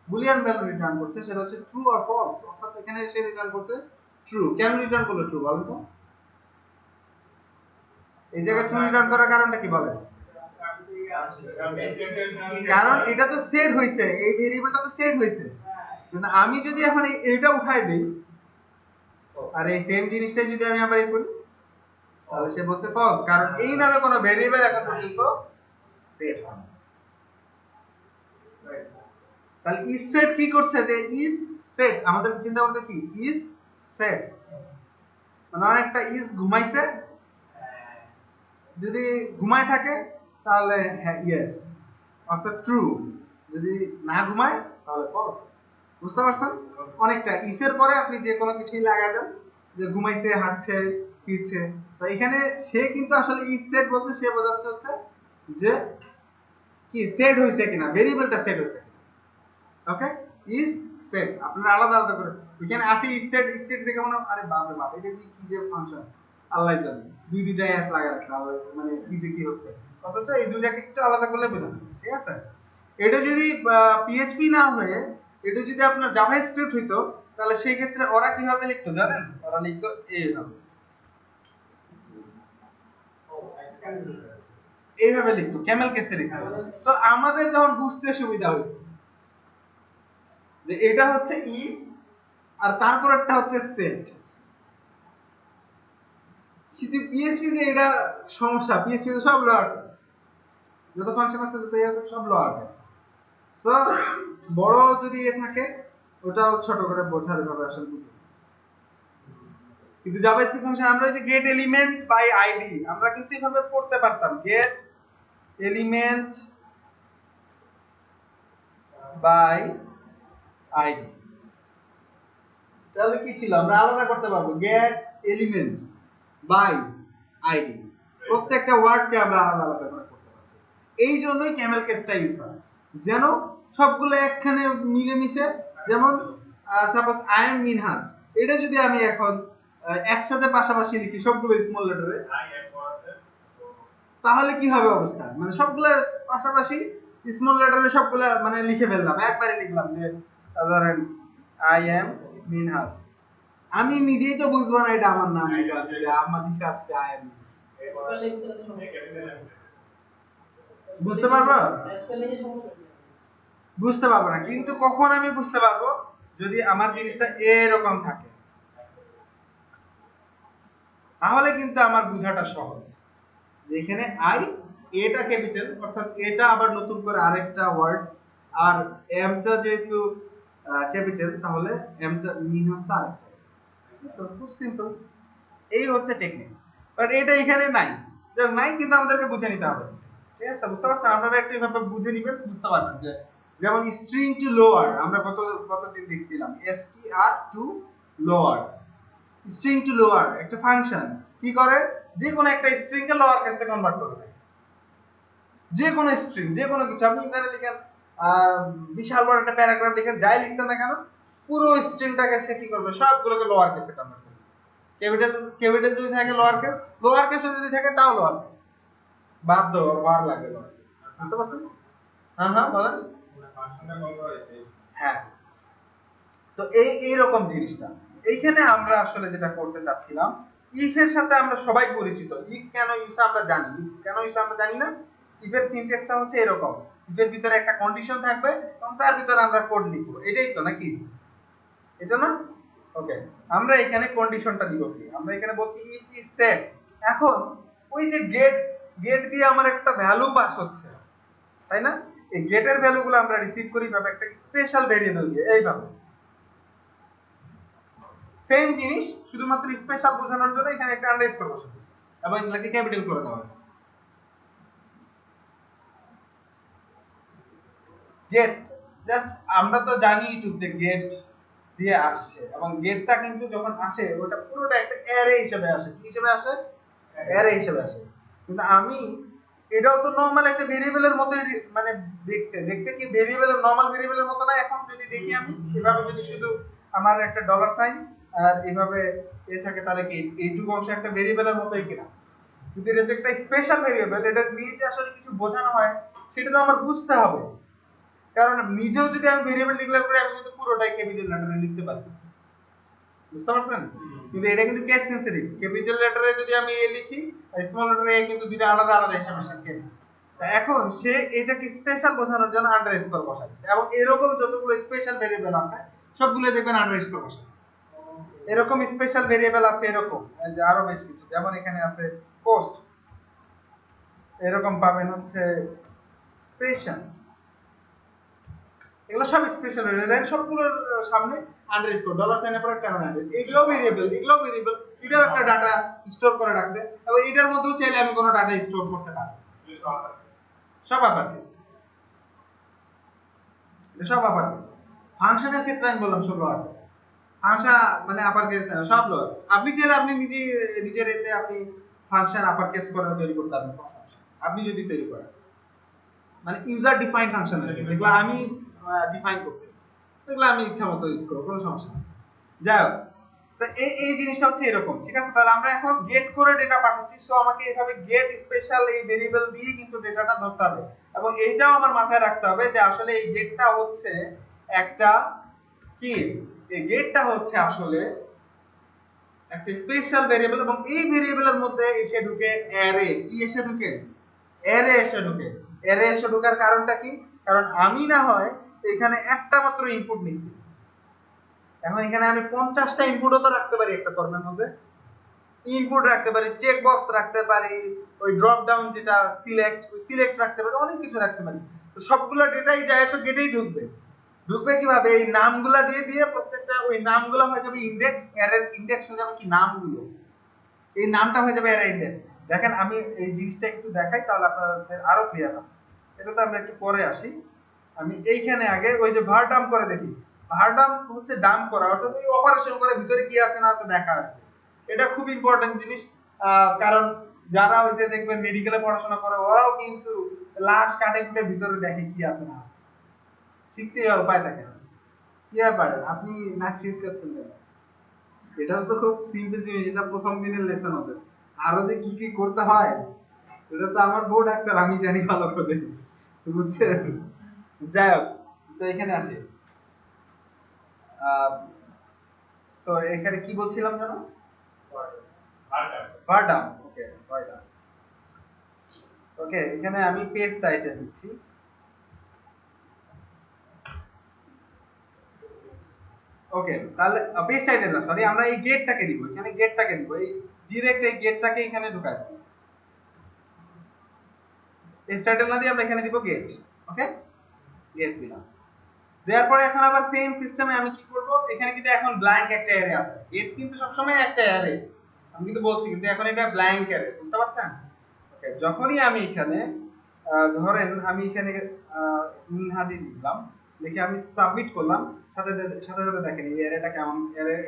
Boolean value return করছে, সেটা হচ্ছে ট্রু অর ফলস, অর্থাৎ এখানে সে রিটার্ন করছে ট্রু। কেন রিটার্ন করলো ট্রু বলেন তো? এই জায়গায় ট্রু রিটার্ন করার কারণটা কি বলেন? কারণ এটা তো সেট হইছে, এই ভেরিয়েবলটা তো সেট হইছে। কিন্তু আমি যদি এখন এটা উঠাই দেই আর এই সেম জিনিসটাই যদি আমি আবার এই করি, তাহলে সে বলছে ফলস, কারণ এই নামে কোনো ভেরিয়েবল এখন পর্যন্ত সেট হয়নি। তাহলে ইজ সেট কি করছে, যে ইজ সেট আমাদের চিন্তা করতে কি ইজ সেট মানে অনেকটা ইজ ঘুমাইছে, যদি ঘুমায় থাকে তাহলে হ্যাঁ ইয়েস অর্থাৎ ট্রু, যদি না ঘুমায় তাহলে ফলস। বুঝতে পারছেন? অনেকটা ইসের পরে আপনি যে কোনো কিছুই লাগাই দেন, যে ঘুমাইছে, হাঁটছে, ফিরছে, তো এখানে সে কিন্তু আসলে ইজ সেট বলতে সে বোঝাচ্ছে হচ্ছে যে কি সেট হইছে কিনা, ভেরিয়েবলটা সেট হইছে কিনা। ওকে, ইজ সেট আপনারা আলাদা আলাদা করে এখানে আসি ইজ সেট, ইজ সেট দেখে মনে আরে বাপ রে বাপ এটা কি কি যে ফাংশন, আল্লাহ জানে দুইটা অ্যাস লাগা রাখছে, আল্লাহ মানে কি যে কি হচ্ছে, অথচ এই দুইটাকে একটু আলাদা করলে বোঝা যাবে। ঠিক আছে, এটা যদি পিএইচপি না হয়ে এটা যদি আপনার জাভাস্ক্রিপ্ট হইতো, তাহলে সেই ক্ষেত্রে ওরা কিভাবে লিখতো জানেন? ওরা লিখতো এইভাবে, এইভাবে লিখতো, ক্যামেল কেসে লিখতো। সো আমাদের যখন বুঝতে সুবিধা হইতো যে এটা হচ্ছে ইজ আর তারপরটা হচ্ছে সেট, কিন্তু পিএইচপি তে এটা সমস্যা, পিএইচপি তে সব লোয়ার কেস, যত ফাংশন আছে যত আছে সব লোয়ার কেস। সো বড় যদি এ থাকে ওটাও ছোট করে বোঝার ভাবে আসলে বুঝি। কিন্তু জাভাস্ক্রিপ্ট ফাংশন আমরা যে গেট এলিমেন্ট বাই আইডি আমরা কিন্তু এভাবে পড়তে পারতাম, গেট এলিমেন্ট বাই আইডি, তাহলে কি ছিল আমরা আলাদা করতে পারবো গেট এলিমেন্ট বাই আইডি, প্রত্যেকটা ওয়ার্ডকে আমরা আলাদা আলাদা করে করতে পারছি। এই জন্যই ক্যামেল কেসটা ইউজ হয়, যেন সবগুলো একখানে মিলেমিশে, যেমন সাপোজ আই এম মিনহাজ, এটা যদি আমি এখন একসাথে পাশাপাশি লিখি সবগুলো স্মল লেটারে, তাহলে কি হবে অবস্থা, মানে সবগুলো পাশাপাশি স্মল লেটারে সবগুলো মানে লিখে ফেললাম, একবারে লিখলাম যে ধরেন আই এম মিনহাজ, আমি নিজেই তো বুঝবো না এটা আমার নাম, এটা আমার দিকে আসছে আই এম, বুঝতে পারবো? বুঝতে পারবো না, কিন্তু কখন আমি বুঝতে পারবো যদি আমার জিনিসটা এরকম থাকে, তাহলে কিন্তু আমার বোঝাটা সহজ। এখানে আই এটা ক্যাপিটাল, অর্থাৎ এটা আবার নতুন করে আরেকটা ওয়ার্ড, আর এমটা যেহেতু ক্যাপিটাল তাহলে এমটা মিনহাজটা আরেকটা, তো খুব সিম্পল। এই হচ্ছে টেকনিক, বাট এটা এখানে নাই, নাই কিন্তু আমাদেরকে বুঝে নিতে হবে। ঠিক আছে, বুঝতে পারছেন? আপনারা একটু এভাবে বুঝে নিবেন, বুঝতে পারবেন যে যেমন স্ট্রিং টু লোয়ার আমরা কতদিন দেখছিলাম, str to lower, string to lower একটা ফাংশন কি করে, যে কোনো একটা স্ট্রিং কে লোয়ার কেসে কনভার্ট করে দেয়, যে কোনো স্ট্রিং, যে কোনো কিছু আপনি এখানে লিখেন বিশাল বড় একটা প্যারাগ্রাফ লিখেন, যাই লিখছেন না কেন পুরো স্ট্রিংটাকে সে কি করবে, সবগুলোকে লোয়ার কেসে কনভার্ট করবে। ক্যাপিটাল ক্যাপিটাল যদি থাকে লোয়ার কেস যদি থাকে তাও লোয়ার কেস, বাধ্য ওয়ার লাগে লোয়ার কেস। বুঝতে পারছেন? হ্যাঁ হ্যাঁ বলেন। হ্যাঁ, তো এইরকম জিনিসটা এইখানে আমরা আসলে যেটা করতে চাচ্ছিলাম, ইফ এর সাথে আমরা সবাই পরিচিত, ইফ কেন ইউজ আমরা জানি, ইফ কেন ইউজ আমরা জানি না, ইফ এর সিনট্যাক্সটা হচ্ছে এরকম, ইফ এর ভিতরে একটা কন্ডিশন থাকবে এবং তার ভিতরে আমরা কোড লিখব, এটাই তো নাকি, এটা না? ওকে, আমরা এখানে কন্ডিশনটা দিব কি, আমরা এখানে বলছি ইফ ইজ সেট, এখন ওই যে গেট, গেট দিয়ে আমার একটা ভ্যালু পাস হচ্ছে, তাই না? এই গেটের ভ্যালুগুলো আমরা রিসিভ করি ভাবে একটা স্পেশাল ভেরিয়েবল দিয়ে, এইভাবে সেম জিনিস শুধুমাত্র স্পেশাল বোঝানোর জন্য এখানে একটা আন্ডারস্কোর বসানো হয়েছে এবং এগুলোকে ক্যাপিটাল করে দেওয়া হয়েছে। গেট জাস্ট আমরা তো জানি ইউটিউব যে গেট দিয়ে আসছে, এবং গেটটা কিন্তু যখন আসে ওটা পুরোটা একটা অ্যারে হিসেবে আসে। কি হিসেবে আসে? অ্যারে হিসেবে আসে। কিন্তু আমি এটাও তো নরমাল একটা ভেরিয়েবলের মতো, মানে দেখতে দেখতে কি ভেরিয়েবলের নরমাল ভেরিয়েবলের মতো না? এখন যদি দেখি আমি এভাবে, যদি শুধু আমার একটা ডলার সাইন আর এভাবে এ থাকে, তাহলে কি এইটুকু অংশ একটা ভেরিয়েবলের মতোই কিনা? কিন্তু এটা যে একটা স্পেশাল ভেরিয়েবল, এটা দিয়ে যে আসলে কিছু বোঝানো হয় সেটা তো আমার বুঝতে হবে। কারণ নিজেও যদি আমি ভেরিয়েবল ডিক্লেয়ার করি, আমি কিন্তু পুরোটাই ক্যাপিটাল লেটারে লিখতে পারি, বুঝতে পারছেন? কিন্তু এটা কিন্তু কেস সেনসিটিভ। ক্যাপিটাল লেটারে যদি আমি এ লিখি আর স্মল লেটারে এ, কিন্তু দুটো আলাদা আলাদা হিসাবে শিখছে। এখন সে এটাকে স্পেশাল বোঝানোর জন্য আন্ডারস্কোর বসাচ্ছে, এবং এরকম যতগুলো স্পেশাল ভেরিয়েবল আছে সবগুলো দেখবেন আন্ডারস্কোর বসাচ্ছে। এরকম স্পেশাল ভেরিয়েবল আছে এরকম, যে আরো বেশ কিছু, যেমন এখানে আছে পোস্ট, এরকম পাবেন হচ্ছে স্টেশন, এগুলো সব স্পেশাল ভেরিয়েবল, সবগুলোর সামনে আন্ডারস্কোর, ডলার সাইনের পরে একটা আন্ডারস্কোর। এগুলোও ভেরিয়েবল, এগুলোও ভেরিয়েবল, এটাও একটা ডাটা স্টোর করে রাখছে, এবং এটার মধ্যেও চাইলে আমি কোনো ডাটা স্টোর করতে পারি। সব আবার সব আবার ফাংশনের ক্ষেত্রে আমি বললাম সব লোয়ার, ফাংশন মানে আপার কেস সব লোয়ার। আপনি চাইলে আপনি নিজের এতে আপনি ফাংশন আপার কেস করে তৈরি করতে পারবেন, আপনি যদি তৈরি করেন, মানে ইউজার ডিফাইন্ড ফাংশন আছে যেগুলো আমি ডিফাইন করছি, সেগুলো আমি ইচ্ছা মতো ইউজ করব, কোনো সমস্যা নেই। যাই হোক, তো এই জিনিসটা হচ্ছে এরকম, ঠিক আছে? তাহলে আমরা এখন গেট করে ডেটা পাঠাচ্ছি, সো আমাকে এইভাবে গেট স্পেশাল এই ভেরিয়েবল দিয়ে কিন্তু ডেটাটা ধরতে হবে, এবং এইটাও আমার মাথায় রাখতে হবে যে আসলে এই গেটটা হচ্ছে একটা কি, এই গেটটা হচ্ছে আসলে একটা স্পেশাল ভেরিয়েবল, এবং এই ভেরিয়েবলের মধ্যে এসে ঢুকে অ্যারে। কি এসে ঢুকে? অ্যারে এসে ঢুকে। অ্যারে এসে ঢোকার কারণটা কি? কারণ আমি না হয় এখানে একটা মাত্র ইনপুট নিচ্ছি, এখন এখানে আমি 50টা ইনপুটও তো রাখতে পারি একটা ফর্মের মধ্যে। ইনপুট রাখতে পারি, চেক বক্স রাখতে পারি, ওই ড্রপ ডাউন যেটা সিলেক্ট, ওই সিলেক্ট রাখতে পারি, অনেক কিছু রাখতে পারি। তো সবগুলো ডেটাই যায় তো গেটেই ঢুকবে। ঢুকবে কিভাবে? এই নামগুলা দিয়ে দিয়ে প্রত্যেকটা ওই নামগুলো হয়ে যাবে ইন্ডেক্স, অ্যারের ইন্ডেক্স হয়ে যাবে কি নামগুলো, এই নামটা হয়ে যাবে অ্যারে ইন্ডেক্স। দেখেন আমি এই জিনিসটা একটু দেখাই, তাহলে আপনাদের আরো ক্লিয়ার হবে। এটা তো আমরা একটু পরে আসি। আমি এইখানে আগে ওই যে ভার ডাম্প করে দেখি। ভার ডাম্প হচ্ছে ডাম্প করা, অর্থাৎ ওই অপারেশন করে ভিতরে কি আছে না আছে দেখা আর কি। এটা খুব ইম্পর্টেন্ট জিনিস, কারণ যারা ওই যে দেখবেন মেডিকেলে পড়াশোনা করে ওরাও কিন্তু লাশ কাটে কুটে ভিতরে দেখে কি আছে না আছে, শিখতে উপায় থাকে না। কি ব্যাপার আপনি নাক শিখতেছেন কেন? এটাও তো খুব সিম্পল জিনিস, এটা প্রথম দিনের লেসন হবে। আরো যে কি কি করতে হয় এটা তো আমার বউ ডাক্তার, আমি জানি ভালো করে, বুঝছেন? যাই হোক, তো এখানে আসি। আহ, তো এখানে কি বলছিলাম জানো? ভার্ডাম। ওকে, ভার্ডাম। ওকে, এখানে আমি পেজ টাইটেল দিচ্ছি। ওকে, তাহলে পেজ টাইটেল না, সরি, আমরা এই গেটটাকে দিব, এখানে গেটটাকে দিব, এই ডিরেক্ট এই গেটটাকে এখানে ঢুকাই দেব। পেজ টাইটেল না দিয়ে আমরা এখানে দিব গেট। ওকে, গেট দিলাম। দেওয়ার পরে এখন আবার সেম সিস্টেমে আমি কি করব, এখানে কিন্তু এখন ব্ল্যাঙ্ক একটা অ্যারে আছে। গেট কিন্তু সবসময় একটা অ্যারে, আমি কিন্তু বলছি, কিন্তু এখন এটা ব্ল্যাঙ্ক অ্যারে, বুঝতে পারছেন? ওকে, যখনই আমি এখানে ধরেন আমি এখানে মিনহাদি দিলাম, লিখে আমি সাবমিট করলাম, সাথে সাথে সাথে দেখেন এই অ্যারেটা কেমন,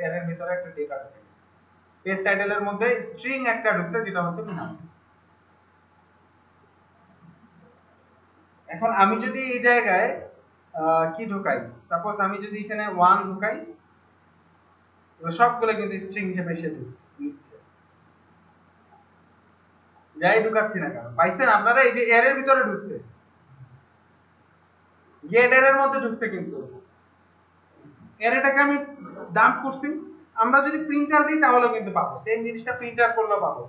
অ্যারের ভিতরে একটা ডেটা ঢুকে গেছে। পেজ টাইটেলের মধ্যে স্ট্রিং একটা ঢুকছে যেটা হচ্ছে মিনহাদি। এখন আমি যদি এই জায়গায় কি ঢোকাই, সাপোজ আমি যদি এখানে 1 ঢোকাই, সবগুলো কিন্তু স্ট্রিং হিসেবে এসে নিচ্ছে, যাই ঢুকাচ্ছি না কেন। পাইছেন আপনারা? এই যে এর ভিতরে ঢুকছে, গেট এর মধ্যে ঢুকছে, কিন্তু এটাকে আমি ডাম্প করছি। আমরা যদি প্রিন্টার দিই তাহলে কিন্তু পাবো, সেম জিনিসটা প্রিন্টার করলেও পাবো।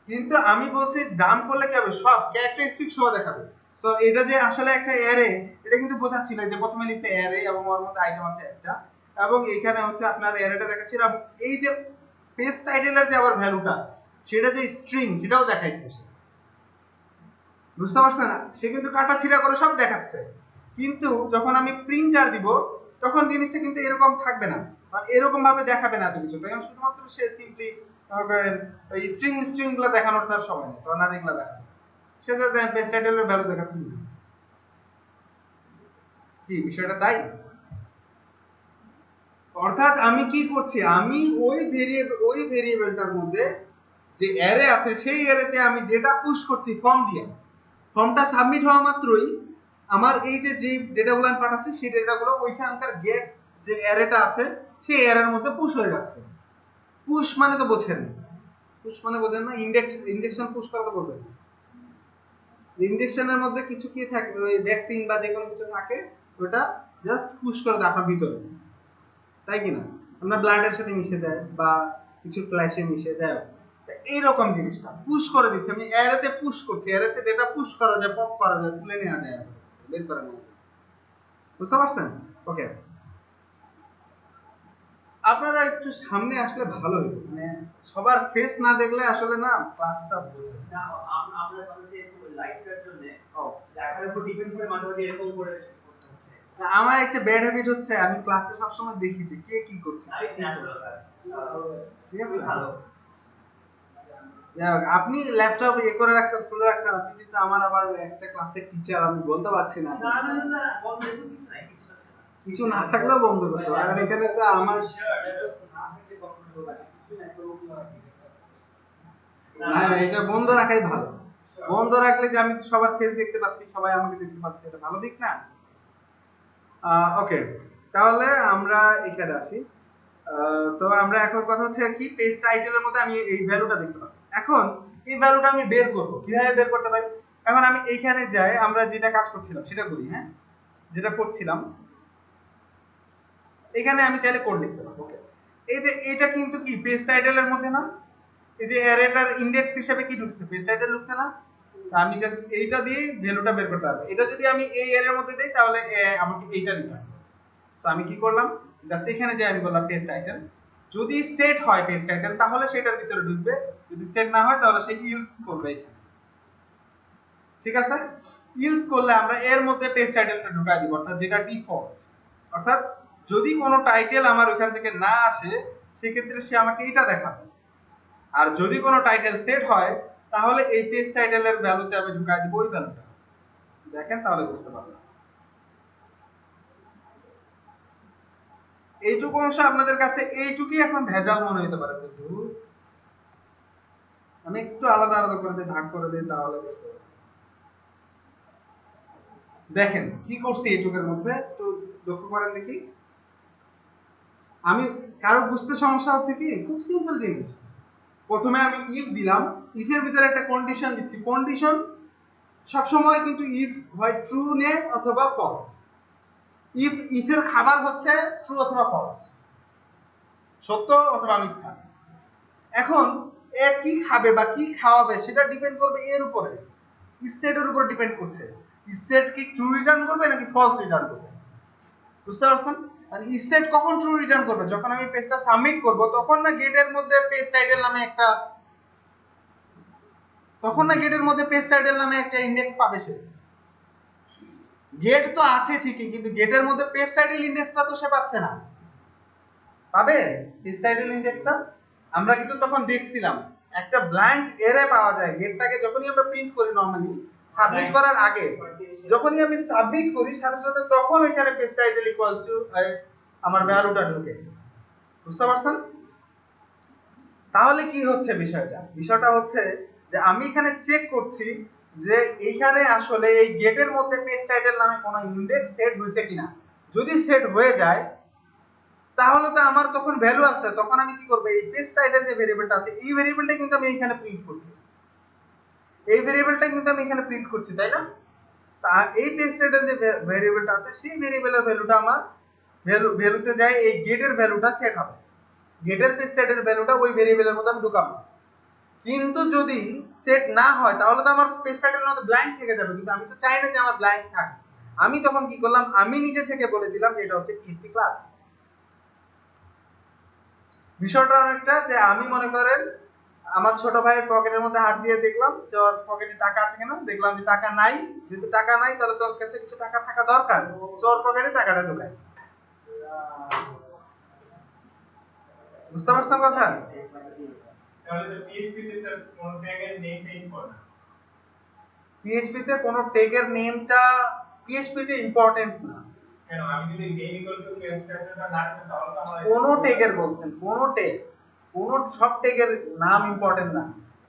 কিন্তু আমি বলছি ডাম্প করলে কি হবে, সব ক্যারেক্টারিস্টিক সহ দেখাবে। তো এটা যে আসলে একটা অ্যারে, এটা কিন্তু বোঝাচ্ছিল যে প্রথমে লিখছে অ্যারে এবং ওর মধ্যে আইটেম আছে একটা, এবং এখানে হচ্ছে আপনার অ্যারেটা দেখাচ্ছিল, এবং এই যে পেজ টাইটেলের যে আবার ভ্যালুটা, সেটা যে স্ট্রিং সেটাও দেখাইছে সে, বুঝতে পারছেন না? সে কিন্তু কাটা ছিঁড়া করে সব দেখাচ্ছে। কিন্তু যখন আমি প্রিন্টার দিব তখন জিনিসটা কিন্তু এরকম থাকবে না, মানে এরকম ভাবে দেখাবে না এত কিছু, তখন শুধুমাত্র সে সিম্পলি ওই স্ট্রিং স্ট্রিং গুলো দেখানোর তার সময় নেই, তখন আর এগুলো দেখাবে, সেটা পেজ টাইটেলের ভ্যালু দেখাচ্ছে। কি বিষয়টা তাই? অর্থাৎ আমি কি করছি, আমি ওই ভেরিয়েবলটার মধ্যে যে অ্যারে আছে সেই অ্যারেতে আমি ডেটা পুশ করছি ফর্ম দিয়ে। ফর্মটা সাবমিট হওয়া মাত্রই আমার এই যে ডেটাগুলো আমি পাঠাচ্ছি সেই ডেটাগুলো ওইখানকার গেট যে অ্যারেটা আছে সেই অ্যারের মধ্যে পুশ হয়ে যাচ্ছে। পুশ মানে তো বোঝেন, পুশ মানে বোঝেন না, ইন্ডেক্সন পুশ করা তো বোঝেন। ইন্ডেক্সনের মধ্যে কিছু কি থাকে, ওই ভ্যাকসিন বা যে কোনো কিছু থাকে, ওটা জাস্ট পুশ করে দেয় আপনার ভিতরে, তাই কিনা? আপনার ব্লাডের সাথে মিশে যায় বা কিছু ফ্ল্যাশে মিশে যায়, এইরকম জিনিসটা পুশ করে দিচ্ছে। আমি অ্যারেতে পুশ করছি, অ্যারেতে ডেটা পুশ করা যায়, পপ করা যায়, তুলে নেওয়া যায়, বের করা যায়। বুঝতে পারছেন? ওকে, আপনারা একটু সামনে আসলে ভালো হতো, মানে সবার ফেস না দেখলে আসলে না ক্লাসটা বোঝে না। আমরা তাহলে লাইভটার জন্য দেখার উপর ডিপেন্ড করে মাঝে মাঝে এরকম করে করতে হচ্ছে। আমার একটা ব্যাড হ্যাবিট হচ্ছে, আমি ক্লাসে সবসময় দেখি যে কে কি করছে, ঠিক আছে? ভালো। আপনি ল্যাপটপ ইয়ে করে রাখছেন, খুলে রাখছেন, আপনি কিন্তু আমার আবার একটা ক্লাসের টিচার, আমি বলতে পারছি না। না না না, বন্ধ কিছু নাই, কিছু আছে না। কিছু না থাকলেও বন্ধ করতে হবে, কারণ এখানে তো আমার না থাকলে কখনো হবে না, কিছু নাই তো কি হয়। না, এটা বন্ধ রাখাই ভালো। বন্ধ রাখলে যে আমি সবার ফেস দেখতে পাচ্ছি, সবাই আমাকে দেখতে পাচ্ছে, এটা ভালো দিক না? ওকে, তাহলে আমরা এখানে আসি। তো আমরা এখন কথা হচ্ছে কি, পেজ টাইটেলের মধ্যে আমি এই ভ্যালুটা দেখতে পাচ্ছি। এখন এই ভ্যালুটা আমি বের করব, কিভাবে বের করতে পারি? এখন আমি এইখানে যাই, আমরা যেটা কাজ করছিলাম সেটা করি। হ্যাঁ, যেটা করছিলাম, এখানে আমি চাইলে কোড লিখতে পারবো। ওকে, এই যে এটা কিন্তু কি পেজ টাইটেলের মধ্যে না, এই যে অ্যারেটার ইনডেক্স হিসেবে কি ঢুকছে, পেজ টাইটেল ঢুকছে না? তো আমি জাস্ট এইটা দিয়ে ভ্যালুটা বের করতে পারবো। এটা যদি আমি এই অ্যারের মধ্যে দেই তাহলে আমাকে এইটা নিতে হবে। তো আমি কি করলাম, জাস্ট এখানে যে আমি বললাম পেজ টাইটেল, যদি সেট হয় পেজ টাইটেল তাহলে সেটার ভিতরে ঢুকবে, যদি সেট না হয় তাহলে সে ইউজ করবে এখানে। ঠিক আছে? ইউজ করলে আমরা এর মধ্যে পেজ টাইটেলটা ঢুকাই দিব, অর্থাৎ যেটা ডিফল্ট। অর্থাৎ যদি কোনো টাইটেল আমার ওখান থেকে না আসে সেক্ষেত্রে সে আমাকে এটা দেখাবে। আর যদি কোনো টাইটেল সেট হয় তাহলে এই পেজ টাইটেলের ভ্যালুতে আমি ঢুকাই দিব ওই ভ্যালুটা। দেখেন তাহলে বুঝতে পারবেন। এইটুকু অংশ আপনাদের কাছে এইটুকুই এখন ভেজাল মনে হতে পারে, যে আমি একটু আলাদা আলাদা করে দিই, ভাগ করে দিই, তাহলে বুঝতে পারবেন। দেখেন কি করছি এইটুকের মধ্যে, একটু লক্ষ্য করেন দেখি। আমি কারো বুঝতে সমস্যা হচ্ছে কি, খুব সিম্পল জিনিস। প্রথমে আমি ইফ দিলাম, ইফের ভিতরে একটা কন্ডিশন দিচ্ছি। কন্ডিশন সবসময় কিন্তু ইফ হয় ট্রু নে অথবা ফলস। ইফের খাবার হচ্ছে ট্রু অথবা ফলস, সত্য অথবা মিথ্যা। এখন এ কি খাবে বা কি খাওয়াবে সেটা ডিপেন্ড করবে এর উপরে, স্টেটের উপর ডিপেন্ড করছে। স্টেট কি ট্রু রিটার্ন করবে নাকি ফলস রিটার্ন করবে, বুঝতে পারছেন? আর স্টেট কখন ট্রু রিটার্ন করবে, যখন আমি পেজটা সাবমিট করব, তখন না গেটের মধ্যে পেজ টাইটেল নামে একটা ইন্ডেক্স পাবে সে। গেট তো আছে ঠিকই, কিন্তু গেটের মধ্যে পেজ টাইটেল ইন্ডেক্সটা তো সে পাচ্ছে না। পাবে পেজ টাইটেল ইন্ডেক্সটা? আমরা কিন্তু তখন দেখছিলাম একটা ব্ল্যাঙ্ক এরে পাওয়া যায় গেটটাকে যখনই আমরা প্রিন্ট করি, নরমালি সাবমিট করার আগে যখনই আমি সাবমিট করি সাথে সাথে তখন এখানে পেজ টাইটেল ইকুয়াল টু আমার ভ্যালুটা ঢোকে। বুঝতে পারছেন? তাহলে কি হচ্ছে বিষয়টা হচ্ছে যে আমি এখানে চেক করছি যে এইখানে আসলে এই গেটের মধ্যে পেজ টাইটেল নামে কোনো ইন্ডেক্স সেট হয়েছে কিনা। যদি সেট হয়ে যায় তাহলে তো আমার তখন ভ্যালু আছে, তখন আমি কি করব, এই পেজ টাইটেল যে ভেরিয়েবলটা আছে এই ভেরিয়েবলটা কিন্তু আমি এখানে প্রিন্ট করছি, তাই না? তা এই পেজ টাইটেল যে ভেরিয়েবলটা আছে সেই ভেরিয়েবলের ভ্যালুটা আমার ভ্যালুতে যায়, এই গেটের ভ্যালুটা সেট হবে, গেটের পেজ টাইটেল ভ্যালুটা ওই ভেরিয়েবলের মধ্যে আমি ঢুকাবো। কিন্তু যদি সেট না হয় তাহলে তো আমার পেজ টাইটেলের মধ্যে ব্ল্যাঙ্ক থেকে যাবে, কিন্তু আমি তো চাই না যে আমার ব্ল্যাঙ্ক থাক। আমি তখন কি করলাম, আমি নিজে থেকে বলে দিলাম যে এটা হচ্ছে পিএইচপি ক্লাস। বিষয়টা অনেকটা যে আমি মনে করেন আমার ছোট ভাইয়ের পকেটের মধ্যে হাত দিয়ে দেখলাম যে ওর পকেটে টাকা আছে কিনা, দেখলাম যে টাকা নাই, যেহেতু টাকা নাই তাহলে তোর কাছে কিছু টাকা থাকা দরকার, তোর পকেটে টাকাটা ঢোকায়। বুঝতে পারছেন কথা? পিএইচপি তে কোনো ট্যাগের নেমটা পিএইচপি তে ইম্পর্টেন্ট না। কেন আমি যদি নেম ইকুয়াল টু পেজ স্ট্রাকচারটা না দিই তাহলে তো আমার কোন ট্যাগের বলছেন, কোন ট্যাগ, কোন সব ট্যাগের নাম ইম্পর্টেন্ট না,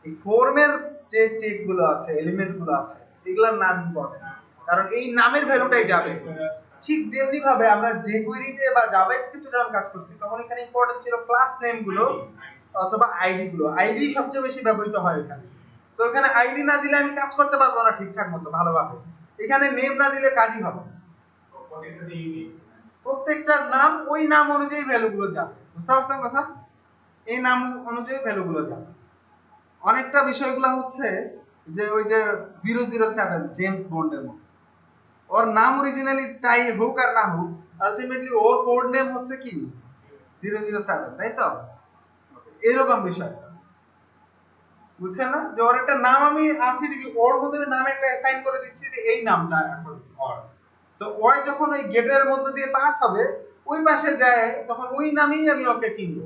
এই ফর্মের যে ট্যাগ গুলো আছে, এলিমেন্ট গুলো আছে, এগুলোর নাম ইম্পর্টেন্ট, কারণ এই নামের ভ্যালুটাই যাবে। ঠিক যেমনি ভাবে আমরা যে কুইরিতে বা জাভাস্ক্রিপ্টে যখন কাজ করছি তখন এখানে ইম্পর্টেন্ট ছিল ক্লাস নেম গুলো অথবা আইডি গুলো, আইডি সবচেয়ে বেশি ব্যবহৃত হয় এখানে। তো এখানে আইডি না দিলে আমি কাজ করতে পারবো না ঠিকঠাক মতো ভালোভাবে, এখানে নেম না দিলে কাজই হবে না। প্রত্যেকটার নাম ওই নাম অনুযায়ী ভ্যালুগুলো যাবে, বুঝতে পারছেন কথা? এই নাম অনুযায়ী ভ্যালুগুলো যাবে। অনেকটা বিষয়গুলো হচ্ছে যে ওই যে 007 জেমস বন্ডের মতো, ওর নাম অরিজিনালি তাই হোক আর না হোক, আলটিমেটলি ওর কোড নেম হচ্ছে কি 007, তাই তো? এরকম বিষয়, বুঝছেন না? যে ওর একটা নাম আমি আছি দেখি, ওর মধ্যে নাম একটা অ্যাসাইন করে দিচ্ছি যে এই নামটা এখন ওর, তো ওই যখন ওই গেটের মধ্যে দিয়ে পাস হবে ওই পাশে যায় তখন ওই নামেই আমি ওকে চিনব।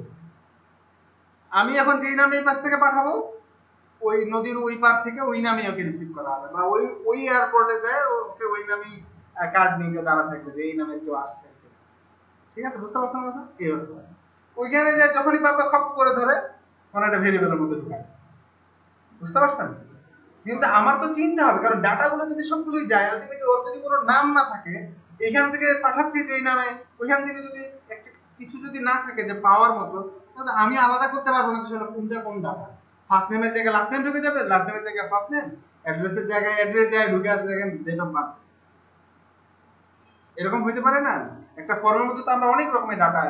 আমি এখন যেই নামে এই পাশ থেকে পাঠাবো ওই নদীর ওই পার থেকে ওই নামেই ওকে রিসিভ করা হবে, বা ওই ওই এয়ারপোর্টে যায় ওকে ওই নামেই কার্ড নিয়ে দাঁড়া থাকবে যে এই নামে কেউ আসছে। ঠিক আছে, বুঝতে পারছেন কথা? এই হচ্ছে ওইখানে যায় যখনই পাবে খপ করে ধরে কোনো একটা ভেরিয়েবলের মধ্যে ঢুকায়, বুঝতে পারছেন? কিন্তু আমার তো চিনতে হবে, কারণ ডাটাগুলো যদি সবগুলোই যায় আলটিমেটলি ওর যদি কোনো নাম না থাকে, এখান থেকে পাঠাচ্ছি যে এই নামে, ওইখান থেকে যদি একটা কিছু যদি না থাকে যে পাওয়ার মতো, তাহলে আমি আলাদা করতে পারবো না সেটা কোনটা কোন ডাটা। ফার্স্ট নেমের জায়গায় লাস্ট নেম ঢুকে যাবে, লাস্ট নেমের জায়গায় ফার্স্ট নেম, অ্যাড্রেসের জায়গায় অ্যাড্রেস যায় ঢুকে আসে দেখেন ডেট অফ বার্থ। এরকম হইতে পারে না? একটা ফর্মের মধ্যে তো আমরা অনেক রকমের ডাটা,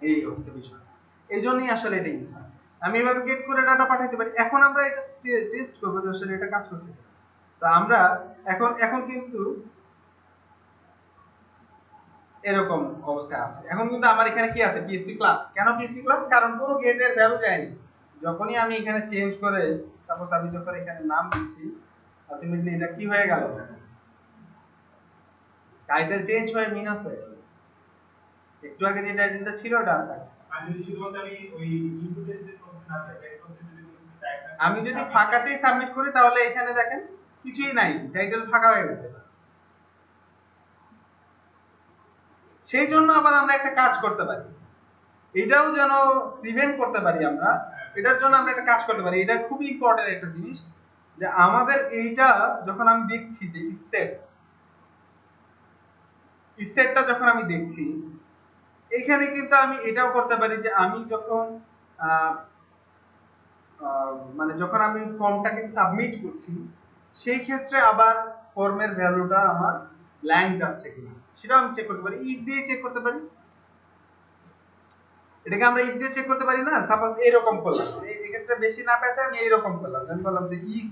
এই হচ্ছে বিষয়। এই জন্যই আসলে এটা বিষয় আমি এভাবে গেট করে ডাটা পাঠাইতে পারি। এখন আমরা এটা টেস্ট করবো যে আসলে এটা কাজ করছে। তো আমরা এখন এখন কিন্তু এরকম অবস্থায় আছে। এখন কিন্তু আমার এখানে কি আছে, পিএসপি ক্লাস। কেন পিএসপি ক্লাস? কারণ কোনো গেটের ভ্যালু যায়নি। যখনই আমি এখানে চেঞ্জ করে, সাপোজ আমি যখন এখানে নাম দিচ্ছি, আলটিমেটলি এটা কি হয়ে গেল, টাইটেল চেঞ্জ হয়ে মিনাস হয়ে গেল। একটু আগে যে টাইটেলটা ছিল ওটা আর থাকছে। আমি যদি ফাঁকাতেই সাবমিট করি তাহলে এখানে দেখেন কিছুই নাই, টাইটেল ফাঁকা হয়ে গেছে। সেই জন্য আবার আমরা একটা কাজ করতে পারি, এটাও যেন প্রিভেন্ট করতে পারি আমরা, এটার জন্য আমরা একটা কাজ করতে পারি। এটা খুবই ইম্পর্টেন্ট একটা জিনিস, যে আমাদের এইটা যখন আমি দেখছি যে স্টেটটা যখন আমি দেখছি, এখানে কিন্তু আমি এটাও করতে পারি যে আমি যখন মানে যখন আমি ফর্মটাকে সাবমিট করছি সেই ক্ষেত্রে আবার ফর্মের ভ্যালুটা আমার ব্ল্যাঙ্ক যাচ্ছে কিনা সেটা আমি চেক করতে পারি, ইফ দিয়ে চেক করতে পারি। এটাকে আমরা ইফ দিয়ে চেক করতে পারি না? সাপোজ এইরকম করলাম, এই ক্ষেত্রে বেশি না পেছে আমি এইরকম করলাম, আমি বললাম যে ইফ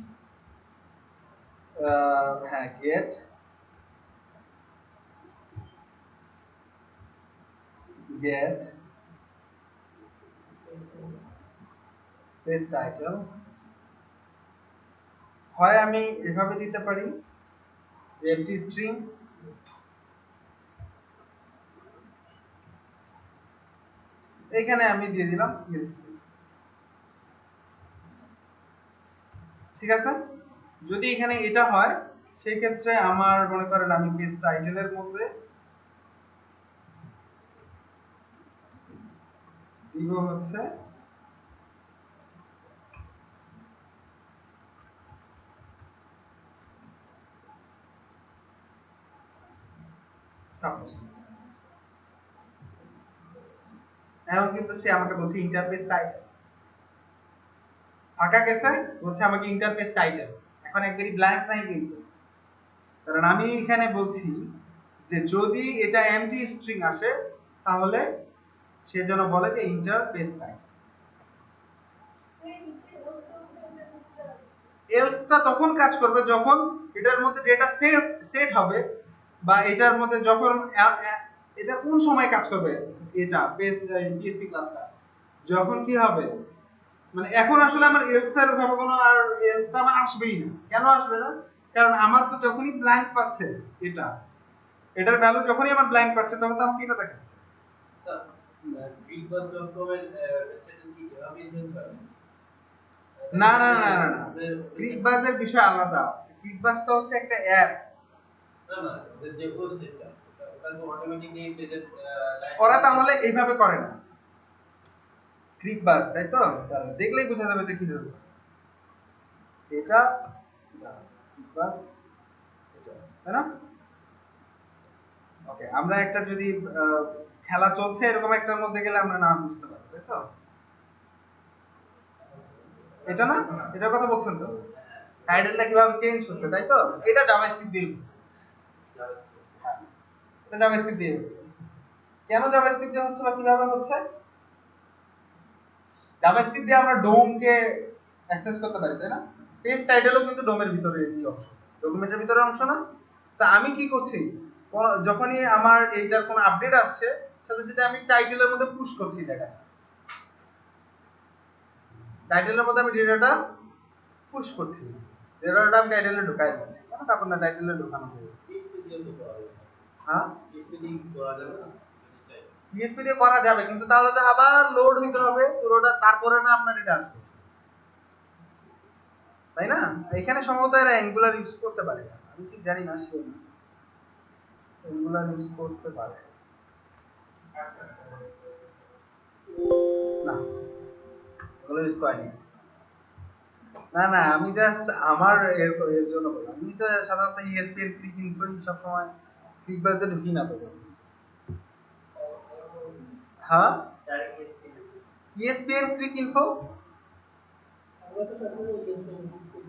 হ্যাঁ গেট গেট পেজ টাইটেল, হয় আমি এভাবে দিতে পারি যে এমটি স্ট্রিং, এখানে আমি দিয়ে দিলাম ঠিক আছে। যদি এখানে এটা হয় সেই ক্ষেত্রে আমার মনে করেন আমি পেজ টাইটেলের মধ্যে দিব হচ্ছে সাপোজ, এখন কিন্তু সে আমাকে বলছে ইন্টারফেস টাইটেল, ফাঁকা গেছে বলছে আমাকে ইন্টারফেস টাইটেল, এখন একবারই ব্ল্যাঙ্ক নাই কিন্তু, কারণ আমি এখানে বলছি যে যদি এটা এমটি স্ট্রিং আসে তাহলে সে যেন বলে যে ইন্টারফেস টাইটেল। এলসটা তখন কাজ করবে যখন এটার মধ্যে ডেটা সেট হবে, বা এটার মধ্যে যখন এটা কোন সময় কাজ করবে, এটা পিএসপি ক্লাসটা যখন কি হবে, মানে এখন আসলে আমার এলস এর ভাবে কোনো আর এলসটা আমার আসবেই না। কেন আসবে না? কারণ আমার তো যখনই ব্ল্যাঙ্ক পাচ্ছে এটা, এটার ভ্যালু যখনই আমার ব্ল্যাঙ্ক পাচ্ছে তখন তো আমাকে এটা দেখাচ্ছে। স্যার ক্লিকবাস.com এর স্ট্যাটাস কি কিভাবে চেঞ্জ হবে? না, ক্লিকবাজের বিষয় আলাদা। ক্লিকবাজটা হচ্ছে একটা অ্যাপ, না না যে প্রসেসটা ওটা তো অটোমেটিকলি পেজের ওরা তাহলে এইভাবে করে না, ক্লিক বাস, তাই তো? তাহলে দেখলেই বোঝা যাবে যে কি ধরবে এটা, ক্লিক বাস, এটা, তাই না? ওকে, আমরা একটা যদি খেলা চলছে এরকম একটার মধ্যে গেলে আমরা না বুঝতে পারবো, তাই তো? এটা না, এটার কথা বলছেন তো, টাইটেলটা কিভাবে চেঞ্জ হচ্ছে, তাই তো? এটা জাভাস্ক্রিপ্ট দিয়ে হচ্ছে। হ্যাঁ, এটা জাভাস্ক্রিপ্ট দিয়ে হচ্ছে। কেন জাভাস্ক্রিপ্ট দিয়ে হচ্ছে বা কিভাবে হচ্ছে? জাভাস্ক্রিপ্ট দিয়ে আমরা ডোমকে অ্যাক্সেস করতে পারি, তাই না? পেজ টাইটেলও কিন্তু ডোমের ভিতরে এই অংশ, ডকুমেন্টের ভিতরে অংশ না? তা আমি কি করছি, যখনই আমার এইটার কোনো আপডেট আসছে সাথে সাথে আমি টাইটেলের মধ্যে পুশ করছি ডেটা, টাইটেলের মধ্যে আমি ডেটাটা পুশ করছি, ডেটাটা আমি টাইটেলে ঢুকাই দিচ্ছি, কেন তারপর না টাইটেলে ঢোকানো হবে? হ্যাঁ, পিএইচপি দিয়ে করা যাবে, কিন্তু তাহলে তো আবার লোড হইতে হবে পুরোটা, তারপরে না আপনার এটা আসবে, তাই না? এখানে সম্ভবত এরা অ্যাঙ্গুলার ইউজ করতে পারে, আমি ঠিক জানি না, শিওর না, অ্যাঙ্গুলার ইউজ করতে পারে না, ওগুলো ইউজ করেনি। না না, আমি জাস্ট আমার এর জন্য বললাম, আমি তো সাধারণত ইএসপিএন ক্লিক ইনফো সব সময় ক্লিক বাজে ঢুকি না তো। হ্যাঁ, ইএসপিএন ক্লিক ইনফো,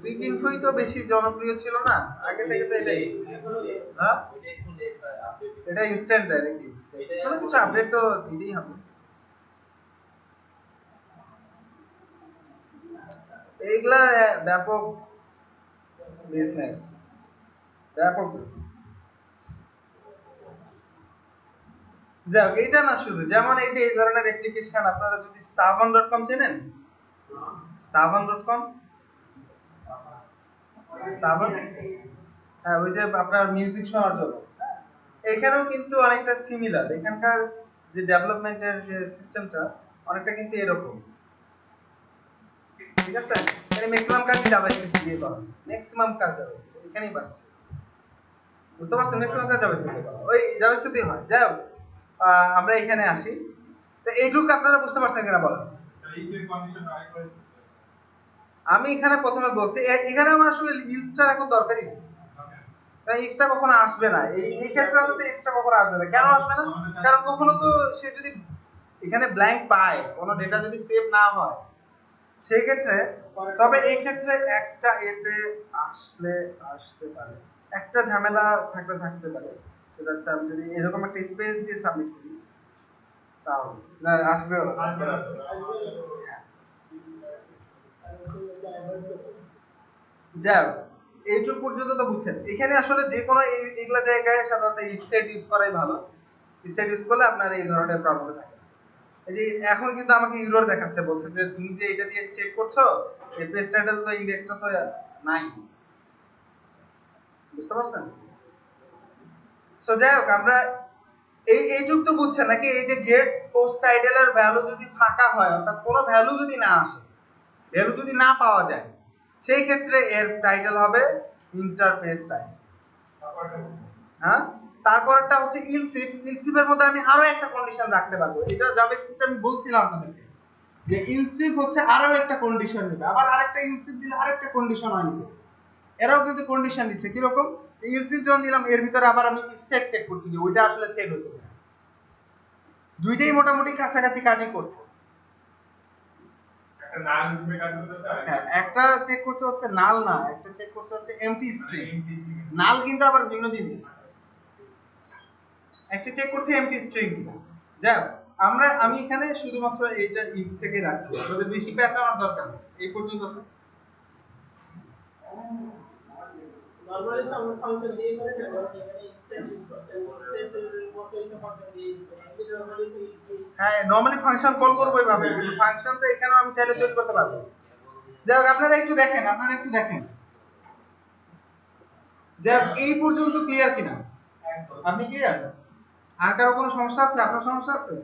ক্লিক ইনফোই তো বেশি জনপ্রিয় ছিল না আগে থেকে, তো এটাই। হ্যাঁ, এটা ইনস্ট্যান্ট দেয় নাকি? চলো কিছু আপডেট তো দিতেই হবে। এইগুলা ব্যাপক বিজনেস, ব্যাপক। যাক, এইটা না শুধু, যেমন এই যে এই ধরনের অ্যাপ্লিকেশন আপনারা যদি savan.com চেনেন, savan.com, সাভান, হ্যাঁ ওই যে আপনার মিউজিক শোনার জন্য, এখানেও কিন্তু অনেকটা সিমিলার, এখানকার যে ডেভেলপমেন্টের যে সিস্টেমটা অনেকটা কিন্তু এরকম, ঠিক আছে? মানে ম্যাক্সিমাম কাজই জাভাস্ক্রিপ্ট দিয়ে করা, ম্যাক্সিমাম কাজ জাভাস্ক্রিপ্ট এখানেই পাচ্ছে, বুঝতে পারছেন? ম্যাক্সিমাম কাজ জাভাস্ক্রিপ্ট দিয়ে করা, ওই জাভাস্ক্রিপ্ট দিয়ে হয়। যাই হোক, আমরা এখানে আসি, তো এইটুকু আপনারা বুঝতে পারছেন কিনা বলেন? আমি এখানে প্রথমে বলছি এখানে আমার আসলে ইলস্টার এখন দরকারই নেই, এক্সট্রা কখনো আসবে না, এই ক্ষেত্রে তো এক্সট্রা কখনো আসবে না। কেন আসবে না? কারণ কখনো তো সে যদি এখানে ব্ল্যাঙ্ক পায়, কোনো ডেটা যদি সেভ না হয় সেই ক্ষেত্রে, তবে এই ক্ষেত্রে একটা এতে আসতে পারে, একটা ঝামেলা থাকতে পারে, সেটা হচ্ছে আমি যদি এরকম একটা স্পেস দিয়ে সাবমিট করি তাহলে না আসবেও না। যাই হোক, এইটুকু পর্যন্ত তো বুঝছেন। এখানে আসলে যে কোনো এইগুলা জায়গায় সাধারণত স্টেট ইউজ করাই ভালো, স্টেট ইউজ করলে আপনার এই ধরনের প্রবলেম থাকে। এই যে এখন কিন্তু আমাকে ইউরোর দেখাচ্ছে, বলছে যে তুমি যে এটা দিয়ে চেক করছো এই পেজ টাইটেল তো ইন্ডেক্সটা তো নাই, বুঝতে পারছেন? সো যাই হোক, আমরা এইটুক তো বুঝছেন নাকি? এই যে গেট পোস্ট টাইটেলের ভ্যালু যদি ফাঁকা হয়, অর্থাৎ কোনো ভ্যালু যদি না আসে, ভ্যালু যদি না পাওয়া যায়, সেই ক্ষেত্রে এর টাইটেল হবে ইন্টারফেস টাইটেল। হ্যাঁ, তারপরটা হচ্ছে ইলসিফ, ইলসিফের মধ্যে আমি আরো একটা কন্ডিশন রাখতে পারবো, এটা জাভাস্ক্রিপ্ট আমি বলছিলাম আপনাদেরকে যে ইলসিফ হচ্ছে আরো একটা কন্ডিশন নেবে, আবার আরেকটা ইলসিফ দিলে আরেকটা কন্ডিশন হয় নেবে, এরাও কিন্তু কন্ডিশন দিচ্ছে। কিরকম? ইলসিফ যখন দিলাম এর ভিতরে আবার আমি স্টেট চেক করছি যে ওইটা আসলে সেভ হয়েছে কিনা, দুইটাই মোটামুটি কাছাকাছি কাজই করছে। হ্যাঁ, একটা চেক করছে হচ্ছে নাল, না একটা চেক করছে হচ্ছে এমটি স্ট্রিং, নাল কিন্তু আবার ভিন্ন জিনিস, একটা চেক করছে এমটি স্ট্রিং কিনা। যাই হোক, আমি এখানে শুধুমাত্র এইটা ইফ থেকে রাখছি, আপনাদের বেশি পেঁচানোর দরকার নেই এই পর্যন্ত। নরমালি তো আমরা ফাংশন দিয়ে করে না, কারণ এখানে স্টেট ইউজ করতে স্টেটের মতো একটা ফাংশন দিয়ে এমনি নরমালি তো হ্যাঁ, নরমালি ফাংশন কল করবো এইভাবে, কিন্তু ফাংশন তো এখানেও আমি চাইলে তৈরি করতে পারবো। যাই হোক, আপনারা একটু দেখেন যে এই পর্যন্ত ক্লিয়ার কিনা, আপনি ক্লিয়ার? আর কারো কোনো সমস্যা আছে? আপনার সমস্যা আছে?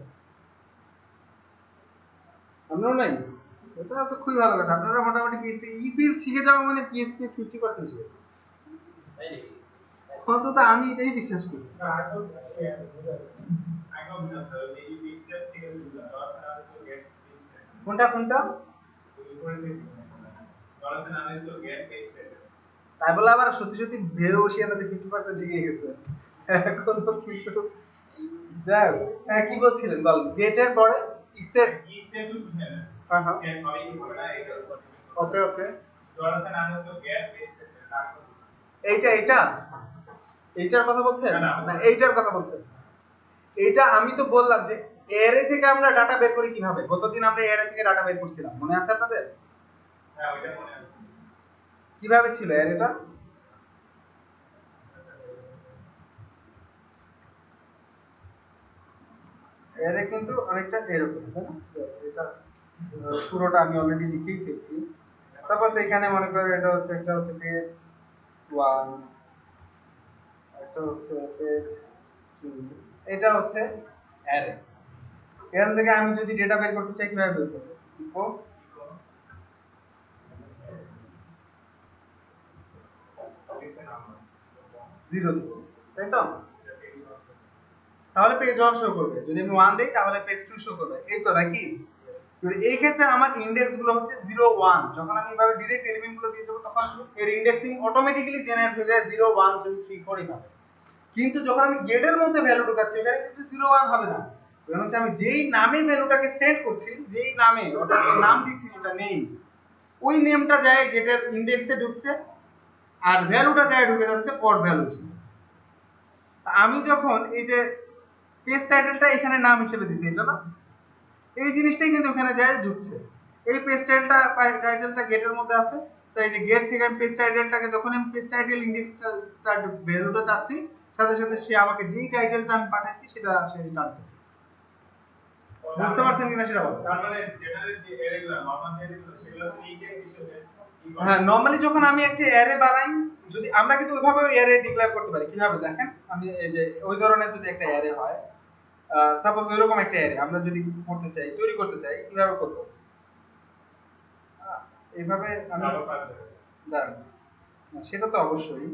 আপনারও নাই? এটা তো খুবই ভালো কথা, আপনারা মোটামুটি পিএসপি ইফিল শিখে যাওয়া মানে পিএসপি 50% শিখে। অন্তত আমি এটাই বিশ্বাস করি। কোনটা কোনটা? তাই বলে আবার সত্যি সত্যি বেওশিয়ানাতে 50% শিখে গেছে এখন তো কিন্তু যাই হোক। হ্যাঁ কি বলছিলেন বল, গেটের পরে ইসেট। হ্যাঁ হ্যাঁ ওকে ওকে। এইটা এইটা এইটার কথা বলছেন না এইটার কথা বলছেন? এইটা আমি তো বললাম যে অ্যারে থেকে আমরা ডাটা বের করি কিভাবে, গতদিন আমরা অ্যারে থেকে ডাটা বের করছিলাম, মনে আছে আপনাদের? কিভাবে ছিল অ্যারেটা? অ্যারে কিন্তু অনেকটা এরকম, তাই না? এটা পুরোটা আমি অলরেডি লিখেই ফেলছি। সাপোজ এখানে মনে করো এটা হচ্ছে পেজ 1, এটা হচ্ছে পেজ 2, এটা হচ্ছে অ্যারে। এখান থেকে আমি যদি ডেটা বের করতে চাই কিভাবে বের করব? ইকো 0 দিব, তাই তো? তাহলে পেজ 1 শো করবে। যদি আমি 1 দেই তাহলে পেজ 2 শো করবে, এই তো নাকি? কিন্তু এই ক্ষেত্রে আমার ইনডেক্স গুলো হচ্ছে 0 1। যখন আমি এভাবে ডাইরেক্ট এলিমেন্ট গুলো দিয়ে দেব তখন এর ইন্ডেক্সিং অটোমেটিক্যালি জেনারেট হয়ে যায় 0 1 2 3 4 এভাবে। কিন্তু যখন আমি গেটের মধ্যে ভ্যালু ঢোকাচ্ছি এখানে কিন্তু 0 1 হবে না। কারণ হচ্ছে আমি যেই নামে ভ্যালুটাকে সেট করছি, যেই নামে ওটাকে নাম দিচ্ছি যেটা নেম, ওই নেমটা যায় গেটের ইনডেক্সে ঢুকছে আর ভ্যালুটা যায় ঢুকে যাচ্ছে পর ভ্যালু হিসেবে। আমি যখন এই যে পেজ টাইটেলটা এখানে নাম হিসেবে দিছি, এটা না, এই জিনিসটাই কিন্তু ওখানে যায় ঢুকছে। এই পেজ টাইটেলটা গেটের মধ্যে আছে, তো এই যে গেট থেকে আমি পেজ টাইটেলটাকে যখন আমি পেজ টাইটেল ইনডেক্সটা ভ্যালুটা চাচ্ছি, সাথে সাথে সে আমাকে যেই টাইটেলটা আমি পাঠাচ্ছি সেটা সে রিটার্ন করে। বুঝতে পারছেন কিনা সেটা বলো। তার মানে জেনারেল যে এরিয়াগুলো নরমাল এরিয়াগুলো সেগুলো ইনডেক্স হিসেবে হ্যাঁ নরমালি যখন আমি একটা অ্যারে বানাই, যদি আমরা কিন্তু ওইভাবে অ্যারে ডিক্লেয়ার করতে পারি। কিভাবে দেখেন, আমি এই যে ওই ধরনের যদি একটা অ্যারে হয়, সাপোজ ওইরকম একটা অ্যারে আমরা যদি করতে চাই, তৈরি করতে চাই, কিভাবে করব? এইভাবে আমি দাঁড়ান, সেটা তো অবশ্যই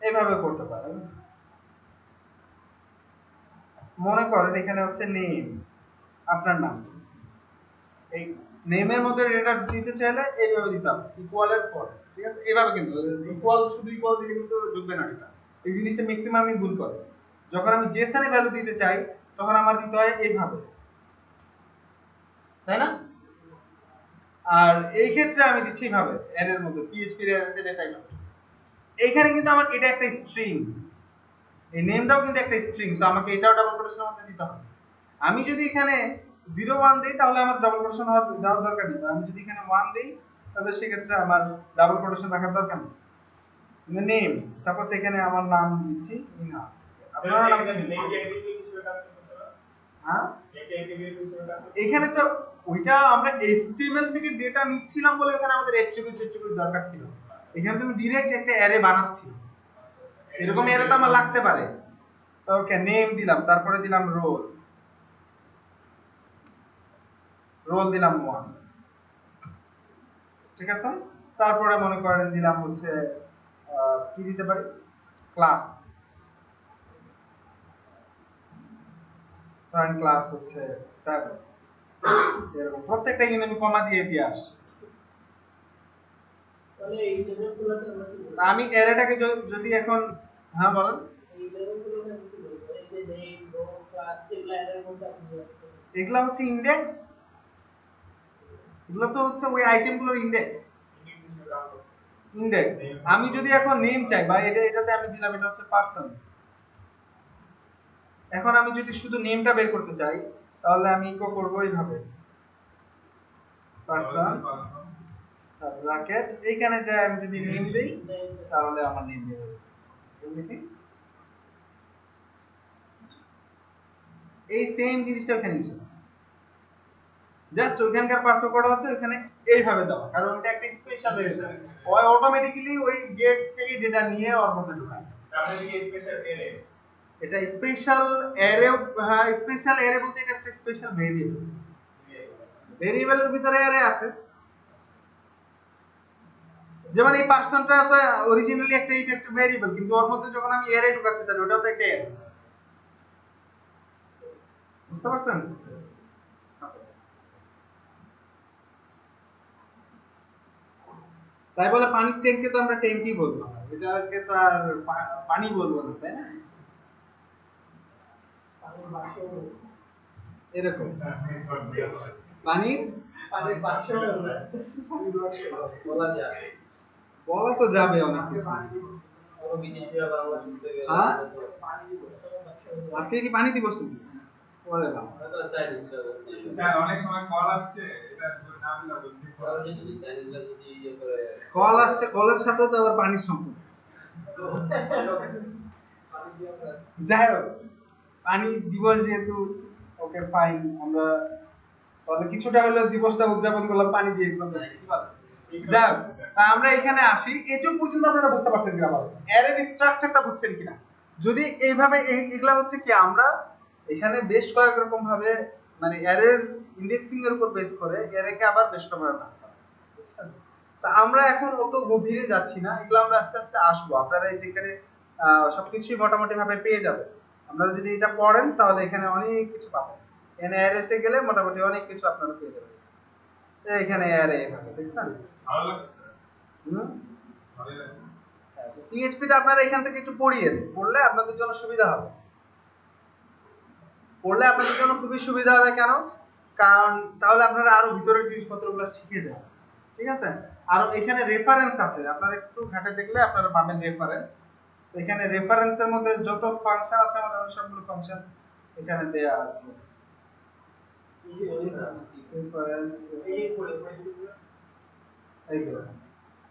এইভাবে করতে পারেন। মনে করেন এখানে হচ্ছে নেম, আপনার নাম, এই নেমের মধ্যে ডেটা দিতে চাইলে এইভাবে দিতাম ইকুয়ালের পর, ঠিক আছে? এইভাবে কিন্তু ইকুয়াল, শুধু ইকুয়াল দিলে কিন্তু ঢুকবে না ডেটা। এই জিনিসটা ম্যাক্সিমামই ভুল করে। যখন আমি জেসনে ভ্যালু দিতে চাই তখন আমার দিতে হয় এইভাবে, তাই না? আর এই ক্ষেত্রে আমি দিচ্ছি এইভাবে অ্যারের মধ্যে, পিএইচপি এর অ্যারেতে ডেটা এইভাবে। এইখানে কিন্তু আমার এটা একটা স্ট্রিং, এই নেমটাও কিন্তু একটা স্ট্রিং, সো আমাকে এটাও ডাবল কোটেশনের মধ্যে দিতে হবে। আমি যদি এখানে 0 1 দেই তাহলে আমার ডাবল কোটেশন দেওয়ার দরকার নেই। আমি যদি এখানে 1 দেই তাহলে সেক্ষেত্রে আমার ডাবল কোটেশন রাখার দরকার নেই। নেম, সাপোজ এখানে আমার নাম দিচ্ছি ইনাস, আপনারা নাম হ্যাঁ, এখানে তো ওইটা আমরা HTML থেকে ডেটা নিচ্ছিলাম বলে এখানে আমাদের অ্যাট্রিবিউট দরকার ছিল। এখানে তুমি ডাইরেক্ট একটা অ্যারে বানাচ্ছি, এরকম অ্যারে তো আমার লাগতে পারে। ওকে, নেম দিলাম, তারপরে দিলাম রোল দিলাম 1, ঠিক আছে? তারপরে মনে করেন দিলাম হচ্ছে কি দিতে পারি, ক্লাস, ধরেন ক্লাস হচ্ছে 7, এরকম প্রত্যেকটা কিন্তু আমি কমা দিয়ে আসছি। তাহলে এই লেভেলগুলোতে আমরা কি বলবো? আমি অ্যারেটাকে যদি এখন, হ্যাঁ বলেন, এই লেভেলগুলোতে আমরা কি বলবো? এই যে নেম, রো, ক্লাস, এগুলো এর মধ্যে আপনি বলতে এগুলা হচ্ছে ইনডেক্স, এগুলো তো হচ্ছে ওই আইটেমগুলোর ইনডেক্স। আমি যদি এখন নেম চাই বা এটাতে আমি দিলাম এটা হচ্ছে পার্সন। এখন আমি যদি শুধু নেমটা বের করতে চাই তাহলে আমি ইকো করব এইভাবে, পার্সন ব্র্যাকেট, এইখানে যে আমি যদি নেম দেই তাহলে আমার নেম বের হবে। বুঝলি? এই সেম জিনিসটা এখানে ইউজ হচ্ছে, জাস্ট ওইখানকার পার্থক্যটা হচ্ছে ওইখানে এইভাবে দেওয়া, কারণ এটা একটা স্পেশাল ভেরিয়েবল, ওই অটোমেটিক্যালি ওই গেট থেকে ডেটা নিয়ে ওর মধ্যে ঢোকায়। তাহলে কি স্পেশাল এরে এটা স্পেশাল অ্যারে, হ্যাঁ স্পেশাল অ্যারে বলতে এটা একটা স্পেশাল ভেরিয়েবল, ভেরিয়েবলের ভিতরে অ্যারে আছে। যেমন এই পার্সনটা তো অরিজিনালি একটা এটা একটা ভেরিয়েবল, কিন্তু ওর মধ্যে যখন আমি অ্যারে ঢুকাচ্ছি তাহলে ওটাও তো একটা অ্যারে। বুঝতে পারছেন? তাই বলে পানির ট্যাঙ্ককে তো আমরা ট্যাঙ্কই বলবো না, এটাকে তো আর পানি বলবো না, তাই না? পানির বাক্স এরকম পানির পানির বাক্স বলা যায় বলা তো যাবে অনেক কিছু। কোনো বিদেশিরা বাংলা শুনতে গেলে হ্যাঁ? পানি দিব আজকে কি পানি দিবস তুমি? ওরে বাবা। আমরা তো চাইনিজ স্যার অনেক সময় কল আসছে, এটা নাম না বলছি। যদি চাইনিজরা যদি ইয়ে করে কল আসছে, কলের সাথেও তো আবার পানির সম্পর্ক। যাই হোক, পানি দিবস যেহেতু, ওকে ফাইন, আমরা তাহলে কিছুটা হলেও দিবসটা উদযাপন করলাম পানি দিয়ে এক্সাম। যাই হোক, তা আমরা এখানে আসি, এটুকু পর্যন্ত আপনারা বুঝতে পারছেন কিনা বলেন? অ্যারের স্ট্রাকচারটা বুঝছেন কিনা? যদি এইভাবে এগুলা হচ্ছে কি, আমরা এখানে বেশ কয়েক রকম ভাবে মানে অ্যারের ইন্ডেক্সিং এর উপর বেস করে অ্যারেকে আবার বেশ কয়েক ভাগ করা হয়। বুঝছেন? তা আমরা এখন অত গভীরে যাচ্ছি না, এগুলো আমরা আস্তে আস্তে আসবো। আপনারা এই যেখানে সবকিছুই মোটামুটি ভাবে পেয়ে যাবেন। আপনারা যদি এটা পড়েন তাহলে এখানে অনেক কিছু পাবেন। এখানে অ্যারেসে গেলে মোটামুটি অনেক কিছু আপনারা পেয়ে যাবেন। এখানে অ্যারে এভাবে দেখছেন? ভালো লাগছে হুম। ভালো লাগছে। পিএইচপিটা আপনারা এখান থেকে একটু পড়িয়েন, পড়লে আপনাদের জন্য সুবিধা হবে। পড়লে আপনাদের জন্য খুবই সুবিধা হবে। কেন? কারণ তাহলে আপনারা আরো ভিতরের জিনিসপত্রগুলো শিখে যাবেন। ঠিক আছে? আর এখানে রেফারেন্স আছে, আপনারা একটু ঘাটে দেখলে আপনারা পাবেন রেফারেন্স। তো এখানে রেফারেন্সের মধ্যে যত ফাংশন আছে আমাদের সবগুলো ফাংশন এখানে দেয়া আছে। রেফারেন্স এই তো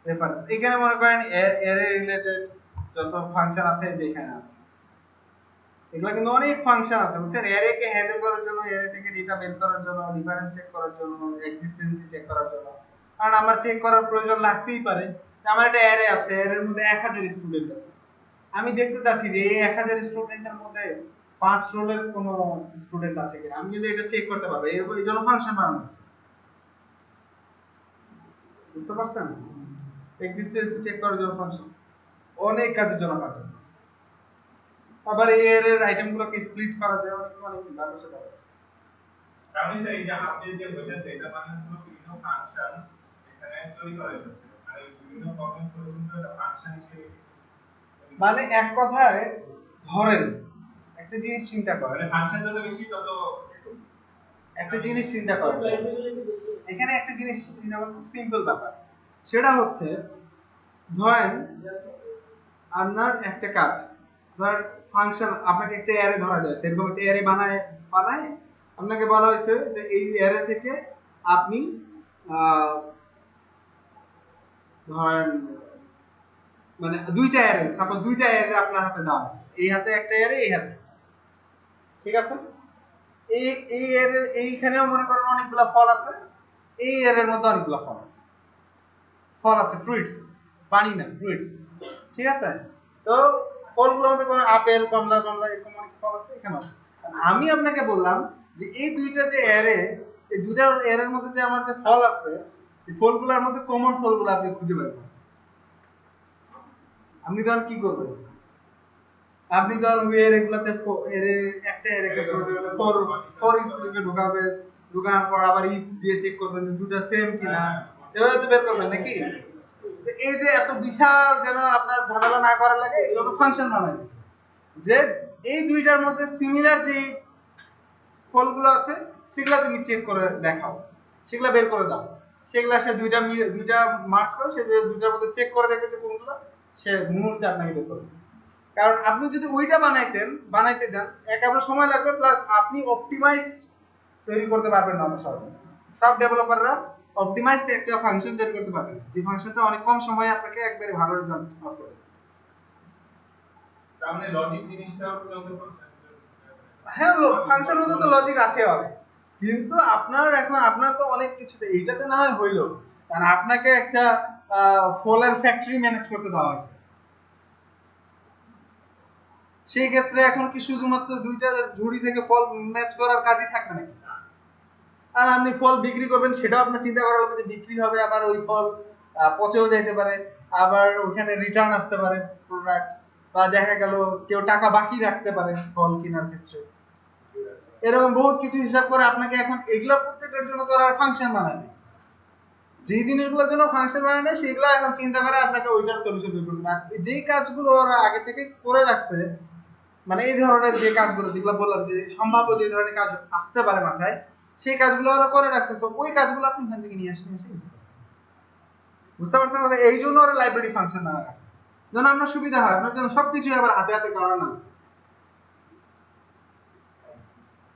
রেফারেন্স। এখানে মনে করেন অ্যারে রিলেটেড যত ফাংশন আছে যে এখানে আছে। এগুলো কিন্তু অনেক ফাংশন আছে, বুঝছেন? অ্যারে কে হ্যান্ডেল করার জন্য, অ্যারে থেকে ডেটা বের করার জন্য, ডিফারেন্স চেক করার জন্য, এক্সিস্টেন্সি চেক করার জন্য। কারণ আমার চেক করার প্রয়োজন লাগতেই পারে যে আমার একটা অ্যারে আছে, অ্যারের মধ্যে 1000 স্টুডেন্ট আছে। আমি দেখতে চাচ্ছি যে এই 1000 স্টুডেন্টের মধ্যে 5 রোলের কোনো স্টুডেন্ট আছে কিনা। আমি যদি এটা চেক করতে পারবো, এই জন্য ফাংশন বানানো হয়েছে। বুঝতে পারছেন? এক্সিস্টেন্সি চেক করার জন্য ফাংশন, অনেক কাজের জন্য কাজ হয়। আবার এই এর আইটেমগুলোকে স্প্লিট করা যায়, অনেক অনেক ভালো সেটা আছে। আমি চাই যে আপনি যে বলছেন এটা মানে হলো বিভিন্ন ফাংশন এখানে তৈরি করা হয়েছে, আর এই বিভিন্ন প্রবলেম সলিউশন একটা ফাংশন হিসেবে, মানে এক কথায় ধরেন একটা জিনিস চিন্তা করেন, মানে ফাংশন যত বেশি তত একটা জিনিস চিন্তা করেন, এখানে একটা জিনিস চিন্তা করেন, খুব সিম্পল ব্যাপার। সেটা হচ্ছে ধরেন আপনার একটা কাজ, ধর ফাংশন আপনাকে একটা অ্যারে ধরা যায়, এরকম একটা অ্যারে বানায় আপনাকে বলা হয়েছে যে এই অ্যারে থেকে আপনি ধরেন মানে দুইটা অ্যারে, সাপোজ দুইটা অ্যারে আপনার হাতে দেওয়া আছে, এই হাতে একটা অ্যারে, এই হাতে, ঠিক আছে? এই এই অ্যারে, এইখানেও মনে করেন অনেকগুলা ফল আছে, এই অ্যারের মধ্যে অনেকগুলা ফল আছে, ফ্রুটস, পানি না ফ্রুটস, ঠিক আছে? তো ফলগুলোর মধ্যে কোনো আপেল, কমলা এরকম অনেক ফল আছে এখানে আছে। আমি আপনাকে বললাম যে এই দুইটা যে অ্যারে, এই দুইটা অ্যারের মধ্যে যে আমার যে ফল আছে, এই ফলগুলোর মধ্যে কমন ফলগুলো আপনি খুঁজে বের করুন। আপনি তখন কি করবেন? আপনি তখন ওই অ্যারেগুলোতে একটা অ্যারেকে ফর ইনস্টুডেন্টকে ঢোকাবে, ঢোকানোর পর আবার ইফ দিয়ে চেক করবেন যে দুটো সেম কিনা, এভাবে তো বের করবেন নাকি? এই যে এত বিশাল যেন আপনার ঝামেলা না করা লাগে, এগুলো ফাংশন বানাই দিচ্ছে যে এই দুইটার মধ্যে সিমিলার যে ফলগুলো আছে সেগুলো তুমি চেক করে দেখাও, সেগুলো বের করে দাও, সেগুলো সে দুইটা মার্ক করে, সে যে দুইটার মধ্যে চেক করে দেখেছে কোনগুলো, সে মুহূর্তে আপনাকে বের করবে। কারণ আপনি যদি ওইটা বানাইতে যান, একেবারে সময় লাগবে, প্লাস আপনি অপটিমাইজ তৈরি করতে পারবেন না। সব ডেভেলপাররা অপটিমাইজড একটা ফাংশন তৈরি করতে পারবেন, যে ফাংশনটা অনেক কম সময়ে আপনাকে একবারে ভালো রেজাল্ট করবে। তার মানে লজিক জিনিসটাও যত হ্যাঁ, ফাংশন মধ্যে তো লজিক আছে হবে, কিন্তু আপনার তো অনেক কিছুতে এইটাতে না হয় হইলো, কারণ আপনাকে একটা ফলের ফ্যাক্টরি ম্যানেজ করতে দেওয়া হয়েছে। সেই ক্ষেত্রে এখন কি শুধুমাত্র দুইটা ঝুড়ি থেকে ফল ম্যাচ করার কাজই থাকবে নাকি? আর আপনি ফল বিক্রি করবেন, সেটাও আপনার চিন্তা করা লাগবে যে বিক্রি হবে, আবার ওই ফল পচেও যাইতে পারে, আবার ওখানে রিটার্ন আসতে পারে প্রোডাক্ট, বা দেখা গেল কেউ টাকা বাকি রাখতে পারে ফল কেনার ক্ষেত্রে। এরকম বহুত কিছু হিসাব করে আপনাকে এখন এগুলো প্রত্যেকটার জন্য তো আর ফাংশন বানাবে, যে জিনিসগুলোর জন্য ফাংশন বানায় না সেগুলো এখন চিন্তা করে আপনাকে ওইটার সলিউশন বের করবে। আর যেই কাজগুলো ওরা আগে থেকে করে রাখছে, মানে এই ধরনের যে কাজগুলো যেগুলো বললাম যে সম্ভাব্য যে ধরনের কাজ আসতে পারে মাথায়, সেই কাজগুলো ওরা করে রাখছে। তো ওই কাজগুলো আপনি এখান থেকে নিয়ে আসেন, এসে use করেন। বুঝতে পারছেন কথা? এই জন্য ওরা লাইব্রেরি ফাংশন না রাখছে, যেন আপনার সুবিধা হয়, আপনার জন্য সবকিছু আবার হাতে হাতে করা না।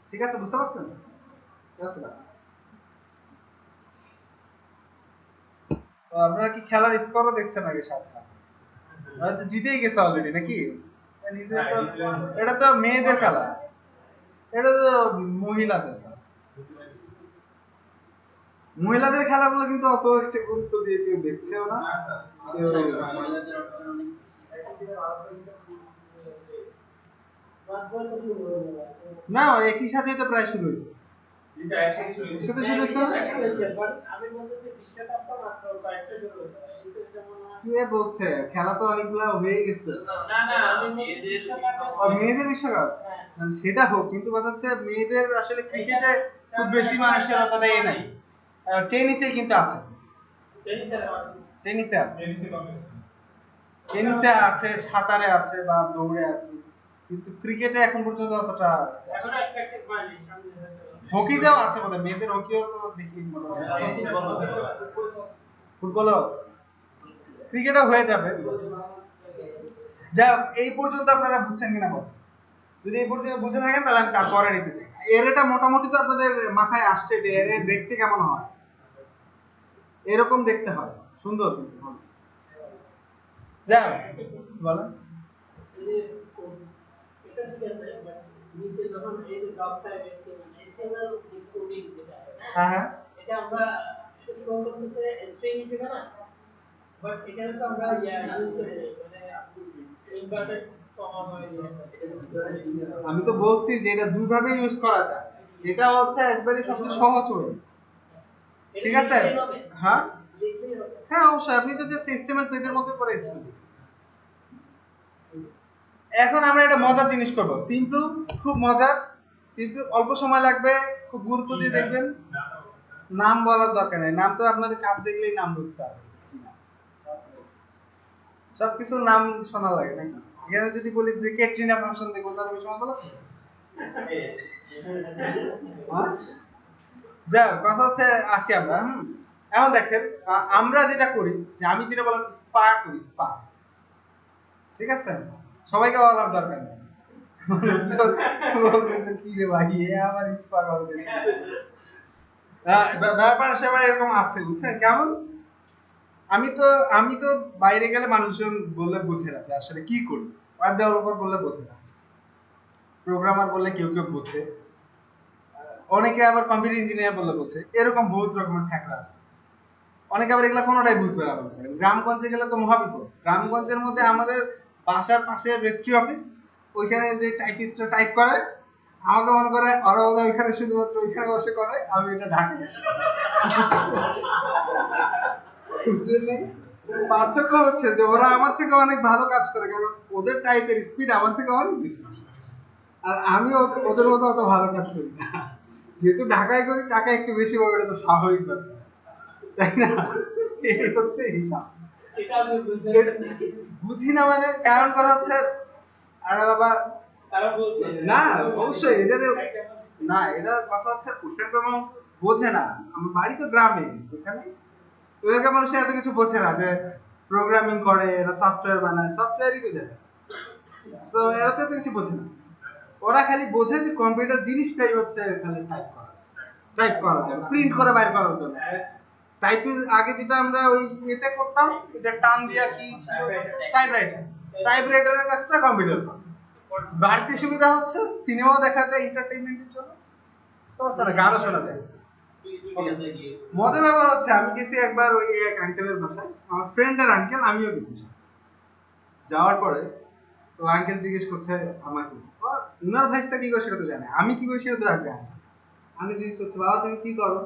ঠিক আছে, বুঝতে পারছেন? আচ্ছা, তো আপনারা কি খেলার স্কোরও দেখছেন আগে সাথে? হয়তো জিতেই গেছে অলরেডি নাকি? এটা তো মেয়েদের খেলা, এটা তো মহিলাদের খেলা। মহিলাদের খেলাগুলো কিন্তু অত একটা গুরুত্ব দিয়ে কেউ দেখছেও না। না, একই সাথে তো প্রায় শুরু হয়েছে। এটা একসাথে শুরু হয়েছে। সাথে শুরু হয়েছে না? আমি বলতেছি বিশ্বকাপটা মাত্র কয়েকটা শুরু হয়েছে। কে বলছে? খেলা তো অনেকগুলো হয়ে গেছে। না না, আমি মেয়েদের বিশ্বকাপ সেটা হোক, কিন্তু কথা হচ্ছে মেয়েদের আসলে ক্রিকেটে খুব বেশি মানুষের অতটা এ নাই। টেনিসে কিন্তু আছে, টেনিসে আছে, টেনিসে আছে, সাঁতারে আছে বা দৌড়ে আছে, কিন্তু ক্রিকেটে এখন পর্যন্ত অতটা। হকিতেও আছে বোধহয়, মেয়েদের হকিও তো দেখি ফুটবলও, ক্রিকেটও হয়ে যাবে। যাই হোক, এই পর্যন্ত আপনারা বুঝছেন কিনা বল? যদি এই পর্যন্ত বুঝে থাকেন তাহলে আমি তারপরে নিতে চাই। এরেটা মোটামুটি তো আপনাদের মাথায় আসছে যে এরে দেখতে কেমন হয়, এরকম দেখতে হয়, সুন্দর কিন্তু। যাই হোক, বলেন। হ্যাঁ হ্যাঁ, এটা আমরা শো করতেছে স্ট্রিং হিসেবে না, বাট এখানে তো আমরা ইউজ করে মানে ইনভার্টেড কমা হয়ে যায়। আমি তো বলছি যে এটা দুইভাবে ইউজ করা যায়, এটা হচ্ছে একবারই সবচেয়ে সহজ ওয়ে। ঠিক আছে? হ্যাঁ হ্যাঁ, অবশ্যই আপনি তো যে সিস্টেমের পেজের মধ্যে করে স্কুল। এখন আমরা একটা মজার জিনিস করব, সিম্পল, খুব মজার, কিন্তু অল্প সময় লাগবে, খুব গুরুত্ব দিয়ে দেখবেন। নাম বলার দরকার নেই, নাম তো আপনাদের কাজ দেখলেই নাম বুঝতে হবে। সবকিছুর নাম শোনা লাগে নাকি? এখানে যদি বলি যে ক্যাটরিনা ফাংশন দেখবো তাহলে আমি সময় বলো। যাই হোক, কথা হচ্ছে আসি আমরা। এখন দেখেন আমরা যেটা করি, যে আমি যেটা বললাম স্পা করি, স্পা। ঠিক আছে, সবাইকে বলার দরকার নেই, কি রে ভাই আমার স্পা করে। ব্যাপার সেবার এরকম আছে, বুঝছেন কেমন? আমি তো বাইরে গেলে মানুষজন বললে বোঝে না যে আসলে কি করি। ওয়েব ডেভেলপার বললে বোঝে না, প্রোগ্রামার বললে কেউ কেউ বোঝে, অনেকে আবার কম্পিউটার ইঞ্জিনিয়ার বললে বোঝে, এরকম বহুত রকমের ঠেকরা আছে। অনেকে আবার এগুলা কোনোটাই বুঝবে না। গ্রামগঞ্জে গেলে তো মহাবিপদ। গ্রামগঞ্জের মধ্যে আমাদের বাসার পাশে রেজিস্ট্রি অফিস, ওইখানে যে টাইপিস্টরা টাইপ করে আমাকে মনে করে ওরা ওইখানে শুধুমাত্র ওইখানে বসে করে, আমি এটা ঢাকায় বসে করি। পার্থক্য হচ্ছে যে ওরা আমার থেকে অনেক ভালো কাজ করে, কারণ ওদের টাইপের স্পিড আমার থেকে অনেক বেশি, আর আমি ওদের মতো অত ভালো কাজ করি না। যেহেতু ঢাকায় করি, টাকা একটু বেশি পাবো, এটা তো স্বাভাবিক ব্যাপার, তাই না? এই হচ্ছে হিসাব। বুঝি না মানে, কারণ কথা হচ্ছে আরে বাবা না, অবশ্যই এটা না, এটা কথা হচ্ছে পোশাক কোনো বোঝে না। আমার বাড়ি তো গ্রামে, বুঝছেন? ওদেরকে মানুষ এত কিছু বোঝে না যে প্রোগ্রামিং করে, এরা সফটওয়্যার বানায়, সফটওয়্যারই তো জানে। তো এরা তো এত কিছু বোঝে না, ওরা খালি বোঝে যে কম্পিউটার জিনিসটাই হচ্ছে খালি টাইপ করা যায়, প্রিন্ট করে বাইর করার জন্য। টাইপিং আগে যেটা আমরা ওই ইয়েতে করতাম, এটা টান দিয়া কি ছিল, টাইপরাইটার, টাইপরাইটারের কাজটা কম্পিউটার করে। বাড়তি সুবিধা হচ্ছে সিনেমা দেখা যায় এন্টারটেইনমেন্টের জন্য, গানও শোনা যায়। মজার ব্যাপার হচ্ছে আমি গেছি একবার ওই এক আঙ্কেলের বাসায়, আমার ফ্রেন্ডের আঙ্কেল, আমিও গেছি। যাওয়ার পরে তো আঙ্কেল জিজ্ঞেস করছে আমাকে, উনার ভাইসটা কি করে সেটা তো জানে, আমি কি করি সেটা তো আর জানি না। আমি জিজ্ঞেস করছি বাবা তুমি কি করো?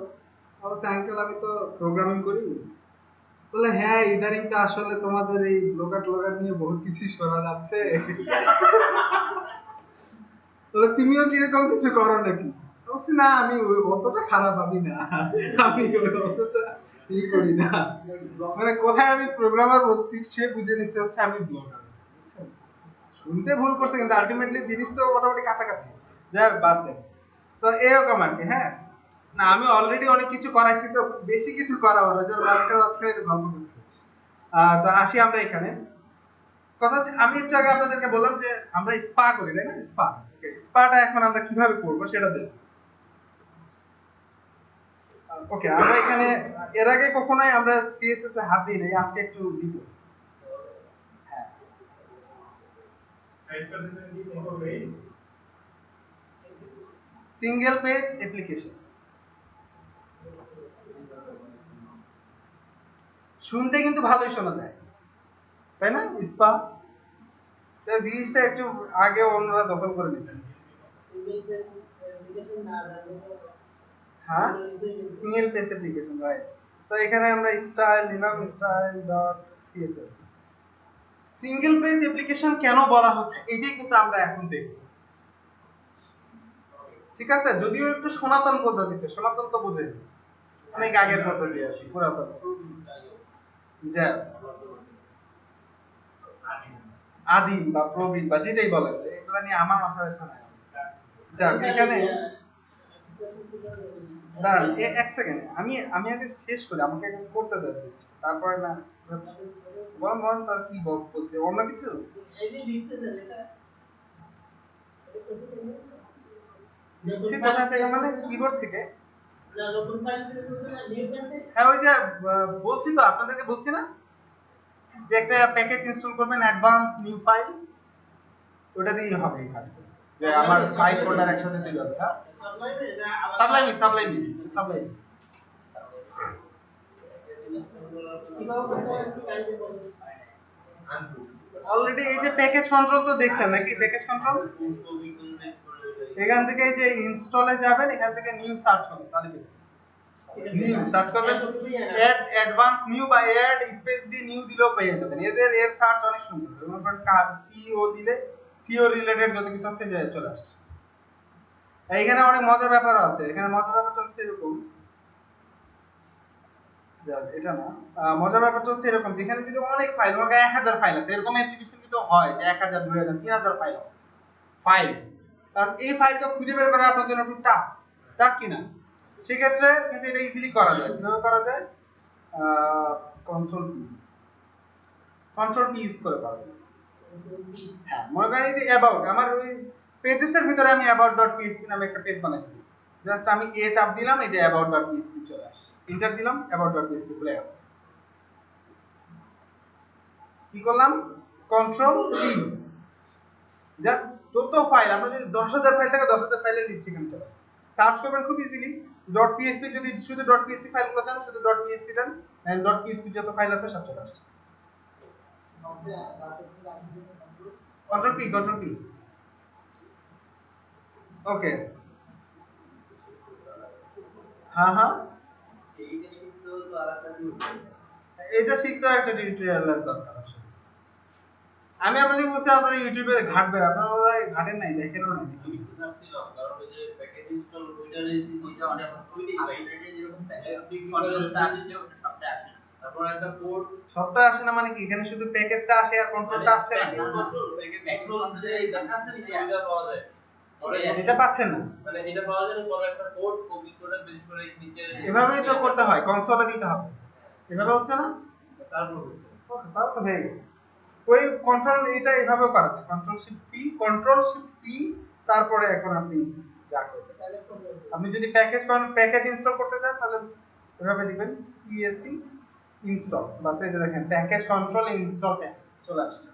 বলছে আঙ্কেল আমি তো প্রোগ্রামিং করি। বলে হ্যাঁ ইদানিং তো আসলে তোমাদের এই ব্লগার টোগার নিয়ে বহুত কিছু শোনা যাচ্ছে। বলে তুমিও কি এরকম কিছু করো নাকি? বলছি না আমি অতটা খারাপ আমি না, আমি অতটা করি না। মানে কোথায় আমি প্রোগ্রামার বলছি সে বুঝে নিচ্ছে হচ্ছে আমি ব্লগার। শুনতে ভুল করছে কিন্তু আলটিমেটলি জিনিস তো মোটামুটি কাছাকাছি। যাই হোক বাদ দেন। তো এরকম আর কি। হ্যাঁ না আমি অলরেডি অনেক কিছু করাইছি, তো বেশি কিছু করা হলো যে মাঝখানে একটু গল্প করছি। তো আসি আমরা এখানে। কথা হচ্ছে আমি একটু আগে আপনাদেরকে বললাম যে আমরা স্পা করি তাই না, স্পা। স্পাটা এখন আমরা কিভাবে করবো সেটা দেখব। ওকে আমরা এখানে এর আগে কখনোই আমরা সিএসএস এ হাত দিই নাই, আজকে একটু দিব। হ্যাঁ টাইপ করতেছেন কি কোন পেজ? Single page application. শুনতে কিন্তু ভালোই শোনা যায় তাই না স্পা। তো জিনিসটা একটু আগে অন্যরা দখল করে নিচ্ছেন। হ্যাঁ সিঙ্গেল পেজ অ্যাপ্লিকেশন রাইট। তো এখানে আমরা স্টাইল নিলাম style dot CSS. Single page application কেন বলা হচ্ছে এটাই কিন্তু আমরা এখন দেখব। ঠিক আছে যদিও একটু সনাতন পদ্ধতিতে, সনাতন তো বোঝেন অনেক আগের পদ্ধতি আছে পুরাতন। যা আদিম বা প্রবীণ বা যেটাই বলেন এগুলো নিয়ে আমার মাথায় ব্যথা নাই। যাক এখানে দাঁড়ান এক সেকেন্ড আমি আমি আগে শেষ করি, আমাকে এখন করতে যাচ্ছি তারপরে না বলেন বলেন তার কি বলছে অন্য কিছু। লিখছি কোথা থেকে মানে কিবোর্ড থেকে। হ্যাঁ ওই যে বলছি তো আপনাদেরকে বলছি না যে একটা প্যাকেজ ইনস্টল করবেন অ্যাডভান্স নিউ ফাইল, ওটা দিয়েই হবে এই কাজ। যে আমার ফাইল ফোল্ডার একসাথে তৈরি হবে। হ্যাঁ সাবলাইম সাবলাইম সাবলাইম। অলরেডি এই যে প্যাকেজ কন্ট্রোল তো দেখছেন নাকি, প্যাকেজ কন্ট্রোল এখান থেকে এই যে ইনস্টলে যাবেন, এখান থেকে নিউ সার্চ করবেন তাহলে নিউ সার্চ করবেন, এড অ্যাডভান্স নিউ বা এড স্পেস দিয়ে নিউ দিলেও পেয়ে যাবেন। এদের এর সার্চ অনেক সুন্দর, যেমন সিও দিলে সিও রিলেটেড যত কিছু আছে চলে আসছে। এইখানে অনেক মজার ব্যাপার আছে, এখানে মজার ব্যাপারটা হচ্ছে এরকম, এটা না মজার ব্যাপারটা হচ্ছে এরকম যেখানে যদি অনেক ফাইল মনে করেন 1000 ফাইল আছে, এরকম অ্যাপ্লিকেশন কিন্তু হয় যে 1000 2000 3000 ফাইল আছে ফাইল, কারণ এই ফাইলটা খুঁজে বের করা আপনার জন্য একটু টাফ টাফ কিনা। সেক্ষেত্রে কিন্তু এটা ইজিলি করা যায়। কিভাবে করা যায়? Control P, control P use করে পারবেন। হ্যাঁ মনে করেন এই যে অ্যাবাউট আমার ওই পেজেসের ভিতরে আমি about.php নামে একটা পেজ বানাইছি, জাস্ট আমি এ চাপ দিলাম এই যে about.php চলে আসে, এন্টার দিলাম about.php খুলে গেল। কি করলাম? কন্ট্রোল পি, জাস্ট যত ফাইল আমরা যদি 10000 ফাইল থাকে 10000 ফাইলের লিস্ট এখানে চলে সার্চ করবেন খুব ইজিলি। .php যদি শুধু .php ফাইলগুলো দেন শুধু .php দেন, .php যত ফাইল আছে সব চলে আসে। Control P control P. Okay হ্যাঁ হ্যাঁ এটা শিখতে একটা টিউটোরিয়ালের দরকার আছে। আমি আপনাদের বলছি আপনারা ইউটিউবে ঘাটবেন, আপনারা বোধহয় ঘাটেন নাই, দেখেনও নাই। কারণ ওই যে প্যাকেজ ইনস্টল ওইটার যেটা অনেক তৈরি বাইনারি যেরকম কন্ট্রোল স্টার্ট দিতে ওটা সবটা আসে না। তারপর একটা কোড সবটা আসে না মানে কি এখানে শুধু প্যাকেজটা আসে আর কন্ট্রোলটা আসছে না? কন্ট্রোল যে দেখা আছে এটা পাওয়া যায়। এটা পাচ্ছেন না মানে এটা পাওয়া যায় পরে একটা কোড কপি করে পেস্ট করে নিচে এভাবেই তো করতে হয়, কনসোলে দিতে হবে। এভাবে হচ্ছে না? তারপর তাহলে তো হয়ে গেছে। ওই কন্ট্রোল এটা এভাবেও করা যায়, কন্ট্রোল শিফট পি তারপরে এখন আপনি যা করবেন। আপনি যদি প্যাকেজ ইনস্টল করতে চান তাহলে এভাবে দিবেন পিএসসি ইনস্টল, বাস এই যে দেখেন প্যাকেজ কন্ট্রোল ইনস্টল প্যাকেজ চলে আসছে।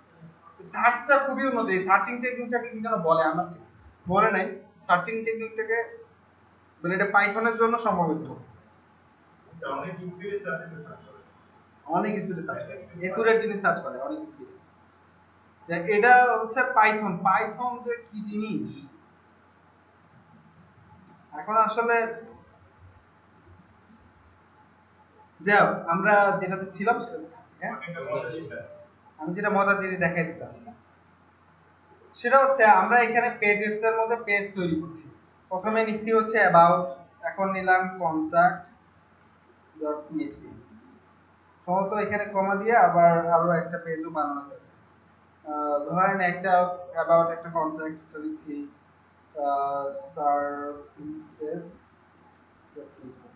সার্চটা খুবই উন্নত, এই সার্চিং টেকনিকটাকে কি যেন বলে আমার ঠিক মনে নাই। সার্চিং টেকনিকটাকে মানে এটা পাইথনের জন্য সমাবিষ্ট, অনেক ইউপিএস আছে তো সার্চ করে। অনেক স্পিডে সার্চ করে, একুরেট জিনিস সার্চ করে অনেক স্পিডে। এটা হচ্ছে পাইথন, পাইথন যে কি জিনিস এখন আসলে যাও আমরা যেটাতে ছিলাম সেটাতে থাকি, হ্যাঁ? একটা মজার জিনিস। আমি যেটা মজার জিনিস দেখাই দিতে চাচ্ছি সেটা হচ্ছে আমরা এখানে পেজেস এর মধ্যে পেজ তৈরি করছি। প্রথমে নিচ্ছি হচ্ছে অ্যাবাউট, এখন নিলাম কন্টাক্ট ডট পিএইচপি। সমস্ত এখানে কমা দিয়ে আবার আরো একটা পেজও বানানো যাবে। ধরেন একটা অ্যাবাউট একটা কন্টাক্ট দিচ্ছি সার্ভিসেস ডট পিএইচপি।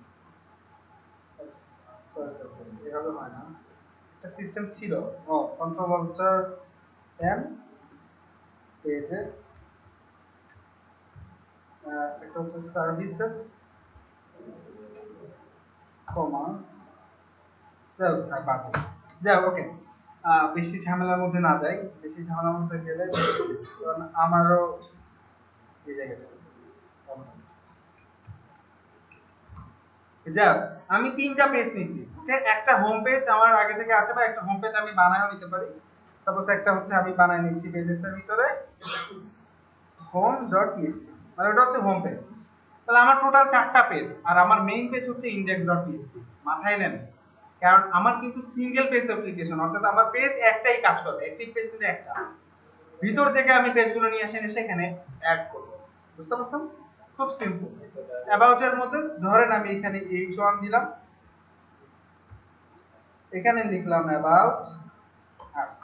এভাবে হয় না, একটা সিস্টেম ছিল। কন্ট্রোল অল্টার এম পেজেস, একটা হচ্ছে সার্ভিসেস কমা, যাই হোক থাক, বাদ দিই। যাই হোক, ওকে। বেশি ঝামেলার মধ্যে না যাই, বেশি ঝামেলার মধ্যে গেলে কারণ আমারও এই জায়গাটা যাই হোক, আমি তিনটা পেজ নিচ্ছি, ওকে। একটা হোম পেজ আমার আগে থেকে আছে, বা একটা হোম পেজ আমি বানায়ও নিতে পারি। সাপোজ একটা হচ্ছে আমি বানায় নিচ্ছি পেজেসের ভিতরে হোম ডট পিএইচপি, মানে ওটা হচ্ছে হোম পেজ। তাহলে আমার টোটাল 4টা পেজ, আর আমার মেইন পেজ হচ্ছে ইনডেক্স ডট পিএইচপি। মাথায় নেন, কারণ আমার কিন্তু সিঙ্গেল পেজ অ্যাপ্লিকেশন, অর্থাৎ আমার পেজ একটাই কাজ করবে, অ্যাক্টিভ পেজ কিন্তু একটা। ভিতর থেকে আমি পেজগুলো নিয়ে এসে সেখানে অ্যাড করব। বুঝতে পারছেন? খুব সিম্পল। অ্যাবাউট এর মধ্যে ধরেন আমি এখানে h1 দিলাম, এখানে লিখলাম অ্যাবাউট আস,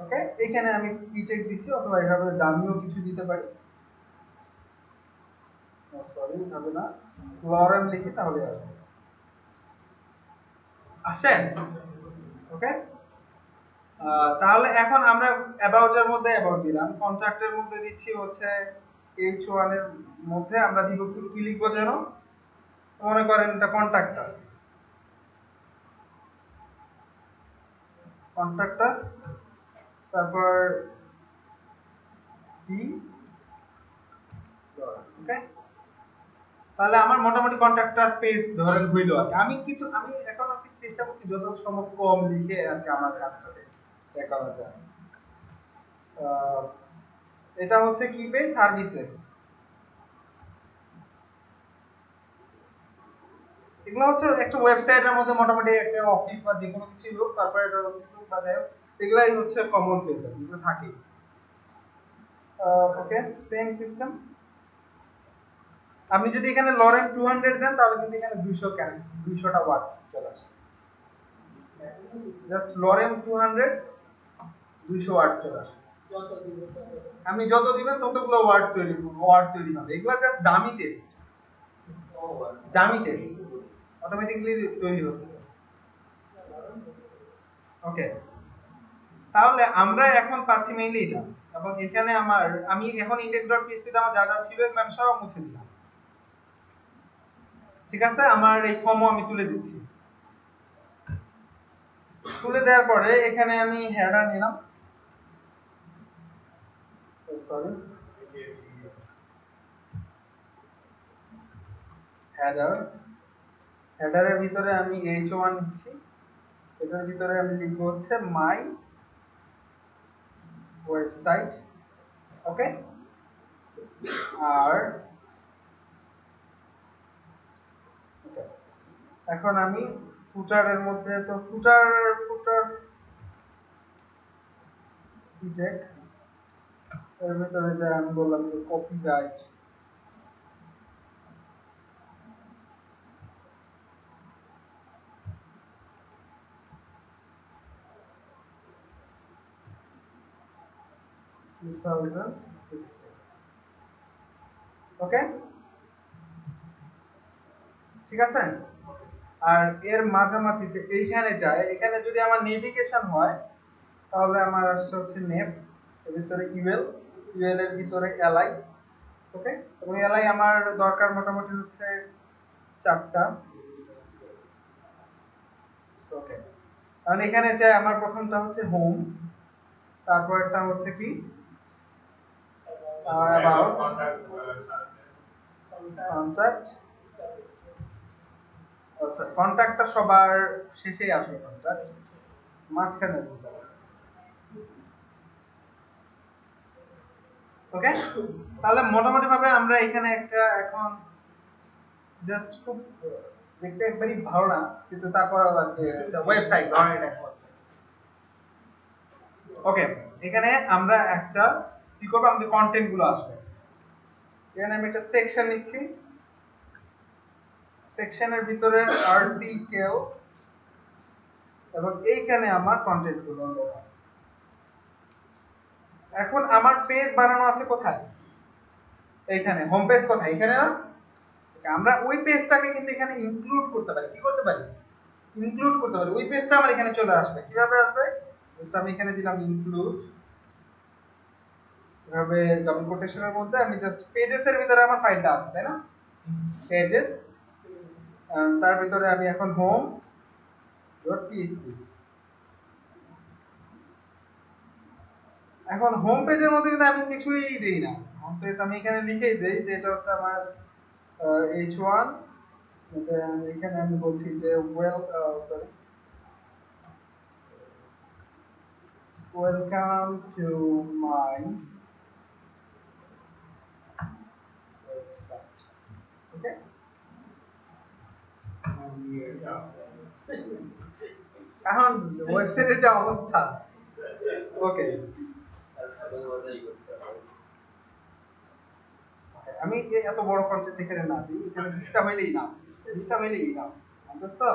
ওকে। এখানে আমি টেক দিচ্ছি, অথবা এভাবে ডামিও কিছু দিতে পারি। সরি, হবে না, লরেন লিখি তাহলে আসবে। আসেন, ওকে। তাহলে এখন আমরা অ্যাবাউট এর মধ্যে অ্যাবাউট দিলাম, কন্ট্রাক্টের মধ্যে দিচ্ছি হচ্ছে h1 এর মধ্যে আমরা দিব কি লিখবো যেন, মনে করেন এটা কন্ট্রাক্টর, কন্ট্রাক্টর, তারপর বি, ওকে। তাহলে আমার মোটামুটি কন্ট্রাক্টর স্পেস ধরেন হইলো আর কি। আমি এখন আর কি চেষ্টা করছি যত সম্ভব কম লিখে আর কি আমার কাজটাকে দেখানো যায়। এটা হচ্ছে কি পেজ, সার্ভিসেস। এগুলো হচ্ছে একটা ওয়েবসাইটের মধ্যে মোটামুটি একটা অফিস বা যে কোনো কিছু হোক, তারপরে এটা কিছু বা যাই হোক, এগুলাই হচ্ছে কমন পেজ, এগুলো থাকে। ওকে, সেম সিস্টেম। আপনি যদি এখানে লরেন 200 দেন তাহলে কিন্তু এখানে 200টা ওয়ার্ড চলে আসে। জাস্ট লরেন 200 200 ওয়ার্ড চলে আসে। আপনি যত দিবেন ততগুলো ওয়ার্ড তৈরি হবে। এগুলো জাস্ট ডামি টেক্সট, অটোমেটিক্যালি তৈরি হচ্ছে। ওকে, তাহলে আমরা এখন পাচ্ছি মেইনলি এটা, এবং এখানে আমি এখন index.php তে আমার যা যা ছিল এগুলো আমি সব মুছে দিলাম। ঠিক আছে, আমার এই ফর্মও আমি তুলে দিচ্ছি। তুলে দেওয়ার পরে এখানে আমি হেডার নিলাম, সরি হেডারের ভিতরে আমি h1 দিচ্ছি, এটার ভিতরে আমি লিখবো হচ্ছে মাই ওয়েবসাইট, ওকে। আর এখন আমি ফুটারের মধ্যে, তো ফুটার ডিটেক্ট এর ভিতরে যে আমি বললাম যে কপিরাইট, ওকে, ঠিক আছে। আর এর মাঝামাঝিতে এইখানে যায়, এখানে যদি আমার নেভিগেশন হয় তাহলে আমার আসছে হচ্ছে নেভ, এর ভিতরে ইউএল এর ভিতরে এলআই, ওকে। এবং এলআই আমার দরকার মোটামুটি হচ্ছে 4টা, ওকে। কারণ এখানে যে আমার প্রথমটা হচ্ছে হোম, তারপর একটা হচ্ছে কি অ্যাবাউট, কন্ট্যাক্ট, সরি কন্ট্যাক্টটা সবার শেষেই আসবে, কন্ট্যাক্ট মাঝখানে বুঝতে পারছি, ওকে। তাহলে মোটামুটি ভাবে আমরা এখানে একটা এখন জাস্ট খুব দেখতে একবারই ভালো না, কিন্তু তারপর ওয়েবসাইট ধরেন এটা ওকে। এখানে আমরা একটা কি করবো, আমাদের কন্টেন্ট গুলো আসবে। এখানে আমি একটা সেকশন নিচ্ছি, সেকশনের ভিতরে আর্টিকেল, এবং এইখানে আমার কন্টেন্ট গুলো। এখন আমার পেজ বানানো আছে কোথায়, এইখানে হোম পেজ কোথায়, এখানে না। আমরা ওই পেজটাকে কিন্তু এখানে ইনক্লুড করতে পারি, কি করতে পারি, ইনক্লুড করতে পারি। ওই পেজটা আমার এখানে চলে আসবে, কিভাবে আসবে, জাস্ট আমি এখানে দিলাম ইনক্লুড, এভাবে ডাবল কোটেশনের মধ্যে আমি জাস্ট পেজেস এর ভিতরে আমার ফাইলটা আছে, তাই না, পেজেস, তার ভিতরে আমি এখন হোম ডট পিএইচপি। এখন হোম পেজের মধ্যে কিন্তু আমি কিছুই দিই না, হোম পেজ আমি এখানে লিখেই দেই যে এটা হচ্ছে আমার h1, এখানে আমি বলছি যে ওয়েলকাম টু মাই ওয়েবসাইট, ওকে। এখন ওয়েবসাইটের যে অবস্থা, ওকে, আমি এত বড় কনসেপ্ট এখানে না দিই, এখানে 20টা হইলেই না, 20টা হইলেই না, বুঝছো তো,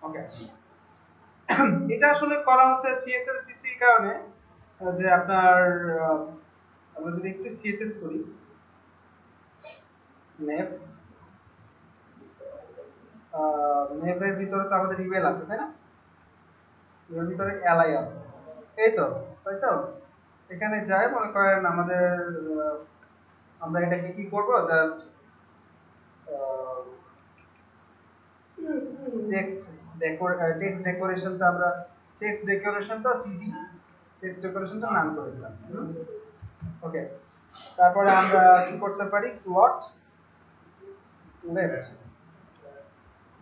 ওকে। এটা আসলে করা হচ্ছে সিএসএস কারণে, যে আপনার আমরা যদি একটু সিএসএস করি, নেভ নেভের ভিতরে তো আমাদের ইমেল আছে, তাই না, এর ভিতরে এলআই আছে, এই তো, তাই তো। এখানে যাই, মনে করেন আমাদের আমরা এটাকে কি করব, জাস্ট টেক্সট ডেকোরেশনটা আমরা টিডি টেক্সট ডেকোরেশনটা নাম করে দিলাম, ওকে। তারপরে আমরা কি করতে পারি, প্লট লেফট,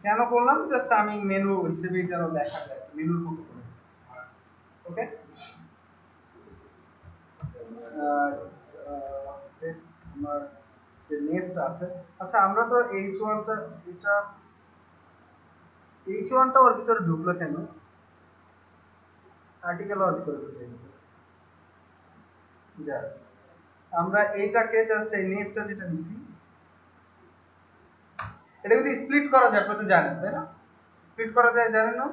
কেন করলাম, জাস্ট আমি মেনু হিসেবে যেন দেখা যায়, মেনুর মতো করে, ওকে। আমার যে নেক্সট আছে, আচ্ছা আমরা তো h1টা, এটা h1টা ওর ভিতরে ঢুকলো কেন, আর্টিকেল ওর ভিতরে ঢুকে গেছে, যা আমরা এইটাকে জাস্ট এই নেক্সটটা যেটা নিছি, এটা যদি স্প্লিট করা যায়, আপনি তো জানেন, তাই না, স্প্লিট করা যায়, জানেন না,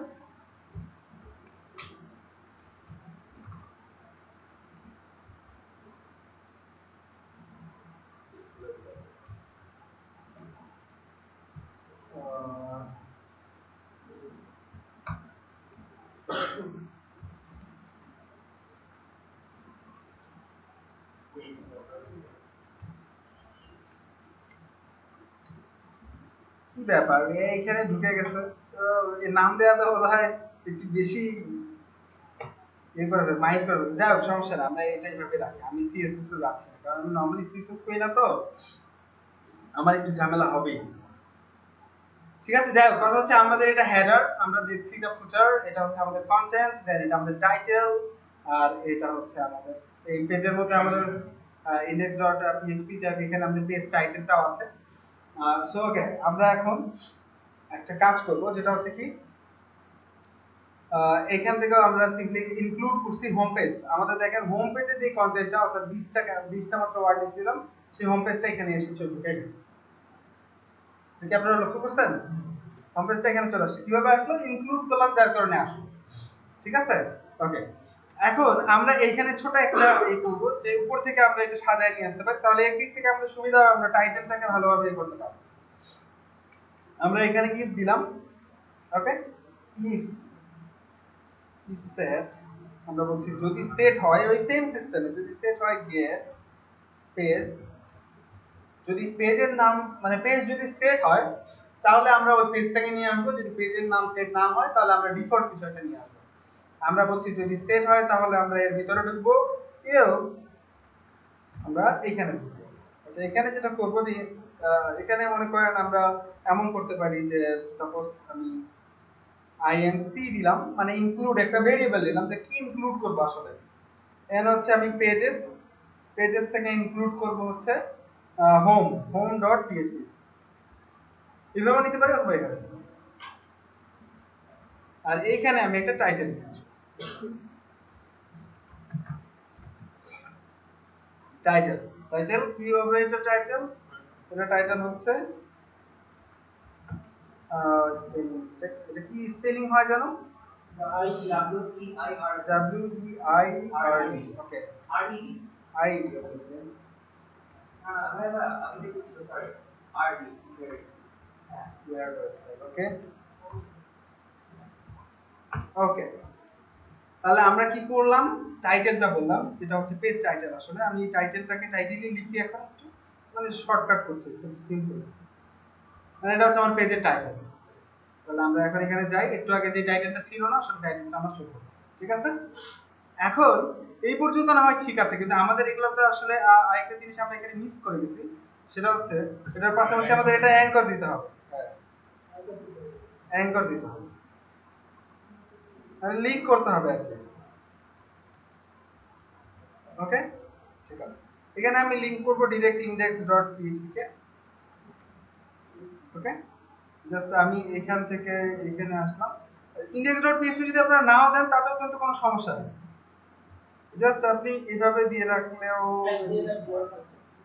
কি ব্যাপার, এইখানে ঢুকে গেছে, তো এই নাম দেওয়াতে বোধহয় একটু বেশি ইয়ে করবে, মাইন্ড করবে, যাই হোক সমস্যা না, আমরা এটাই ভেবে রাখি। আমি সিএসএস এ যাচ্ছি না, কারণ আমি নর্মালি সিএসএস করি না, তো আমার একটু ঝামেলা হবেই, ঠিক আছে। যাই হোক, কথা হচ্ছে আমাদের এটা হেডার, আমরা দেখছি এটা ফুটার, এটা হচ্ছে আমাদের কন্টেন্ট, দেন এটা আমাদের টাইটেল, আর এটা হচ্ছে আমাদের এই পেজের মধ্যে আমাদের index.php, যার এখানে আমাদের পেজ টাইটেলটাও আছে। সো ওকে, আমরা এখন একটা কাজ করব, যেটা হচ্ছে কি, এখান থেকে আমরা সিম্পলি ইনক্লুড করছি হোম পেজ। আমাদের দেখেন হোম পেজে যে কন্টেন্টটা, অর্থাৎ 20টা মাত্র ওয়ার্ড দিয়েছিলাম, সেই হোম পেজটা এখানে এসে চলে ঢুকে গেছে, কি আপনারা লক্ষ্য করছেন, হোম পেজটা এখানে চলে আসছে, কিভাবে আসলো, ইনক্লুড করলাম যার কারণে আসলো, ঠিক আছে, ওকে। এখন আমরা এইখানে ছোট একটা এই করব, যে উপর থেকে আমরা এটা সাজায় নিয়ে আসতে পারি, তাহলে একদিক থেকে আমাদের সুবিধা হবে, আমরা টাইটেলটাকে ভালোভাবে করতে পারবো। আমরা এখানে ইফ দিলাম, ওকে, ইফ সেট, আমরা বলছি যদি সেট হয়, ওই সেম সিস্টেমে যদি সেট হয় গেট পেজ, যদি পেজের নাম মানে পেজ যদি সেট হয়, তাহলে আমরা ওই পেজটাকে নিয়ে আসবো, যদি পেজের নাম সেট না হয়, তাহলে আমরা ডিফল্ট বিষয়টা নিয়ে আসবো। আমরা বলছি যদি সেট হয়, তাহলে আমরা এর ভিতরে ঢুকবো, এলস আমরা এখানে ঢুকবো। আচ্ছা, এখানে যেটা করবো যে এখানে মনে করেন আমরা এমন করতে পারি যে সাপোজ আমি inc দিলাম, মানে ইনক্লুড একটা ভেরিয়েবল দিলাম, যে কি ইনক্লুড করব আসলে, এন হচ্ছে আমি পেজেস থেকে ইনক্লুড করব হচ্ছে হোম ডট পিএইচপি, এভাবে নিতে পারি অথবা এভাবে। আর এইখানে আমি একটা টাইটেল দিচ্ছি। টাইটেল টাইটেল কি হবে? এটা টাইটেল হচ্ছে স্পেলিং মিস্টেক। এটা কি স্পেলিং হয় জানো? WEIRD। ওকে, আইডি। ওকে ওকে, তাহলে আমরা কি করলাম? টাইটেলটা বললাম, যেটা হচ্ছে পেজ টাইটেল। আসলে আমি টাইটেলটাকে টাইটেলই লিখি এখন, একটু মানে শর্টকাট করছি, খুব সিম্পল। মানে এটা হচ্ছে আমার পেজের টাইটেল। তাহলে আমরা এখন এখানে যাই, একটু আগে যে টাইটেলটা ছিল না, আসলে টাইটেলটা আমার শো করছে। ঠিক আছে? এখন এই পর্যন্ত না হয় ঠিক আছে, কিন্তু আমাদের এগুলোতে আসলে আরেকটা জিনিস আমরা এখানে মিস করে গেছি, সেটা হচ্ছে এটার পাশাপাশি আমাদের এটা অ্যাঙ্কর দিতে হবে। অ্যাঙ্কর দিতে হবে, মানে লিংক করতে হবে আর কি। ওকে, ঠিক আছে। এখানে আমি লিংক করব ডিরেক্ট index.php কে। ওকে, জাস্ট আমি এখান থেকে এখানে আসলাম। index.php যদি আপনারা নাও দেন তাতেও কিন্তু কোনো সমস্যা নেই, জাস্ট আপনি এইভাবে দিয়ে রাখলেও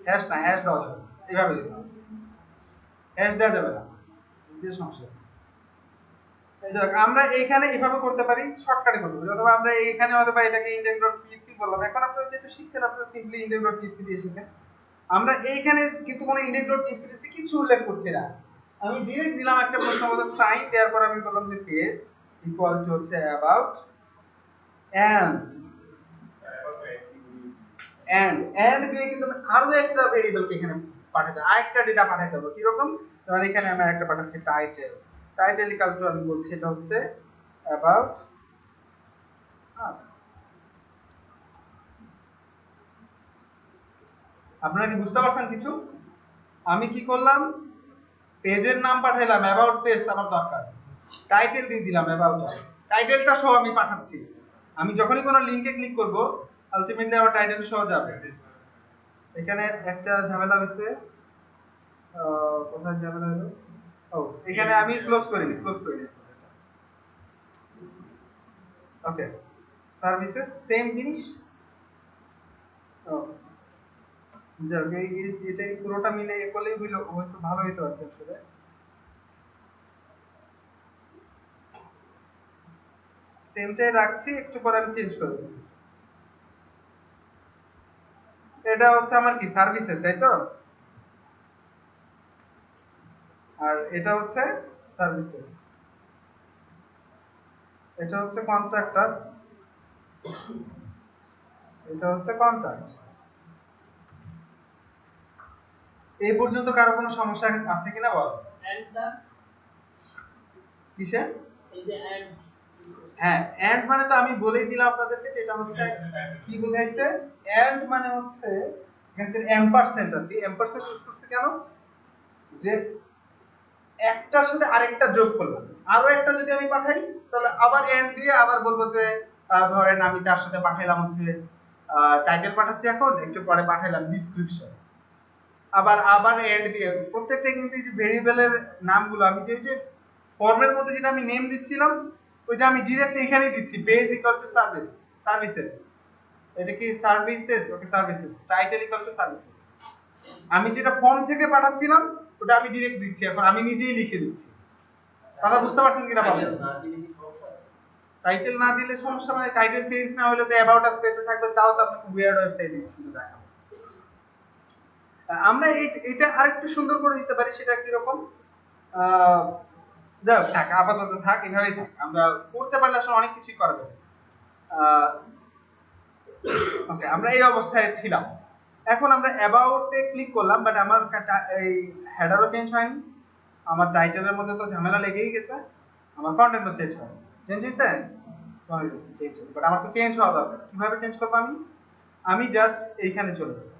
হ্যাশ না, হ্যাশ দেওয়া যাবে না, এইভাবে দিতে হবে, হ্যাশ দেওয়া যাবে না, দিয়ে সমস্যা আছে। যাক, আমরা এইখানে এইভাবে করতে পারি, শর্টকাটে করতে পারি, অথবা আমরা এইখানে অথবা এটাকে index.php বললাম। এখন আপনারা যেহেতু শিখছেন, আপনারা সিম্পলি index.php দিয়ে শিখেন। আমরা এইখানে কিন্তু কোনো index.php কিছু উল্লেখ করছি না, আমি ডিরেক্ট দিলাম একটা প্রশ্নবোধক সাইন, দেওয়ার পর আমি বললাম যে পেজ ইকুয়াল টু হচ্ছে অ্যাবাউট এন্ড দিয়ে কিন্তু আমি আরো একটা ভেরিয়েবলকে এখানে পাঠাতে, আরেকটা ডেটা পাঠাতে হবে। কিরকম? তাহলে এখানে আমি একটা পাঠাচ্ছি টাইটেল ইকুয়াল টু, আমি বলছি এটা হচ্ছে অ্যাবাউট আস। আপনারা কি বুঝতে পারছেন কিছু? আমি কি করলাম? পেজের নাম পাঠাইলাম, অ্যাবাউট পেজ আমার দরকার, টাইটেল দিয়ে দিলাম অ্যাবাউট আস, টাইটেলটা সহ আমি পাঠাচ্ছি। আমি যখনই কোনো লিংকে ক্লিক করব, আলটিমেটলি আমার টাইটেল সহ যাবে। এখানে একটা ঝামেলা হয়েছে, কোথায় ঝামেলা হলো? ও, এখানে আমি ক্লোজ করে নিই। ওকে, সার্ভিসেস সেম জিনিস। ও, যাক, এটাই পুরোটা মিলে এ করলেই হয়তো ভালো হইতো আর কি। আসলে সেমটাই রাখছি, একটু পরে আমি চেঞ্জ করে দেব। এটা হচ্ছে আমার কি সার্ভিসেস, তাই তো? আর এটা হচ্ছে সার্ভিসেস, এটা হচ্ছে কন্ট্রাক্টস, এটা হচ্ছে কন্ট্রাক্ট। এই পর্যন্ত কারো কোনো সমস্যা আছে কিনা বল? কিসে? হ্যাঁ, এন্ড মানে তো আমি বলেই দিলাম আপনাদেরকে, যেটা হচ্ছে কি বোঝাইছে। এন্ড মানে হচ্ছে এখানে এম্পারসেন্ট, আর কি এম্পারসেন্ট ইউজ করতে কেন? যে একটার সাথে আরেকটা যোগ করলাম, আরো একটা যদি আমি পাঠাই, তাহলে আবার এন্ড দিয়ে আবার বলবো যে ধরেন আমি তার সাথে পাঠাইলাম হচ্ছে টাইটেল পাঠাচ্ছি, এখন একটু পরে পাঠাইলাম ডেসক্রিপশন, আবার এন্ড দিয়ে প্রত্যেকটা কিন্তু এই যে ভেরিয়েবলের নামগুলো আমি যে ফর্মের মধ্যে যেটা আমি নেম দিচ্ছিলাম, ওইটা আমি ডিরেক্ট এখানেই দিচ্ছি, পেজ ইকুয়াল টু সার্ভিসেস। এটা কি services? Okay, services. Title equal to services. আমি যেটা ফর্ম থেকে পাঠাচ্ছিলাম ওটা আমি ডিরেক্ট দিচ্ছি, এখন আমি নিজেই লিখে দিচ্ছি। কথা বুঝতে পারছেন কিনা বলেন? টাইটেল না দিলে সমস্যা, মানে টাইটেল চেঞ্জ না হলে তো অ্যাবাউট আস পেজে থাকবে, তাও তো আপনাকে উইয়ার্ড ওয়েবসাইটে শুধু দেখাবো। আমরা এটা আরেকটু সুন্দর করে দিতে পারি, সেটা কি রকম? যাক, থাক, আপাতত থাক, এভাবেই থাক। আমরা করতে পারলে আসলে অনেক কিছুই করা যাবে। ওকে, আমরা এই অবস্থায় ছিলাম। এখন আমরা অ্যাবাউটে ক্লিক করলাম, বাট আমার এই হেডারও চেঞ্জ হয়নি, আমার টাইটেলের মধ্যে তো ঝামেলা লেগেই গেছে, আমার কন্টেন্টও চেঞ্জ হয়নি। চেঞ্জ হয়েছে? চেঞ্জ হয়েছে, বাট আমার তো চেঞ্জ হওয়া দরকার। কিভাবে চেঞ্জ করবো? আমি জাস্ট এইখানে চলে যাবো।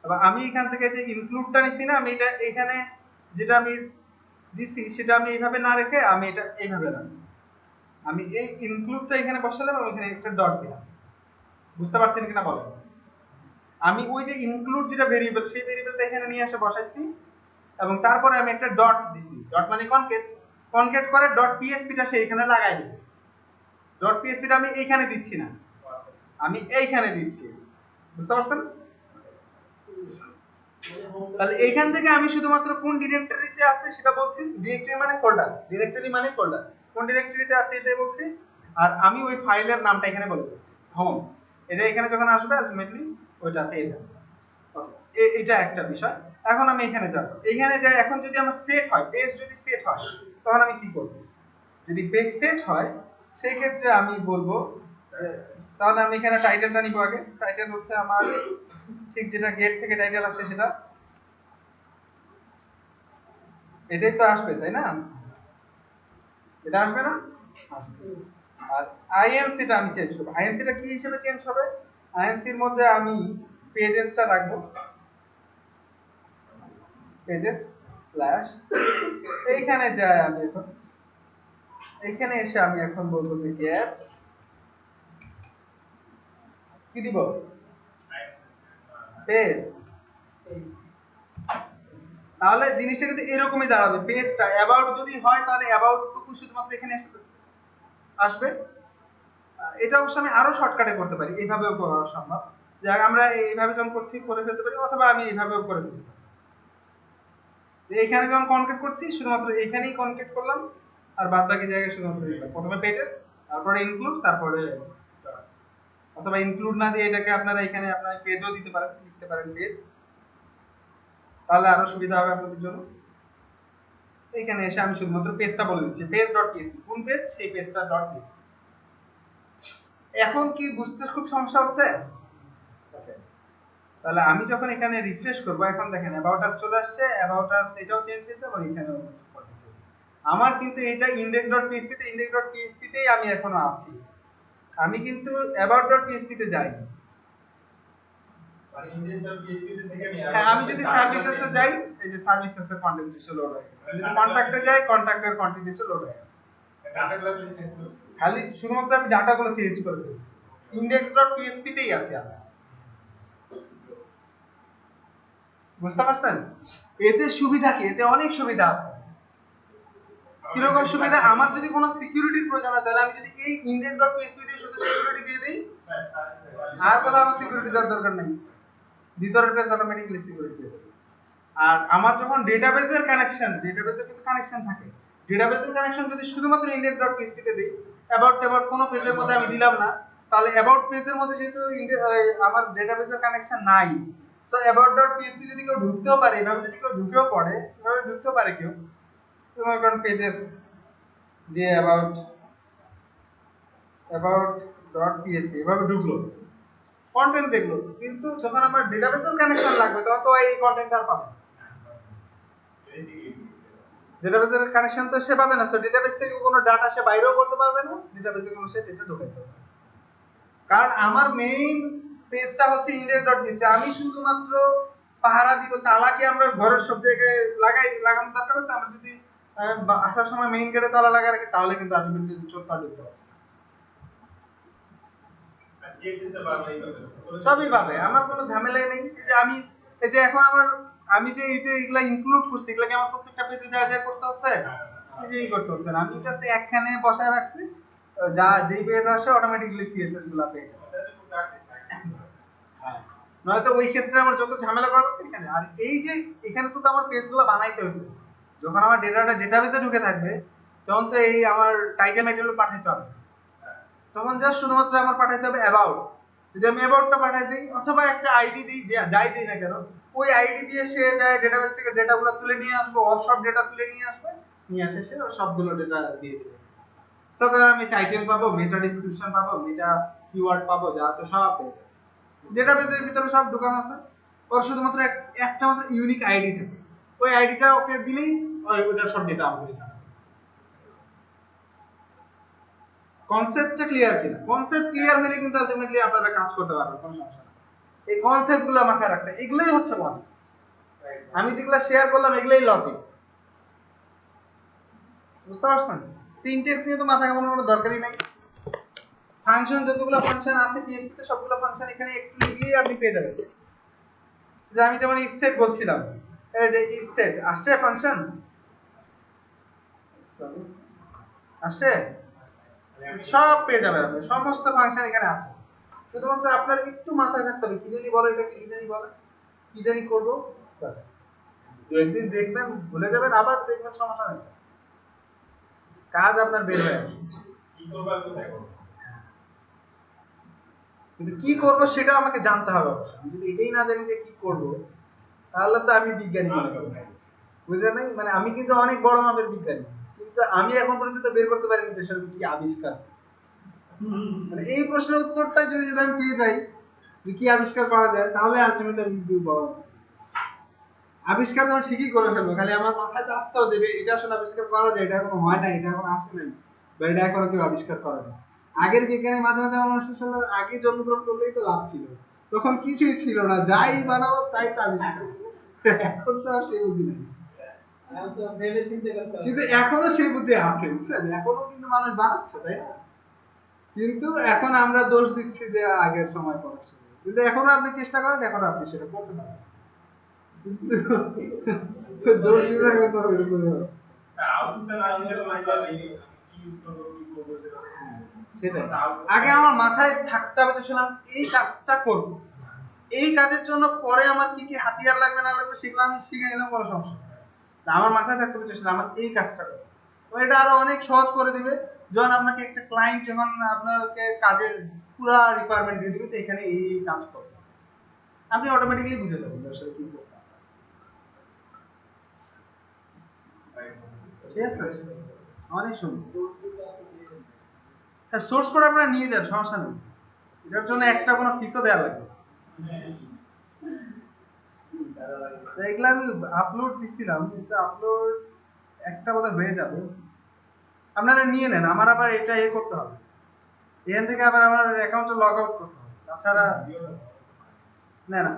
এবার আমি এখান থেকে যে ইনক্লুডটা নিছি না, আমি এটা এখানে যেটা আমি দিছি সেটা আমি এইভাবে না রেখে আমি এটা এইভাবে রাখবো। আমি এই ইনক্লুডটা এখানে বসালাম এবং এখানে একটা ডট দিলাম। বুঝতে পারছেন কিনা বলেন? আমি ওই যে ইনক্লুড যেটা ভেরিয়েবল, সেই ভেরিয়েবলটা এখানে নিয়ে এসে বসাইছি, এবং তারপরে আমি একটা ডট দিছি, ডট মানে কনকেট, কনকেট করে ডট পিএসপিটা সে এখানে লাগাই দিই। ডট পিএসপিটা আমি এইখানে দিচ্ছি না, আমি এইখানে দিচ্ছি, বুঝতে পারছেন? তাহলে এইখান থেকে আমি শুধুমাত্র কোন ডিরেক্টরিতে আছে সেটা বলছি, ডিরেক্টরি মানে ফোল্ডার, ডিরেক্টরি মানে ফোল্ডার, কোন ডিরেক্টরিতে আছে এটাই বলছি। আর আমি ওই ফাইলের নামটা এখানে বলে দিচ্ছি হোম, এটা এখানে যখন আসবে আলটিমেটলি ওইটা পেয়ে যাবে। এটা একটা বিষয়। এখন আমি এখানে যাব, এখানে যাই, এখন যদি আমার সেট হয়, পেজ যদি সেট হয় তখন আমি কি করব? যদি পেজ সেট হয় সেই ক্ষেত্রে আমি বলবো তাহলে আমি এখানে টাইটেলটা নিব আগে। টাইটেল হচ্ছে আমার ঠিক যেটা গেট থেকে টাইটেল আসছে সেটা, এটাই তো আসবে তাই না? এটা আসবে না? আর আইএনসিটা আমি চেঞ্জ করব। আইএনসিটা কি হিসেবে চেঞ্জ হবে? আইএনসির মধ্যে আমি পেজেসটা রাখবো, পেজেস স্ল্যাশ, এইখানে যাই আমি এখন, এইখানে এসে আমি এখন বলবো যে গেট কি দিব? পেজ। তাহলে জিনিসটা কিন্তু এরকমই দাঁড়াবে, পেজটা অ্যাবাউট যদি হয় তাহলে অ্যাবাউট টুকু শুধুমাত্র এখানে আসবে। এটা অবশ্য আমি আরো শর্টকাটে করতে পারি, এইভাবেও করা সম্ভব, যে আমরা এইভাবে যখন করছি করে ফেলতে পারি, অথবা আমি এইভাবেও করে ফেলতে পারি। এইখানে যখন কনকেট করছি শুধুমাত্র এইখানেই কনকেট করলাম, আর বাদ বাকি জায়গায় শুধুমাত্র প্রথমে পেজেস, তারপরে ইনক্লুড, তারপরে, অথবা ইনক্লুড না দিয়ে এটাকে আপনারা এখানে আপনারা পেজও দিতে পারেন, লিখতে পারেন পেজ, তাহলে আরো সুবিধা হবে আপনাদের জন্য। এখানে এসে আমি শুধুমাত্র পেজটা বলে দিচ্ছি, পেজ ডট পিএসপি, কোন পেজ সেই পেজটা ডট পিএসপি। এখন কি বুঝতে খুব সমস্যা হচ্ছে? তাহলে আমি যখন এখানে রিফ্রেশ করব, এখন দেখেন অ্যাবাউট আস চলে আসছে, অ্যাবাউট আস এটাও চেঞ্জ হয়েছে এবং এখানেও আমার কিন্তু এটা index.php তে, index.php তেই আমি এখনো আছি, আমি কিন্তু about.php তে যাইনি। মানে index.php থেকে হ্যাঁ, আমি যদি সার্ভিসেসে যাই, এই যে সার্ভিসেসের কন্টেন্ট লিস্টে লোড হয়ে গেছে, যদি কন্ট্যাক্টে যাই কন্ট্যাক্টের কন্টেন্ট লিস্টে লোড হয়ে গেছে, ডাটা ক্লাস চেঞ্জ করব। খালি শুধুমাত্র আমি ডাটাগুলো চেঞ্জ করে দিয়েছি, index.php তেই আছি আমরা, বুঝতে পারছেন? এতে সুবিধা কি? এতে অনেক সুবিধা আছে। কিরকম সুবিধা? আমার যদি কোনো সিকিউরিটির প্রয়োজন হয় তাহলে আমি যদি এই index.php দিয়ে শুধু সিকিউরিটি দিয়ে দিই, আর কোথাও আমার সিকিউরিটি দেওয়ার দরকার নেই, ভিতরের পেজ অটোমেটিক্যালি সিকিউরিটি দিয়ে দেবে। আর আমার যখন ডেটাবেসের কানেকশন, ডেটাবেসের কিন্তু কানেকশন থাকে, ডেটাবেসের কানেকশন যদি শুধুমাত্র index.php তে দিই, অ্যাবাউট কোনো পেজের মধ্যে আমি দিলাম না, তাহলে অ্যাবাউট পেজের মধ্যে যেহেতু আমার ডেটাবেসের কানেকশন নাই, সো about.php যদি কেউ ঢুকতেও পারে, এভাবে যদি কেউ ঢুকেও পড়ে, এভাবে ঢুকতেও পারে কেউ, তোমার কারণ পেজেস দিয়ে about.php এভাবে ঢুকলো, কন্টেন্ট দেখলো, কিন্তু যখন আমার ডেটাবেসের কানেকশন লাগবে তখন তো এই কন্টেন্ট আর পাবে না, ডেটাবেসের কানেকশন তো সে পাবে না, সো ডেটাবেস থেকে কোনো ডাটা সে বাইরেও করতে পারবে না, ডেটাবেসে কোনো সে ডেটা ঢোকাতে পারবে না। কারণ আমার মেইন পেজটা হচ্ছে index.php, আমি শুধুমাত্র পাহারা দিব, তালা কি আমরা ঘরের সব জায়গায় লাগানো দরকার আছে, আমরা যদি আসার সময় মেইন গেটে তালা লাগায় রাখি তাহলে কিন্তু আলটিমেটলি চোর তা ঢুকতে পারবে না। আর যে দিতে পারবে সবই পাবে, আমার কোনো ঝামেলাই নেই। এই যে আমি, এই যে এখন আমি যে এই যে এগুলা ইনক্লুড করছি, এগুলাকে আমার প্রত্যেকটা পেজে যা করতে হচ্ছে, কিছুই করতে হচ্ছে না, আমি জাস্ট একখানে বসায় রাখছি, যা যেই পেজ আসে অটোমেটিক্যালি সিএসএস গুলা পেয়ে যাবে। নয়তো ওই ক্ষেত্রে আমার যত ঝামেলা করা লাগবে এখানে। আর এই যে এখানে তো আমার পেজগুলো বানাইতে হয়েছে, যখন আমার ডেটাটা ডেটাবেসে ঢুকে থাকবে তখন তো এই আমার টাইটেল মাইটেল পাঠাইতে হবে, তখন জাস্ট শুধুমাত্র আমার পাঠাইতে হবে অ্যাবাউট। যদি আমি অ্যাবাউটটা পাঠাই দিই অথবা একটা আইডি দিই, যে যাই দিই না কেন, ওই আইডি দিয়ে সে যায় ডেটাবেস থেকে ডেটাগুলো তুলে নিয়ে আসবে, সব ডেটা তুলে নিয়ে আসবে, নিয়ে আসে সে সবগুলো ডেটা দিয়ে দেবে। তবে আমি টাইটেল পাবো, মেটা ডেসক্রিপশন পাবো, মেটা কিওয়ার্ড পাবো, যা আছে সব পেয়ে যাবে। ডেটাবেসের ভিতরে সব ঢোকানো আছে, ওর শুধুমাত্র একটা মাত্র ইউনিক আইডি থাকে, ওই আইডিটা ওকে দিলেই ওইটার সব ডেটা আমাকে দিতে হবে। কনসেপ্টটা ক্লিয়ার কিনা? কনসেপ্ট ক্লিয়ার হলে কিন্তু আলটিমেটলি আপনারা কাজ করতে পারবেন, কোনো সমস্যা নেই। এই কনসেপ্টগুলো মাথায় রাখতে, এগুলোই হচ্ছে লজিক। আমি যেগুলো শেয়ার করলাম এগুলোই লজিক, বুঝতে পারছেন? সিনট্যাক্স নিয়ে তো মাথা ঘামানোর কোনো দরকারই নাই। ফাংশন, যতগুলো ফাংশন আছে পিএইচপি তে সবগুলো ফাংশন এখানে একটু লিখলেই আপনি পেয়ে যাবেন। যে আমি যেমন স্টেট বলছিলাম, এই যে ইসেট আসছে ফাংশন আসছে, সব পেয়ে যাবেন আপনি, সমস্ত ফাংশন এখানে আছে। শুধুমাত্র আপনার একটু মাথায় থাকতে হবে কি জানি বলে, এটা কি জানি বলে, কি জানি করবো, ব্যাস। দু একদিন দেখবেন ভুলে যাবেন, আবার দেখবেন সমস্যা নেই, কাজ আপনার বের হয়ে আসবে। কি করবো আর কোথায় করবো? কিন্তু কি করব সেটা আমাকে জানতে হবে অবশ্যই। আমি যদি এটাই না জানি যে কি করব, তাহলে তো আমি বিজ্ঞানী মনে করব, বুঝলেন নাই? মানে আমি কিন্তু অনেক বড় মাপের বিজ্ঞানী, কিন্তু আমি এখন পর্যন্ত বের করতে পারিনি যে সেটা কি আবিষ্কার। মানে এই প্রশ্নের উত্তরটা যদি আমি পেয়ে যাই যে কি আবিষ্কার করা যায়, তাহলে আলটিমেটলি আমি কিন্তু বড় আবিষ্কার তো আমি ঠিকই করে ফেলবো, খালি আমার মাথায় তো আসতে হবে যে এটা আসলে আবিষ্কার করা যায়, এটা এখনো হয় না, এটা এখন আসে নাই, বা এটা এখনো কেউ আবিষ্কার করে না। আগের বিজ্ঞানী মাঝে মাঝে মানুষ আসলে আগে জন্মগ্রহণ করলেই তো লাভ ছিল, তখন কিছুই ছিল না, যাই বানাবো তাই তো আবিষ্কার। এখন তো আর সেই বুদ্ধি নেই, এখন তো ভেবে চিন্তে করতে হবে। কিন্তু এখনো সেই বুদ্ধি আছে, বুঝছেন? এখনো কিন্তু মানুষ বানাচ্ছে, তাই না? কিন্তু এখন আমরা দোষ দিচ্ছি যে আগের সময় করার ছিল, কিন্তু এখনো আপনি চেষ্টা করেন, এখনো আপনি সেটা করতে পারেন, কিন্তু দোষ দিলে তো এরকম হবে। আউটপুটটা না আসলে তো আমি কি ইউজ করবো কি করবো সেটা তো বুঝি না। সেটাই আগে আমার মাথায় থাকতে হবে যে শুনলাম এই কাজটা করব, এই কাজের জন্য পরে আমার কি কি হাতিয়ার লাগবে না লাগবে সেগুলো আমি শিখে নিলাম, কোনো সমস্যা নেই। তা আমার মাথায় থাকতে হবে যে শুনলাম আমার এই কাজটা করবো, তো এটা আরো অনেক সহজ করে দিবে। যখন আপনাকে একটা ক্লায়েন্ট যখন আপনাকে কাজের পুরো রিকোয়ারমেন্ট দিয়ে দিবে যে এখানে এই কাজ করতে হবে, আপনি অটোমেটিক্যালি বুঝে যাবেন যে আসলে কি করতে হবে। ঠিক আছে, অনেক সুন্দর। হ্যাঁ, সোর্স কোড আপনারা নিয়ে যান, সমস্যা নেই, এটার জন্য এক্সট্রা কোনো ফিসও দেওয়া লাগবে না। তো এগুলো আমি আপলোড দিছিলাম, কিন্তু আপলোড একটা বোধহয় হয়ে যাবে, আপনারা নিয়ে নেন। আমার আবার এটা করতে হবে, এখান থেকে আবার আমার অ্যাকাউন্টে লগ আউট করতে হবে, তাছাড়া না না